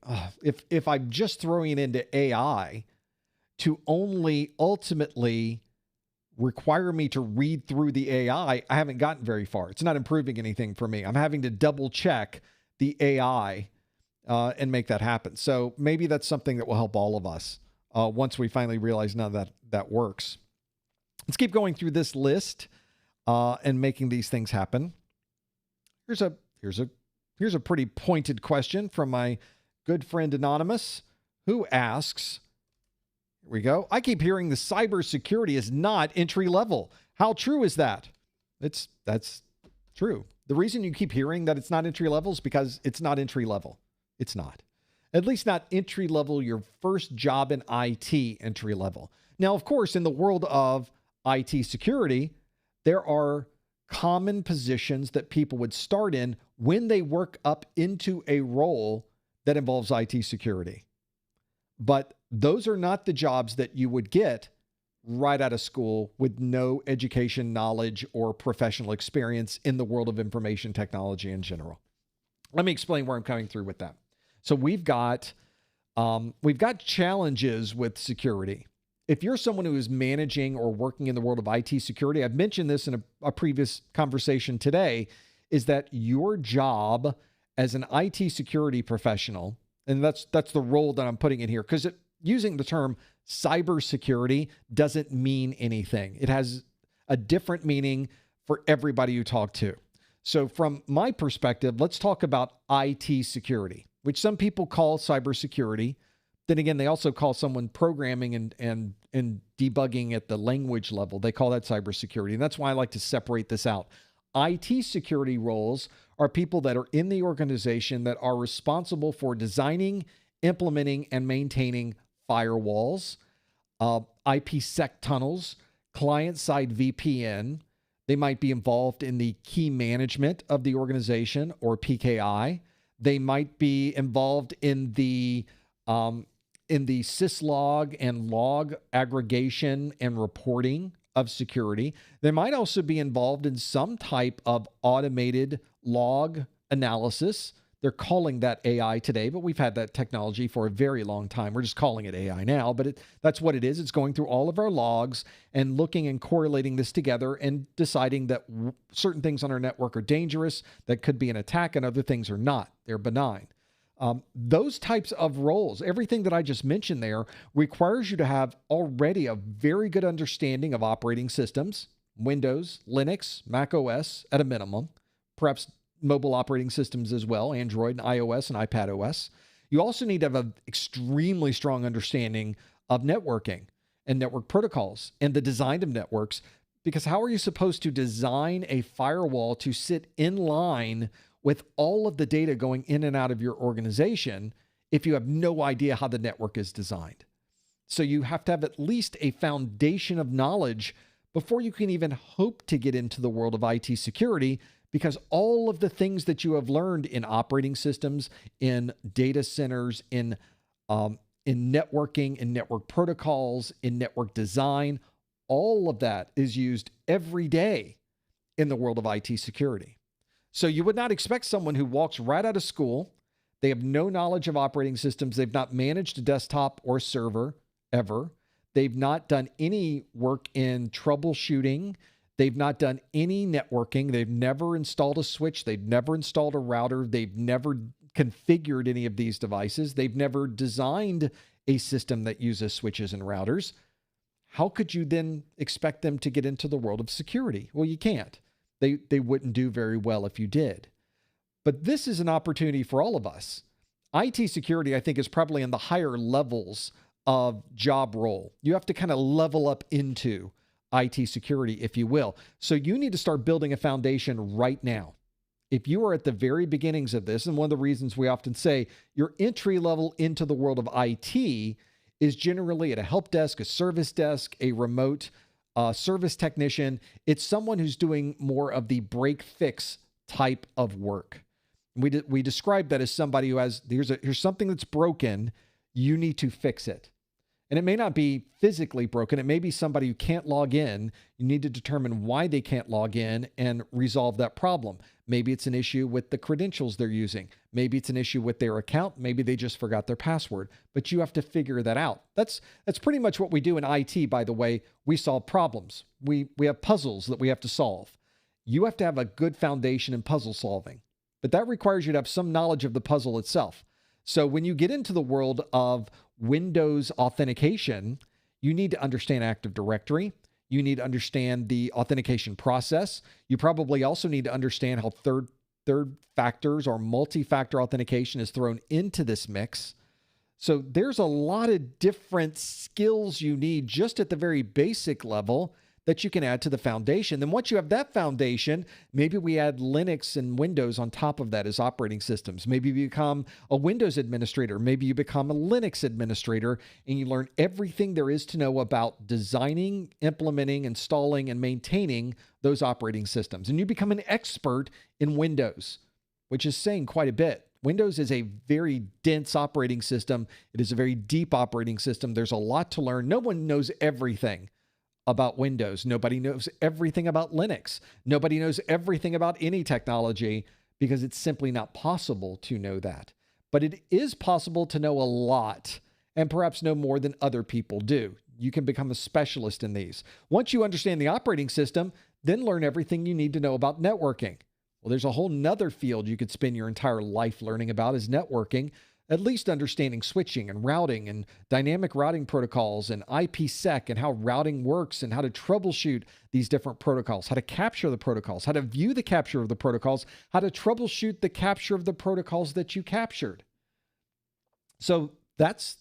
if I'm just throwing it into AI to only ultimately require me to read through the AI, I haven't gotten very far. It's not improving anything for me. I'm having to double check the AI and make that happen. So maybe that's something that will help all of us once we finally realize none of that works. Let's keep going through this list and making these things happen. Here's a pretty pointed question from my good friend Anonymous, who asks, here we go. I keep hearing the cybersecurity is not entry level. How true is that? That's true. The reason you keep hearing that it's not entry level is because it's not entry level. It's not. At least not entry level, your first job in IT entry level. Now, of course, in the world of IT security, there are common positions that people would start in when they work up into a role that involves IT security. But those are not the jobs that you would get right out of school with no education, knowledge, or professional experience in the world of information technology in general. Let me explain where I'm coming through with that. So we've got challenges with security. If you're someone who is managing or working in the world of IT security, I've mentioned this in a previous conversation today, is that your job as an IT security professional, and that's the role that I'm putting in here, because using the term cybersecurity doesn't mean anything. It has a different meaning for everybody you talk to. So from my perspective, let's talk about IT security, which some people call cybersecurity. Then again, they also call someone programming and debugging at the language level. They call that cybersecurity. And that's why I like to separate this out. IT security roles are people that are in the organization that are responsible for designing, implementing, and maintaining firewalls, IPsec tunnels, client-side VPN. They might be involved in the key management of the organization, or PKI. They might be involved in the syslog and log aggregation and reporting of security. They might also be involved in some type of automated log analysis. They're calling that AI today, but we've had that technology for a very long time. We're just calling it AI now, but that's what it is. It's going through all of our logs and looking and correlating this together and deciding that certain things on our network are dangerous, that could be an attack, and other things are not. They're benign. Those types of roles, everything that I just mentioned there, requires you to have already a very good understanding of operating systems, Windows, Linux, Mac OS at a minimum, perhaps mobile operating systems as well, Android and iOS and iPad OS. You also need to have an extremely strong understanding of networking and network protocols and the design of networks, because how are you supposed to design a firewall to sit in line with all of the data going in and out of your organization if you have no idea how the network is designed? So you have to have at least a foundation of knowledge before you can even hope to get into the world of IT security, because all of the things that you have learned in operating systems, in data centers, in networking, in network protocols, in network design, all of that is used every day in the world of IT security. So you would not expect someone who walks right out of school, they have no knowledge of operating systems, they've not managed a desktop or server ever, they've not done any work in troubleshooting, they've not done any networking, they've never installed a switch, they've never installed a router, they've never configured any of these devices, they've never designed a system that uses switches and routers. How could you then expect them to get into the world of security? Well, you can't. They wouldn't do very well if you did. But this is an opportunity for all of us. IT security, I think, is probably in the higher levels of job role. You have to kind of level up into IT security, if you will. So you need to start building a foundation right now. If you are at the very beginnings of this, and one of the reasons we often say your entry level into the world of IT is generally at a help desk, a service desk, a remote service technician. It's someone who's doing more of the break fix type of work. We describe that as somebody who has, here's something that's broken, you need to fix it. And it may not be physically broken. It may be somebody who can't log in. You need to determine why they can't log in and resolve that problem. Maybe it's an issue with the credentials they're using. Maybe it's an issue with their account. Maybe they just forgot their password. But you have to figure that out. That's pretty much what we do in IT, by the way. We solve problems. We have puzzles that we have to solve. You have to have a good foundation in puzzle solving. But that requires you to have some knowledge of the puzzle itself. So when you get into the world of Windows authentication, you need to understand Active Directory. You need to understand the authentication process. You probably also need to understand how third factors or multi-factor authentication is thrown into this mix. So there's a lot of different skills you need just at the very basic level that you can add to the foundation. Then once you have that foundation, maybe we add Linux and Windows on top of that as operating systems. Maybe you become a Windows administrator. Maybe you become a Linux administrator and you learn everything there is to know about designing, implementing, installing, and maintaining those operating systems. And you become an expert in Windows, which is saying quite a bit. Windows is a very dense operating system. It is a very deep operating system. There's a lot to learn. No one knows everything about Windows. Nobody knows everything about Linux. Nobody knows everything about any technology because it's simply not possible to know that. But it is possible to know a lot and perhaps know more than other people do. You can become a specialist in these. Once you understand the operating system, then learn everything you need to know about networking. Well, there's a whole nother field you could spend your entire life learning about is networking. At least understanding switching and routing and dynamic routing protocols and IPsec and how routing works and how to troubleshoot these different protocols, how to capture the protocols, how to view the capture of the protocols, how to troubleshoot the capture of the protocols that you captured. So that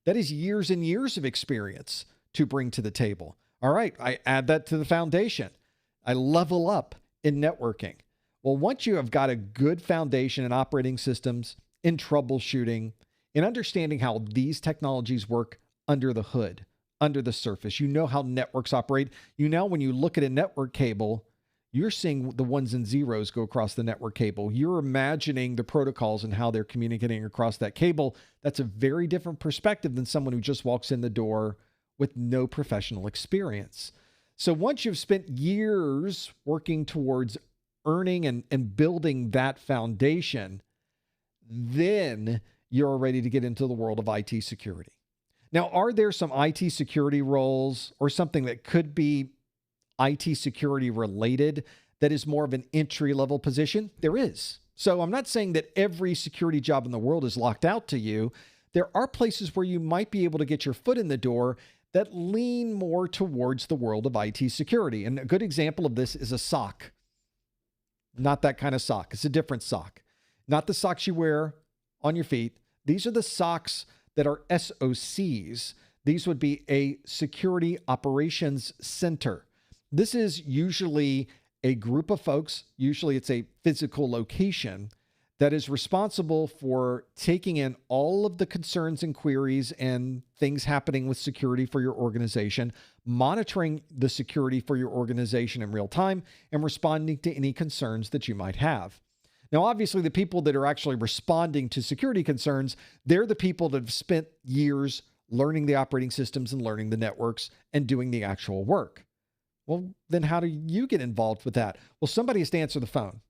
is years and years of experience to bring to the table. All right, I add that to the foundation. I level up in networking. Well, once you have got a good foundation in operating systems, in troubleshooting, in understanding how these technologies work under the hood, under the surface. You know how networks operate. You know when you look at a network cable, you're seeing the ones and zeros go across the network cable. You're imagining the protocols and how they're communicating across that cable. That's a very different perspective than someone who just walks in the door with no professional experience. So once you've spent years working towards earning and building that foundation, then you're ready to get into the world of IT security. Now, are there some IT security roles or something that could be IT security related that is more of an entry-level position? There is. So I'm not saying that every security job in the world is locked out to you. There are places where you might be able to get your foot in the door that lean more towards the world of IT security. And a good example of this is a SOC. Not that kind of SOC. It's a different SOC. Not the socks you wear on your feet. These are the socks that are SOCs. These would be a Security Operations Center. This is usually a group of folks, usually it's a physical location, that is responsible for taking in all of the concerns and queries and things happening with security for your organization, monitoring the security for your organization in real time, and responding to any concerns that you might have. Now, obviously, the people that are actually responding to security concerns, they're the people that have spent years learning the operating systems and learning the networks and doing the actual work. Well, then how do you get involved with that? Well, somebody has to answer the phone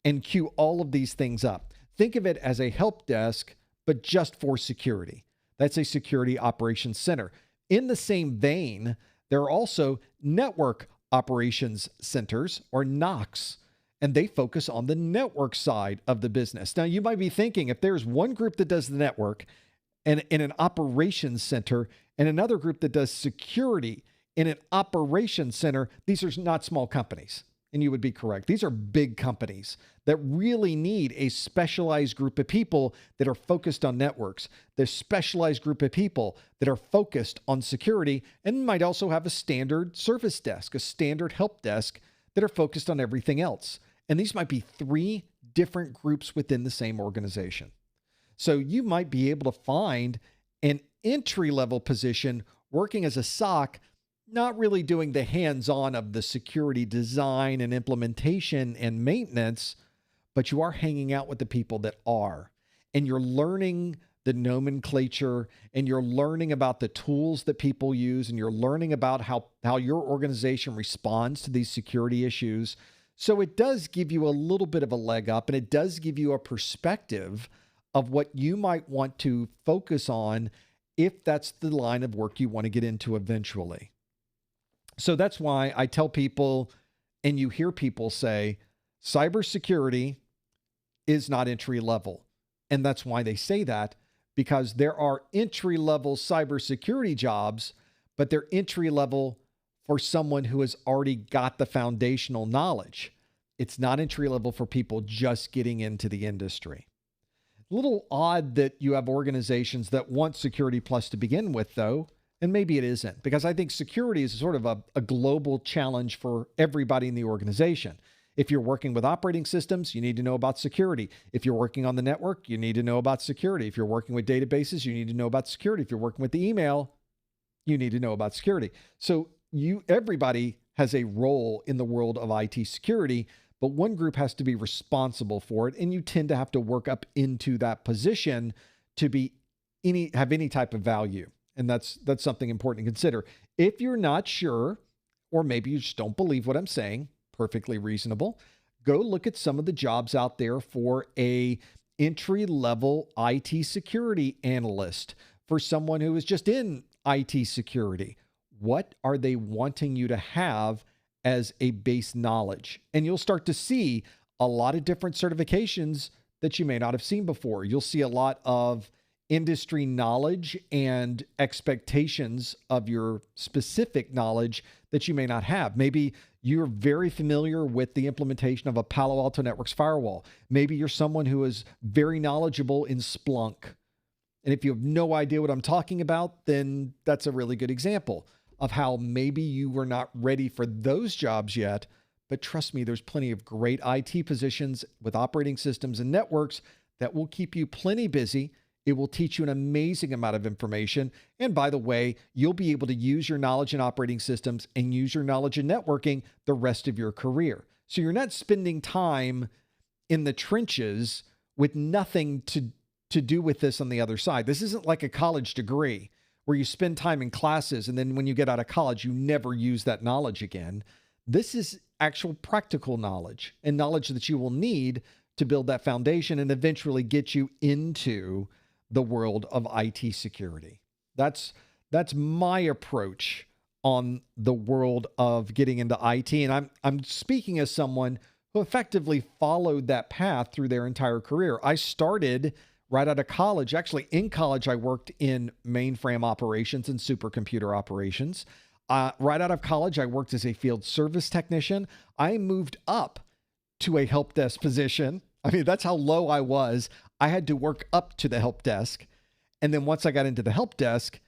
and queue all of these things up. Think of it as a help desk, but just for security. That's a Security Operations Center. In the same vein, there are also Network Operations Centers, or NOCs, and they focus on the network side of the business. Now, you might be thinking, if there's one group that does the network and in an operations center and another group that does security in an operations center, these are not small companies. And you would be correct. These are big companies that really need a specialized group of people that are focused on networks. There's a specialized group of people that are focused on security and might also have a standard service desk, a standard help desk that are focused on everything else. And these might be 3 different groups within the same organization. So you might be able to find an entry-level position working as a SOC, not really doing the hands-on of the security design and implementation and maintenance, but you are hanging out with the people that are. And you're learning the nomenclature, and you're learning about the tools that people use, and you're learning about how your organization responds to these security issues. So it does give you a little bit of a leg up, and it does give you a perspective of what you might want to focus on if that's the line of work you want to get into eventually. So that's why I tell people, and you hear people say, cybersecurity is not entry level. And that's why they say that, because there are entry level cybersecurity jobs, but they're entry level for someone who has already got the foundational knowledge. It's not entry level for people just getting into the industry. A little odd that you have organizations that want Security Plus to begin with, though, and maybe it isn't, because I think security is sort of a global challenge for everybody in the organization. If you're working with operating systems, you need to know about security. If you're working on the network, you need to know about security. If you're working with databases, you need to know about security. If you're working with the email, you need to know about security. So everybody has a role in the world of IT security, but one group has to be responsible for it, and you tend to have to work up into that position to have any type of value. And that's something important to consider. If you're not sure, or maybe you just don't believe what I'm saying, perfectly reasonable, go look at some of the jobs out there for a entry-level IT security analyst, for someone who is just in IT security. What are they wanting you to have as a base knowledge? And you'll start to see a lot of different certifications that you may not have seen before. You'll see a lot of industry knowledge and expectations of your specific knowledge that you may not have. Maybe you're very familiar with the implementation of a Palo Alto Networks firewall. Maybe you're someone who is very knowledgeable in Splunk. And if you have no idea what I'm talking about, then that's a really good example of how maybe you were not ready for those jobs yet. But trust me, there's plenty of great IT positions with operating systems and networks that will keep you plenty busy. It will teach you an amazing amount of information. And by the way, you'll be able to use your knowledge in operating systems and use your knowledge in networking the rest of your career. So you're not spending time in the trenches with nothing to do with this on the other side. This isn't like a college degree where you spend time in classes and then when you get out of college, you never use that knowledge again. This is actual practical knowledge, and knowledge that you will need to build that foundation and eventually get you into the world of IT security. That's my approach on the world of getting into IT. And I'm speaking as someone who effectively followed that path through their entire career. I started right out of college. Actually, in college, I worked in mainframe operations and supercomputer operations. Right out of college, I worked as a field service technician. I moved up to a help desk position. I mean, that's how low I was. I had to work up to the help desk. And then once I got into the help desk,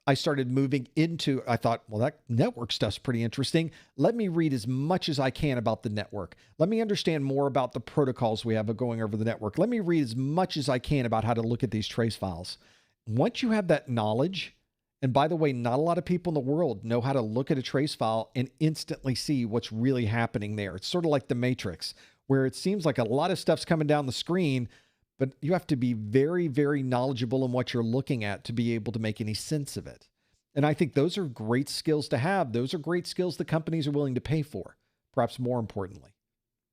I started moving into, I thought, well, that network stuff's pretty interesting. Let me read as much as I can about the network. Let me understand more about the protocols we have going over the network. Let me read as much as I can about how to look at these trace files. Once you have that knowledge, and by the way, not a lot of people in the world know how to look at a trace file and instantly see what's really happening there. It's sort of like the Matrix, where it seems like a lot of stuff's coming down the screen, but you have to be very, very knowledgeable in what you're looking at to be able to make any sense of it. And I think those are great skills to have. Those are great skills that companies are willing to pay for, perhaps more importantly,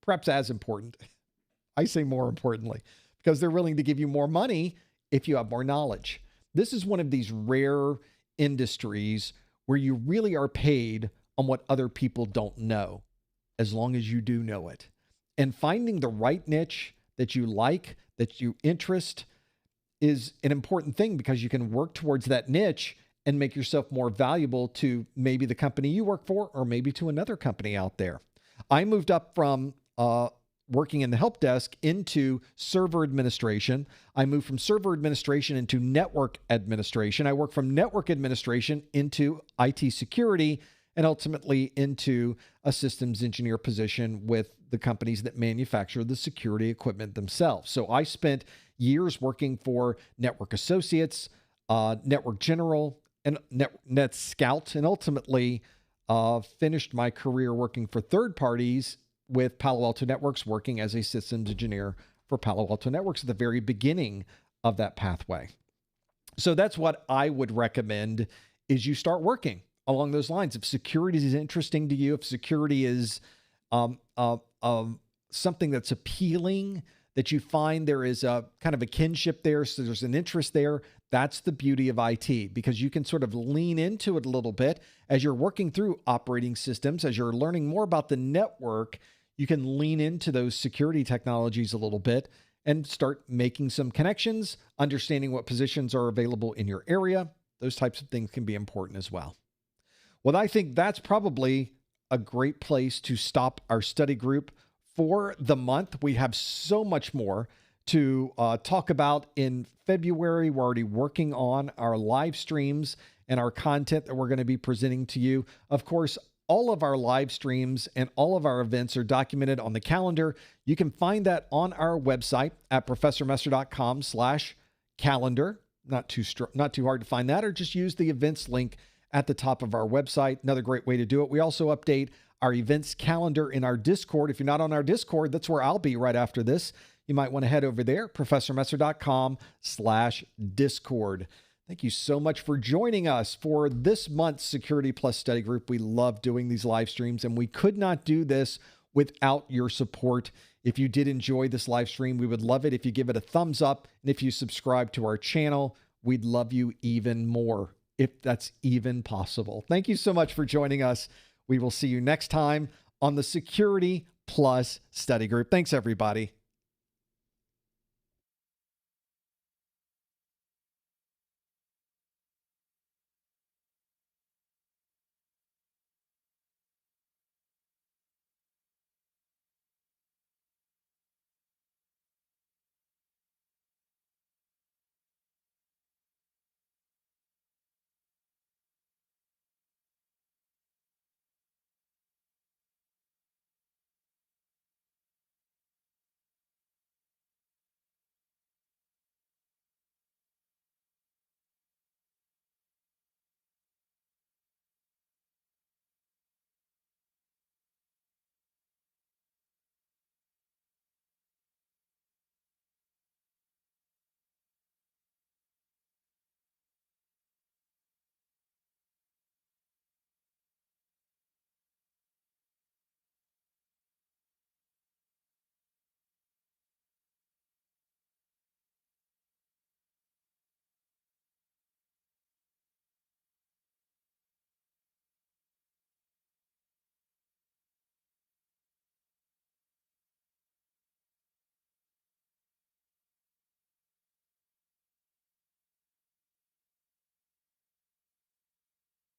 perhaps as important. I say more importantly, because they're willing to give you more money if you have more knowledge. This is one of these rare industries where you really are paid on what other people don't know, as long as you do know it. And finding the right niche that you like, that you interest, is an important thing, because you can work towards that niche and make yourself more valuable to maybe the company you work for, or maybe to another company out there. I moved up from working in the help desk into server administration. I moved from server administration into network administration. I worked from network administration into IT security, and ultimately into a systems engineer position with the companies that manufacture the security equipment themselves. So I spent years working for Network Associates, Network General, and NetScout, and ultimately finished my career working for third parties with Palo Alto Networks, working as a systems engineer for Palo Alto Networks at the very beginning of that pathway. So that's what I would recommend is you start working along those lines. If security is interesting to you, if security is um, uh, something that's appealing, that you find there is a kind of a kinship there, so there's an interest there, that's the beauty of IT, because you can sort of lean into it a little bit as you're working through operating systems, as you're learning more about the network, you can lean into those security technologies a little bit and start making some connections, understanding what positions are available in your area. Those types of things can be important as well. Well, I think that's probably a great place to stop our study group for the month. We have so much more to talk about in February. We're already working on our live streams and our content that we're going to be presenting to you. Of course, all of our live streams and all of our events are documented on the calendar. You can find that on our website at professormesser.com/calendar. Not too hard to find that, or just use the events link at the top of our website. Another great way to do it. We also update our events calendar in our Discord. If you're not on our Discord, that's where I'll be right after this. You might want to head over there, professormesser.com/Discord. Thank you so much for joining us for this month's Security Plus Study Group. We love doing these live streams, and we could not do this without your support. If you did enjoy this live stream, we would love it if you give it a thumbs up. And if you subscribe to our channel, we'd love you even more, if that's even possible. Thank you so much for joining us. We will see you next time on the Security Plus Study Group. Thanks, everybody.